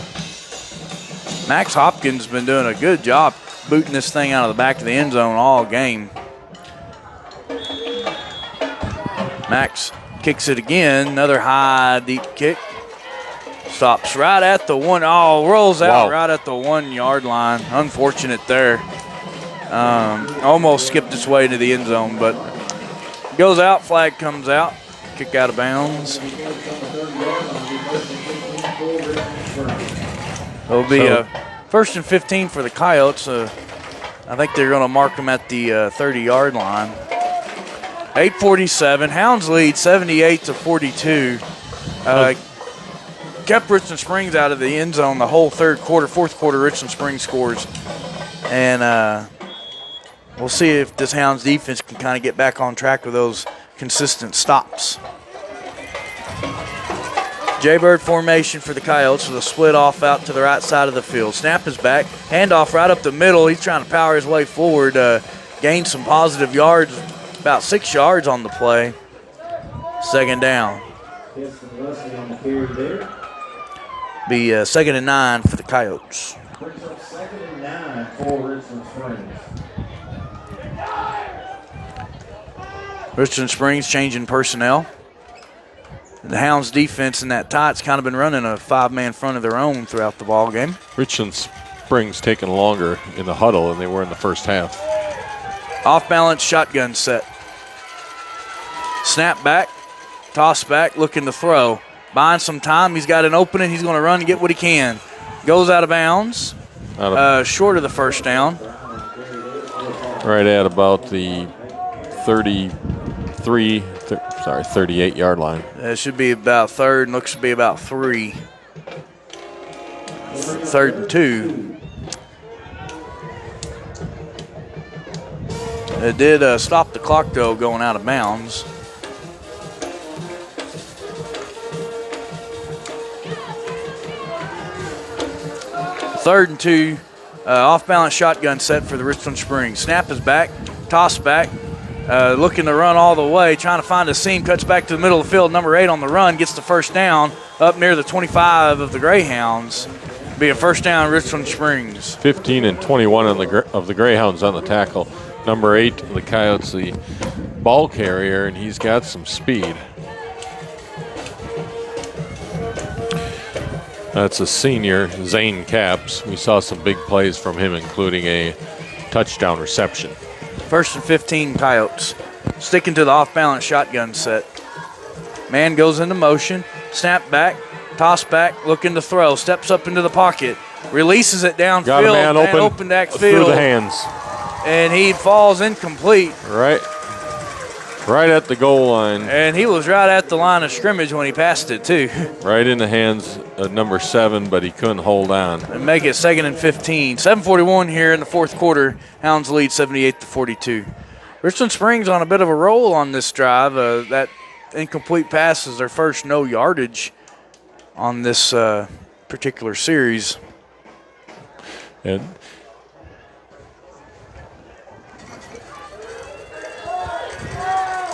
Max Hopkins has been doing a good job booting this thing out of the back of the end zone all game. Max kicks it again, another high, deep kick. Stops right at the one. Oh, rolls out right at the 1 yard line. Unfortunate there. Almost skipped its way to the end zone, but goes out, flag comes out, kick out of bounds. It'll be a 1st and 15 for the Coyotes. I think they're going to mark them at the 30-yard line. 8:47. Hounds lead 78-42. Kept Richland Springs out of the end zone the whole third quarter. Fourth quarter, Richland Springs scores. And we'll see if this Hounds defense can kind of get back on track with those consistent stops. Jaybird formation for the Coyotes with a split off out to the right side of the field. Snap is back. Handoff right up the middle. He's trying to power his way forward. Gained some positive yards, about 6 yards on the play. Second down. Be 2nd and 9 for the Coyotes. 2nd and 9 for Richland Springs. Richland Springs changing personnel. The Hounds defense in that tight's kind of been running a 5-man front of their own throughout the ball game. Richland Springs taking longer in the huddle than they were in the first half. Off balance shotgun set. Snap back, toss back, looking to throw. Buying some time. He's got an opening. He's going to run and get what he can. Goes out of bounds. Short of the first down. Right at about the 38-yard line. It should be about third and looks to be about 3. 3rd and 2. It did stop the clock, though, going out of bounds. Third and 2, off-balance shotgun set for the Richland Springs. Snap is back, toss back, looking to run all the way, trying to find a seam, cuts back to the middle of the field. Number 8 on the run, gets the first down up near the 25 of the Greyhounds. Be a first down, Richland Springs. 15 and 21 of the Greyhounds on the tackle. Number 8, the Coyotes, the ball carrier, and he's got some speed. That's a senior, Zane Capps. We saw some big plays from him, including a touchdown reception. 1st and 15 Coyotes. Sticking to the off-balance shotgun set. Man goes into motion. Snap back. Toss back. Looking to throw. Steps up into the pocket. releases it downfield. Got a man open backfield. through the hands. And he falls incomplete. Right at the goal line. And he was right at the line of scrimmage when he passed it, too. Right in the hands of number 7, but he couldn't hold on. And make it 2nd and 15. 7:41 here in the fourth quarter. Hounds lead 78-42. Richland Springs on a bit of a roll on this drive. That incomplete pass is their first no yardage on this particular series. And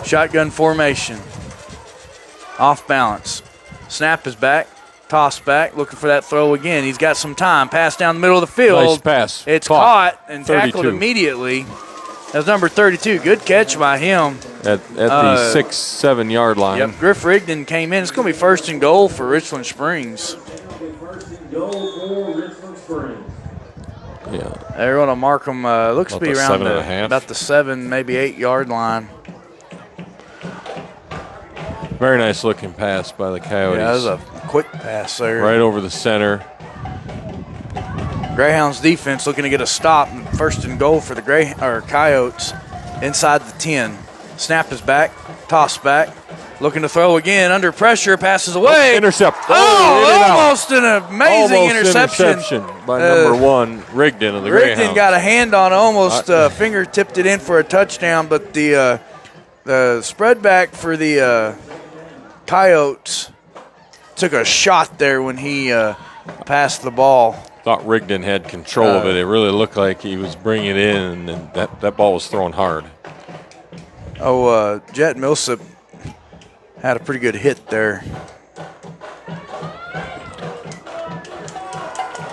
shotgun formation. Off balance. Snap is back. Toss back. Looking for that throw again. He's got some time. Pass down the middle of the field. Nice pass. It's caught and 32. tackled immediately. That's number 32. Good catch by him. At the 6-7 yard line. Yep. Griff Rigdon came in. It's going to be 1st and goal for Richland Springs. 1st and goal for Richland Springs. Yeah. They're going to mark them. Looks to be around about the 7, maybe 8 yard line. Very nice looking pass by the Coyotes. Yeah, that was a quick pass there. Right over the center. Greyhounds defense looking to get a stop. 1st and goal for the Coyotes inside the 10. Snap is back. Toss back. Looking to throw again. Under pressure. Passes away. Intercept. Almost an amazing interception by number 1, Rigdon of the Greyhounds. Rigdon got a hand on it. Almost finger tipped it in for a touchdown. But the spread back for the Coyotes took a shot there when he passed the ball. Thought Rigdon had control of it. It really looked like he was bringing it in, and that ball was thrown hard. Jet Millsap had a pretty good hit there.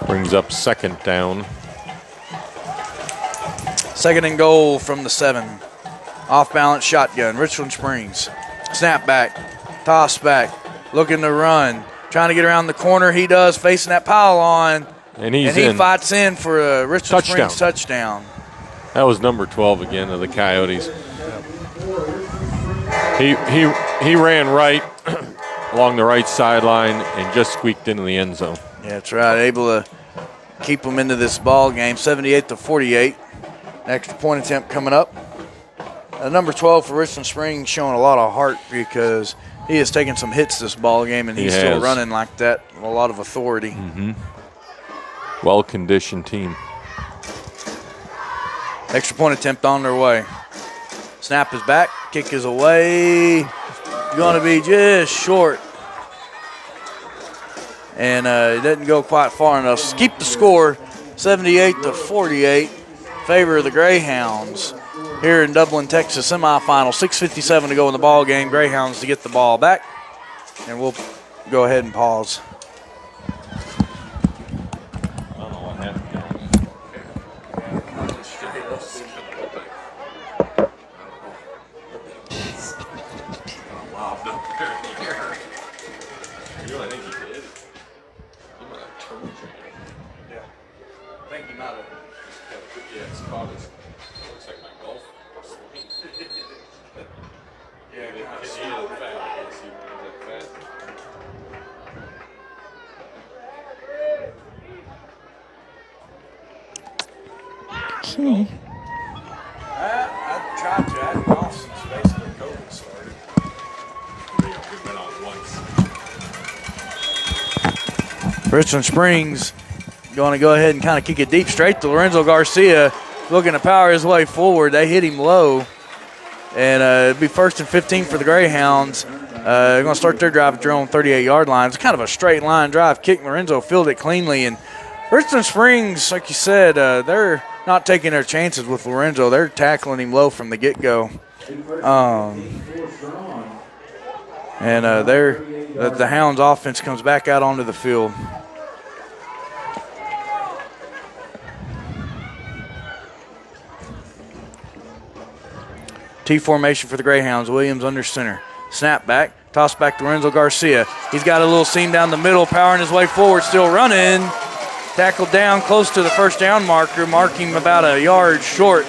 Brings up 2nd down. 2nd and goal from the 7. Off balance shotgun. Richland Springs. Snap back. Toss back. Looking to run. Trying to get around the corner. He does. Facing that pile on. And he fights in for a Richland Springs touchdown. That was number 12 again of the Coyotes. He ran right along the right sideline and just squeaked into the end zone. Yeah, that's right. Able to keep them into this ball game. 78-48. Extra point attempt coming up. Number 12 for Richland Springs showing a lot of heart because he has taken some hits this ball game and he's still running like that with a lot of authority. Mm-hmm. Well-conditioned team. Extra point attempt on their way. Snap is back. Kick is away. Going to be just short. And it doesn't go quite far enough. So keep the score 78-48. Favor of the Greyhounds here in Dublin, Texas semifinal. 6:57 to go in the ball game. Greyhounds to get the ball back. And we'll go ahead and pause. I tried to. I had off since basically COVID started. We've been on once. Richland Springs going to go ahead and kind of kick it deep straight to Lorenzo Garcia, looking to power his way forward. They hit him low, and it'll be 1st and 15 for the Greyhounds. They're going to start their drive at their own 38-yard line. It's kind of a straight line drive kick. Lorenzo fielded it cleanly, and Richland Springs, like you said, they're not taking their chances with Lorenzo. They're tackling him low from the get-go. And the Hounds offense comes back out onto the field. T formation for the Greyhounds. Williams under center. Snap back. Toss back to Lorenzo Garcia. He's got a little seam down the middle, powering his way forward, still running. Tackled down close to the 1st down marker, marking about a yard short.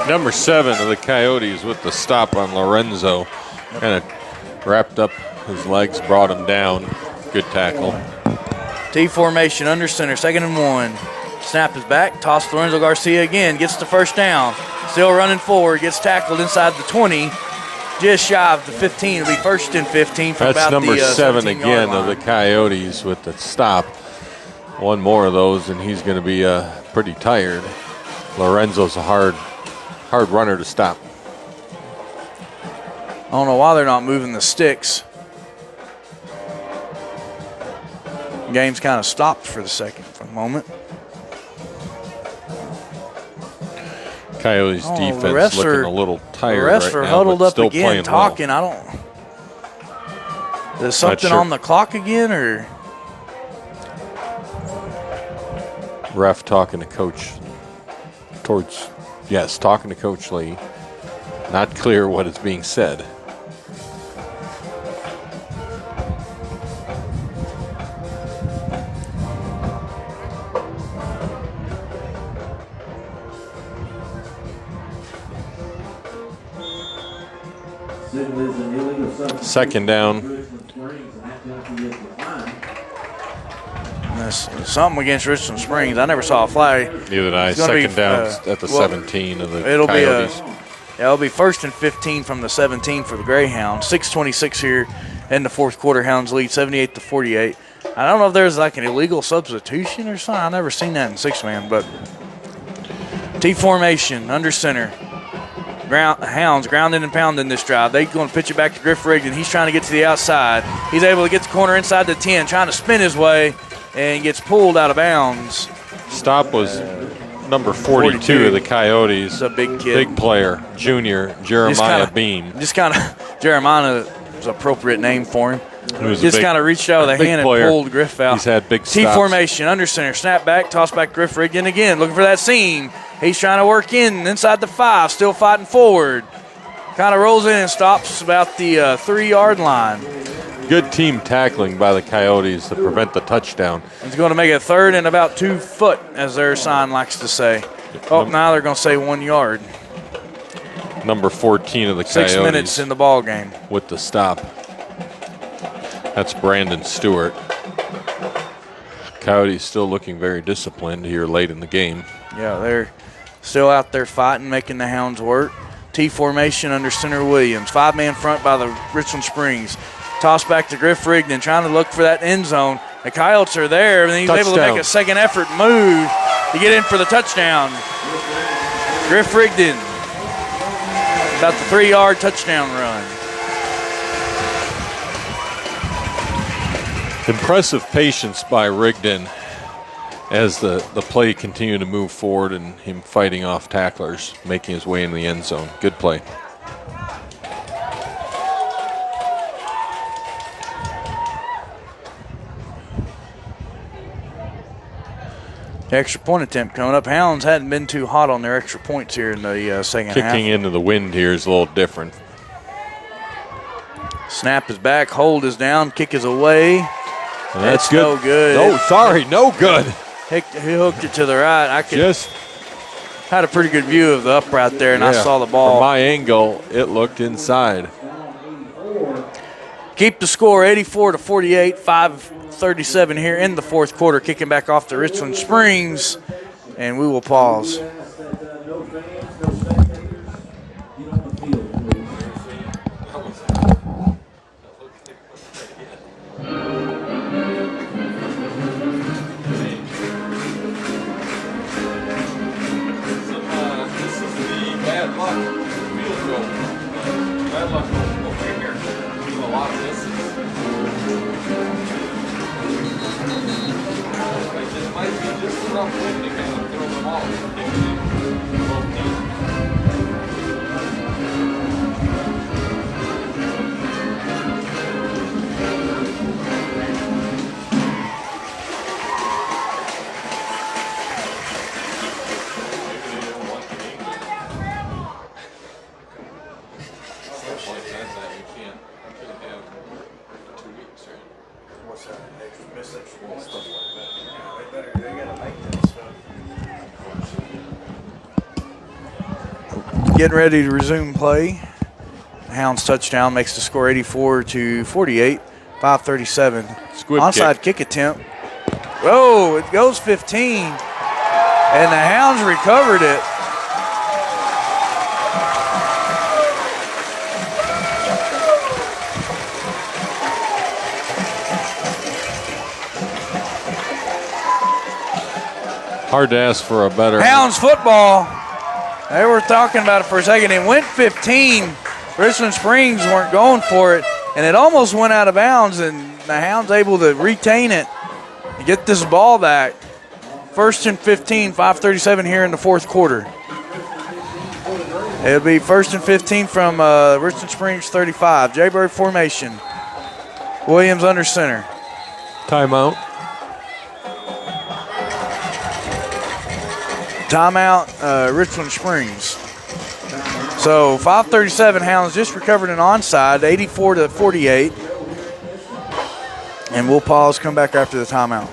Number 7 of the Coyotes with the stop on Lorenzo. Kind of wrapped up his legs, brought him down. Good tackle. T formation under center, 2nd and 1. Snap is back, toss to Lorenzo Garcia again, gets the first down. Still running forward, gets tackled inside the 20. Just shy of the 15. It'll be 1st and 15 from That's about number the 7 17-yard again line. of the Coyotes with the stop. One more of those, and he's going to be pretty tired. Lorenzo's a hard runner to stop. I don't know why they're not moving the sticks. Game's kind of stopped for the moment. Coyotes defense looking a little tired the refs right are now, huddled but up still again, playing talking. well. I don't. Is something sure. on the clock again, or Ref talking to Coach talking to Coach Lee. Not clear what is being said. Second down. something against Richland Springs? I never saw a flag. Neither did I. It's gonna Second be, down at the 17 of the it'll Coyotes. It'll be 1st and 15 from the 17 for the Greyhounds. 6:26 here in the fourth quarter. Hounds lead 78-48. I don't know if there's like an illegal substitution or something. I've never seen that in six-man, but T formation under center. Hounds grounding and pounding this drive. They're going to pitch it back to Griff Rigdon. He's trying to get to the outside. He's able to get the corner inside the 10, trying to spin his way, and gets pulled out of bounds. Stop was number 42 of the Coyotes. He's a big kid. Big player, junior, Jeremiah Beam. Just kind of, Jeremiah is an appropriate name for him. Just kind of reached out with a hand and pulled Griff out. He's had big T stops. formation, under center, snap back, toss back Griff Rigdon again, looking for that seam. He's trying to work inside the 5, still fighting forward. Kind of rolls in and stops about the 3-yard line. Good team tackling by the Coyotes to prevent the touchdown. It's going to make it 3rd and about 2 foot, as their sign likes to say. Oh, now they're going to say 1 yard. Number 14 of the Coyotes. 6 minutes in the ball game. With the stop. That's Brandon Stewart. Coyotes still looking very disciplined here late in the game. Yeah, they're still out there fighting, making the Hounds work. T formation under center Williams. 5-man front by the Richland Springs. Toss back to Griff Rigdon, trying to look for that end zone. The Coyotes are there, and he's able to make a second effort move to get in for the touchdown. Griff Rigdon, about the 3-yard touchdown run. Impressive patience by Rigdon as the play continued to move forward and him fighting off tacklers, making his way in the end zone. Good play. Extra point attempt coming up. Hounds hadn't been too hot on their extra points here in the second half. Kicking into the wind here is a little different. Snap is back, hold is down, kick is away. That's good. No good. No, sorry, no good. He hooked it to the right. I had a pretty good view of the upright there, and I saw the ball. From my angle, it looked inside. Keep the score 84-48, 5:37 here in the fourth quarter. Kicking back off to Richland Springs, and we will pause. Getting ready to resume play. The Hounds touchdown makes the score 84-48, 5:37. Squib Onside kick attempt Oh, it goes 15. And the Hounds recovered it. Hard to ask for a better. Hounds football. They were talking about it for a second. It went 15. Richland Springs weren't going for it, and it almost went out of bounds, and the Hounds able to retain it and get this ball back. 1st and 15, 5:37 here in the fourth quarter. It'll be 1st and 15 from Richland Springs 35. Jaybird formation. Williams under center. Timeout. Timeout, Richland Springs. So 5:37, Hounds just recovered an onside, 84-48. And we'll pause, come back after the timeout.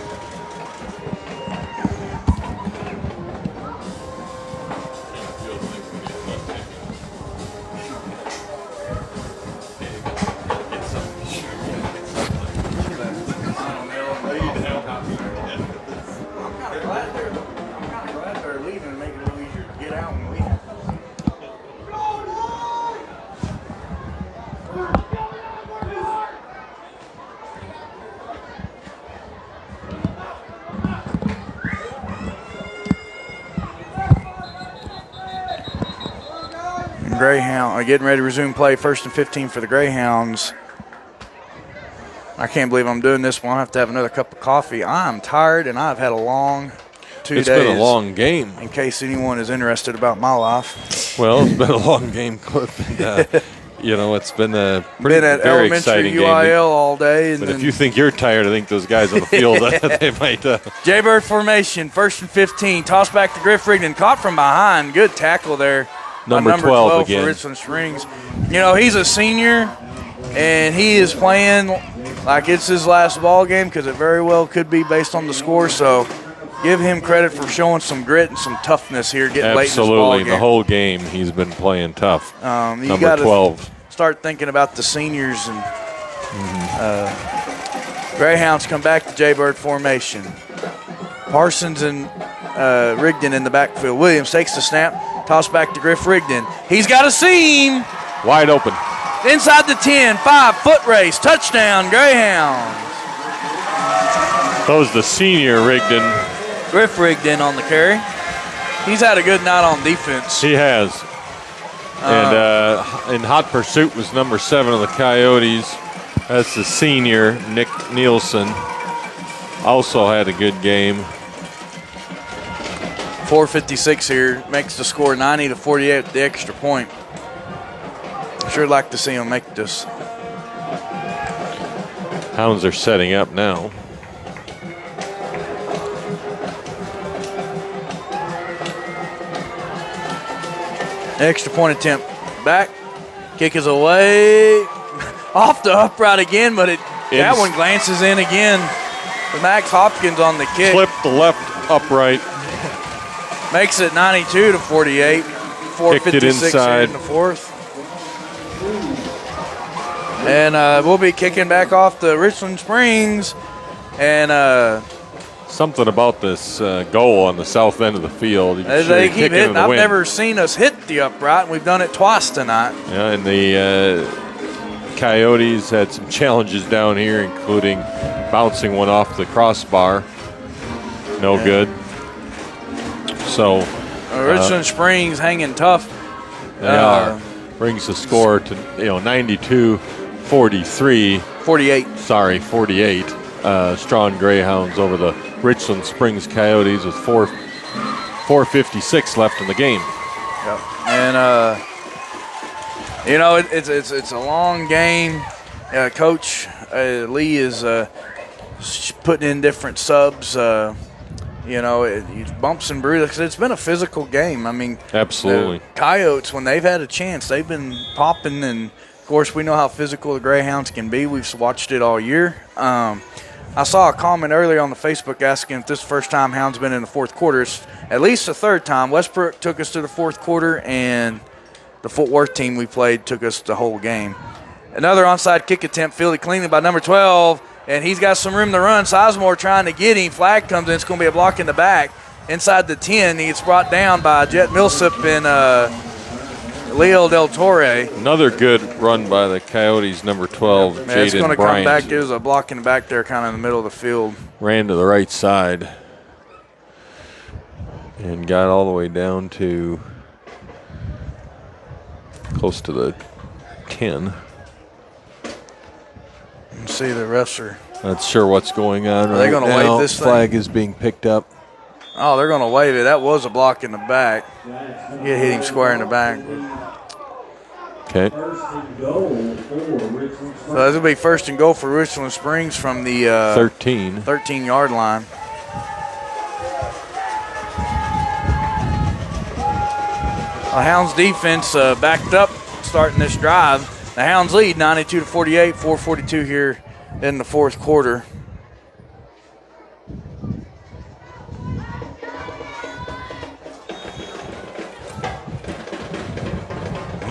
Greyhound getting ready to resume play. 1st and 15 for the Greyhounds. I can't believe I'm doing this one. I'll have to have another cup of coffee. I'm tired, and I've had a long 2 days. It's been a long game. In case anyone is interested about my life. Well, it's been a long game, Cliff. And, it's been a been at very elementary exciting UIL game. all day. But if you think you're tired, I think those guys on the field, they might. Jaybird formation, 1st and 15. Toss back to Griff Rigdon. Caught from behind. Good tackle there. Number 12 again. For Richland Springs. He's a senior, and he is playing like it's his last ball game because it very well could be based on the score. So give him credit for showing some grit and some toughness here getting late in this ball Absolutely. game. The whole game he's been playing tough. You Number 12. Start thinking about the seniors. And Greyhounds come back to Jaybird formation. Parsons and Rigdon in the backfield. Williams takes the snap. Toss back to Griff Rigdon. He's got a seam. Wide open. Inside the 10, 5-foot race. Touchdown, Greyhounds. That was the senior Rigdon. Griff Rigdon on the carry. He's had a good night on defense. He has. And in hot pursuit was number 7 of the Coyotes. That's the senior, Nick Nielsen. Also had a good game. 4:56 here makes the score 90-48 with the extra point. Sure like to see him make this. Hounds are setting up now. Extra point attempt. Back. Kick is away. Off the upright again, but that one glances in again. Max Hopkins on the kick. Flip the left upright. Makes it 92-48. 4:56 here in the fourth. And we'll be kicking back off the Richland Springs. And something about this goal on the south end of the field. As they keep hitting. I've never seen us hit the upright, and we've done it twice tonight. Yeah, and the Coyotes had some challenges down here, including bouncing one off the crossbar. No good. So Richland Springs hanging tough. They are. Brings the score to 92-43. 48. Sorry, 48. Strawn Greyhounds over the Richland Springs Coyotes with 4:56 left in the game. Yep. And it's a long game. Coach Lee is putting in different subs. Bumps and bruises. It's been a physical game. I mean, absolutely. The Coyotes, when they've had a chance, they've been popping. And of course, we know how physical the Greyhounds can be. We've watched it all year. I saw a comment earlier on the Facebook asking if this is the first time Hounds been in the fourth quarter. It's at least the third time. Westbrook took us to the fourth quarter, and the Fort Worth team we played took us the whole game. Another onside kick attempt fielded cleanly by number 12. and he's got some room to run. Sizemore trying to get him. Flag comes in. It's going to be a block in the back. Inside the 10, he gets brought down by Jet Millsap and Leo Del Torre. Another good run by the Coyotes, number 12, Jaden Bryant. It's going to come back. There's a block in the back there kind of in the middle of the field. Ran to the right side and got all the way down to close to the 10. Let's see, the refs are not sure what's going on right now. Are they going to wave this thing? Flag is being picked up. Oh, they're going to wave it. That was a block in the back. He hit him square in the back. Okay. So this will be first and goal for Richland Springs from the 13-yard line. The Hounds defense backed up starting this drive. The Hounds lead 92-48, 4:42 here in the fourth quarter.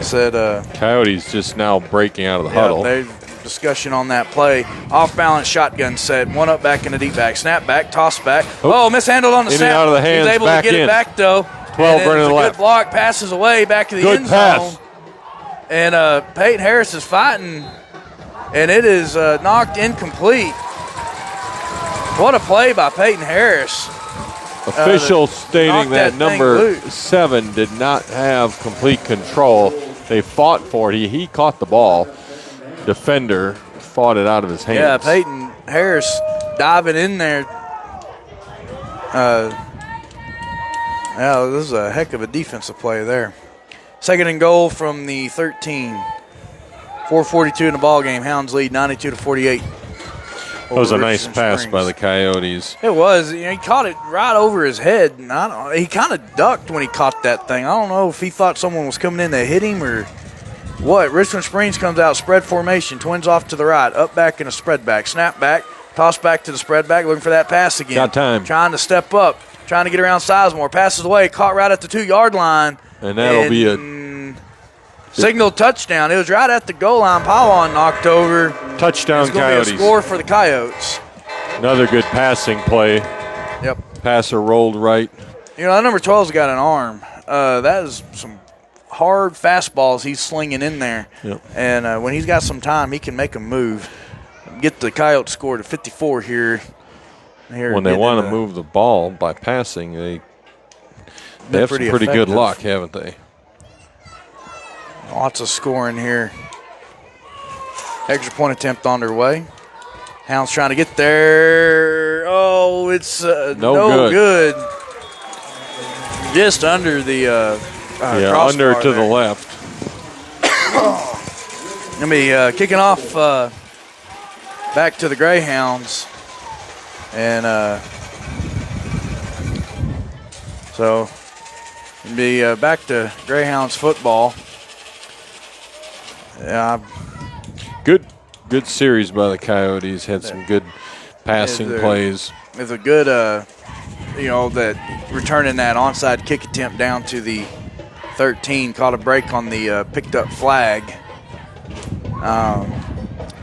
Said Coyotes just now breaking out of the huddle. They discussion on that play. Off balance shotgun set. One up back in the deep back. Snap back, toss back. Oh, mishandled on the snap. Out of the hands, he's able to get it back though. 12 running to the left. Good block, passes away back to the end zone. And Peyton Harris is fighting, and it is knocked incomplete. What a play by Peyton Harris. Officials stating that number 7 did not have complete control. They fought for it. He caught the ball. Defender fought it out of his hands. Yeah, Peyton Harris diving in there. Yeah, this is a heck of a defensive play there. Second and goal from the 13. 4:42 in the ball game. Hounds lead 92-48. That was a nice pass by the Coyotes. It was. He caught it right over his head. And he kind of ducked when he caught that thing. I don't know if he thought someone was coming in to hit him or what. Richland Springs comes out, spread formation. Twins off to the right, up back in a spread back. Snap back, toss back to the spread back, looking for that pass again. Got time. Trying to step up, trying to get around Sizemore. Passes away, caught right at the 2-yard line. And that'll be a signal touchdown. It was right at the goal line. Pylon knocked over. Touchdown Coyotes. Be a score for the Coyotes. Another good passing play. Yep. Passer rolled right. You know, that number 12's got an arm. That is some hard fastballs he's slinging in there. Yep. And when he's got some time, he can make them move. Get the Coyotes score to 54 here. When they want to move the ball by passing, they have some pretty good luck, haven't they? Lots of scoring here. Extra point attempt on their way. Hounds trying to get there. Oh, it's no good. Just under the under to the left. Gonna be kicking off back to the Greyhounds, and so it'll be back to Greyhounds football. Yeah. Good series by the Coyotes. Had some good passing plays. It's a good, that returning that onside kick attempt down to the 13. Caught a break on the picked up flag.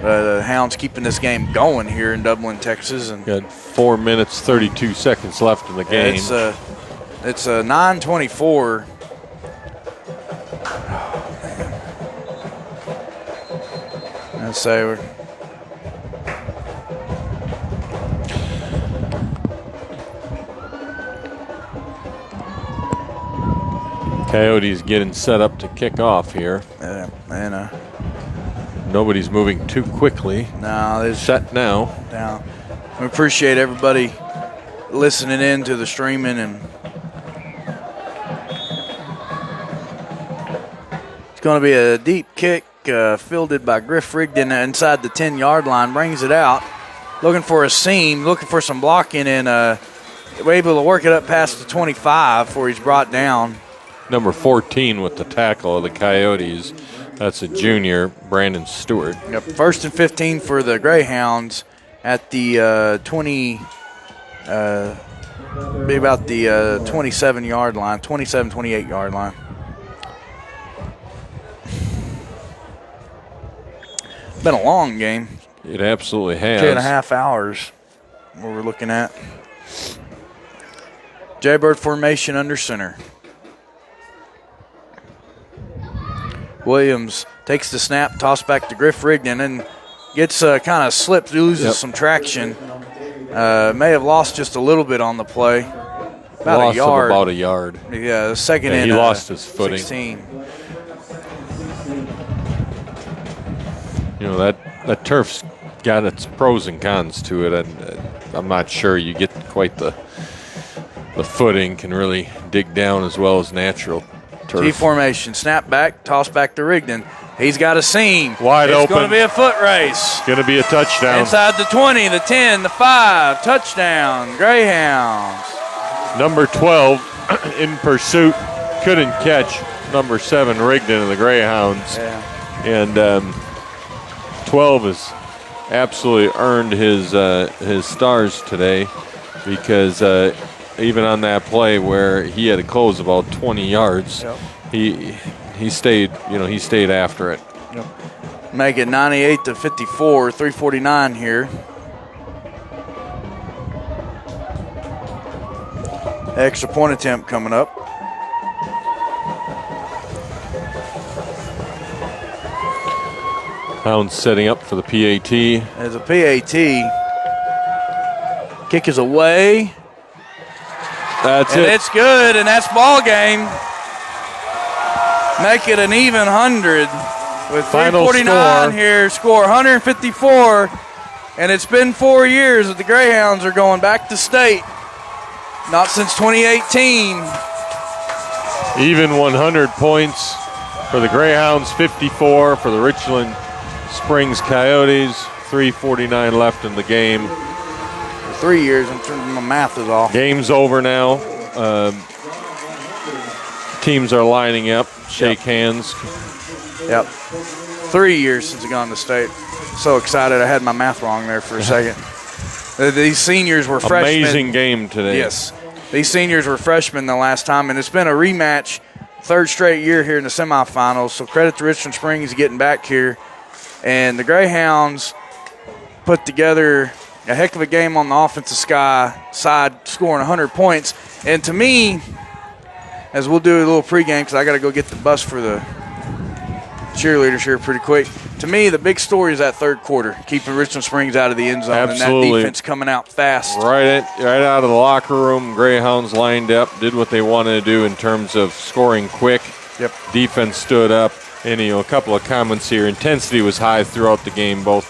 The Hounds keeping this game going here in Dublin, Texas. And got 4 minutes, 32 seconds left in the game. It's a 9:24. Let's say we're Coyotes getting set up to kick off here. Nobody's moving too quickly. No, they're set now. Now, we appreciate everybody listening in to the streaming, and it's going to be a deep kick. Fielded by Griff Rigdon inside the 10-yard line, brings it out, looking for a seam, looking for some blocking, and we're able to work it up past the 25 before he's brought down. Number 14 with the tackle of the Coyotes. That's a junior, Brandon Stewart. Yep, 1st and 15 for the Greyhounds at the 27-yard line, 28-yard line. Been a long game. It absolutely has. 2.5 hours, what we're looking at. Jaybird formation under center. Williams takes the snap, toss back to Griff Rigdon, and gets kind of slipped, loses some traction. May have lost just a little bit on the play. About a yard. Yeah, second he lost his footing. 16. You know, that turf's got its pros and cons to it, and I'm not sure you get quite the footing can really dig down as well as natural turf. G formation, snap back, toss back to Rigdon. He's got a seam. Wide open. It's going to be a foot race. Going to be a touchdown. Inside the 20, the 10, the 5. Touchdown, Greyhounds. Number 12 in pursuit. Couldn't catch number 7, Rigdon of the Greyhounds. Yeah. And 12 has absolutely earned his stars today because even on that play where he had to close about 20 yards, he stayed after it. Yep. Make it 98-54, 3:49 here. Extra point attempt coming up. Hounds setting up for the PAT. There's a PAT. Kick is away. That's and it. It's good, and that's ball game. Make it an even 100 with 3:49 here. Score 154, and it's been 4 years that the Greyhounds are going back to state. Not since 2018. Even 100 points for the Greyhounds, 54 for the Richland Springs Coyotes. 3:49 left in the game. 3 years, my math is off. Game's over now. Teams are lining up, shake hands. Yep. 3 years since I've gone to state. So excited. I had my math wrong there for a second. These seniors were freshmen. Amazing game today. Yes. These seniors were freshmen the last time, and it's been a rematch, third straight year here in the semifinals. So credit to Richland Springs getting back here. And the Greyhounds put together a heck of a game on the offensive side, scoring 100 points. And to me, as we'll do a little pregame because I got to go get the bus for the cheerleaders here pretty quick. To me, the big story is that third quarter, keeping Richland Springs out of the end zone. Absolutely. And that defense coming out fast. Right out of the locker room, Greyhounds lined up, did what they wanted to do in terms of scoring quick. Yep. Defense stood up, and a couple of comments here. Intensity was high throughout the game, both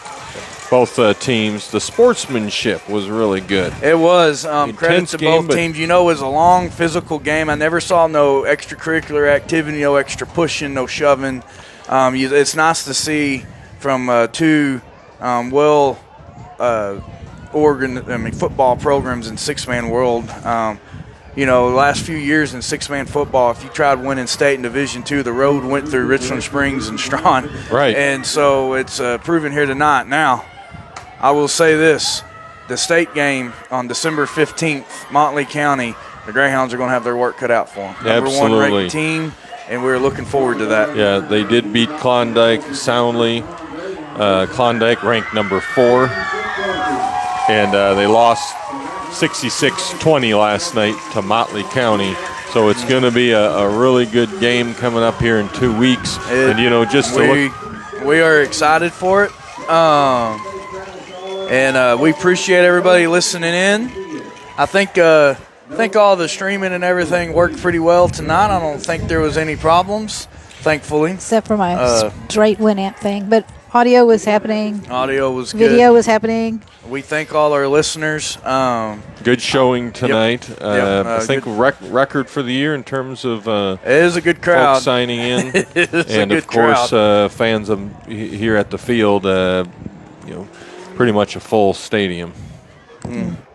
teams. The sportsmanship was really good. It was. Credit to game, both teams. You know, it was a long physical game. I never saw no extracurricular activity, no extra pushing, no shoving. It's nice to see from two football programs in six-man world. The last few years in six-man football, if you tried winning state and Division II, the road went through Richland Springs and Strawn. Right. And so it's proven here tonight. Now, I will say this. The state game on December 15th, Motley County, the Greyhounds are going to have their work cut out for them. Number one ranked team, and we're looking forward to that. Yeah, they did beat Klondike soundly. Klondike ranked number 4, and they lost 66-20 last night to Motley County. So it's going to be a really good game coming up here in 2 weeks. We are excited for it. And we appreciate everybody listening in. I think all the streaming and everything worked pretty well tonight. I don't think there was any problems, thankfully. Except for my straight Winamp thing. But audio was happening. Audio was good. Video was happening. We thank all our listeners. Good showing tonight. I think record for the year in terms of it is a good crowd folks signing in. It is and a good of course crowd. Fans here at the field, pretty much a full stadium.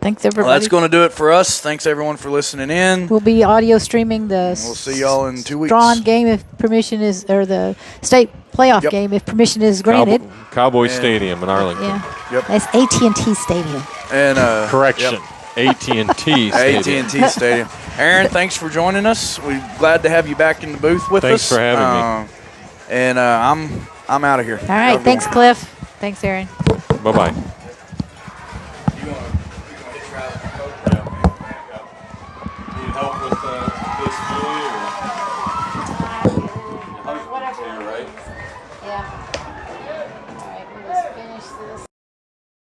Thanks everybody. Well, that's going to do it for us. Thanks everyone for listening in. We'll be audio streaming the We'll see y'all in 2 weeks. Strawn game if permission is, or the state playoff game if permission is granted. Cowboy Stadium in Arlington. Yeah. Yep. That's AT&T Stadium. And correction. AT&T Stadium. AT&T Stadium. Aaron, thanks for joining us. We're glad to have you back in the booth with Thanks us. for having me. And I'm out of here. All right. Thanks, Cliff. Thanks, Aaron. Bye-bye.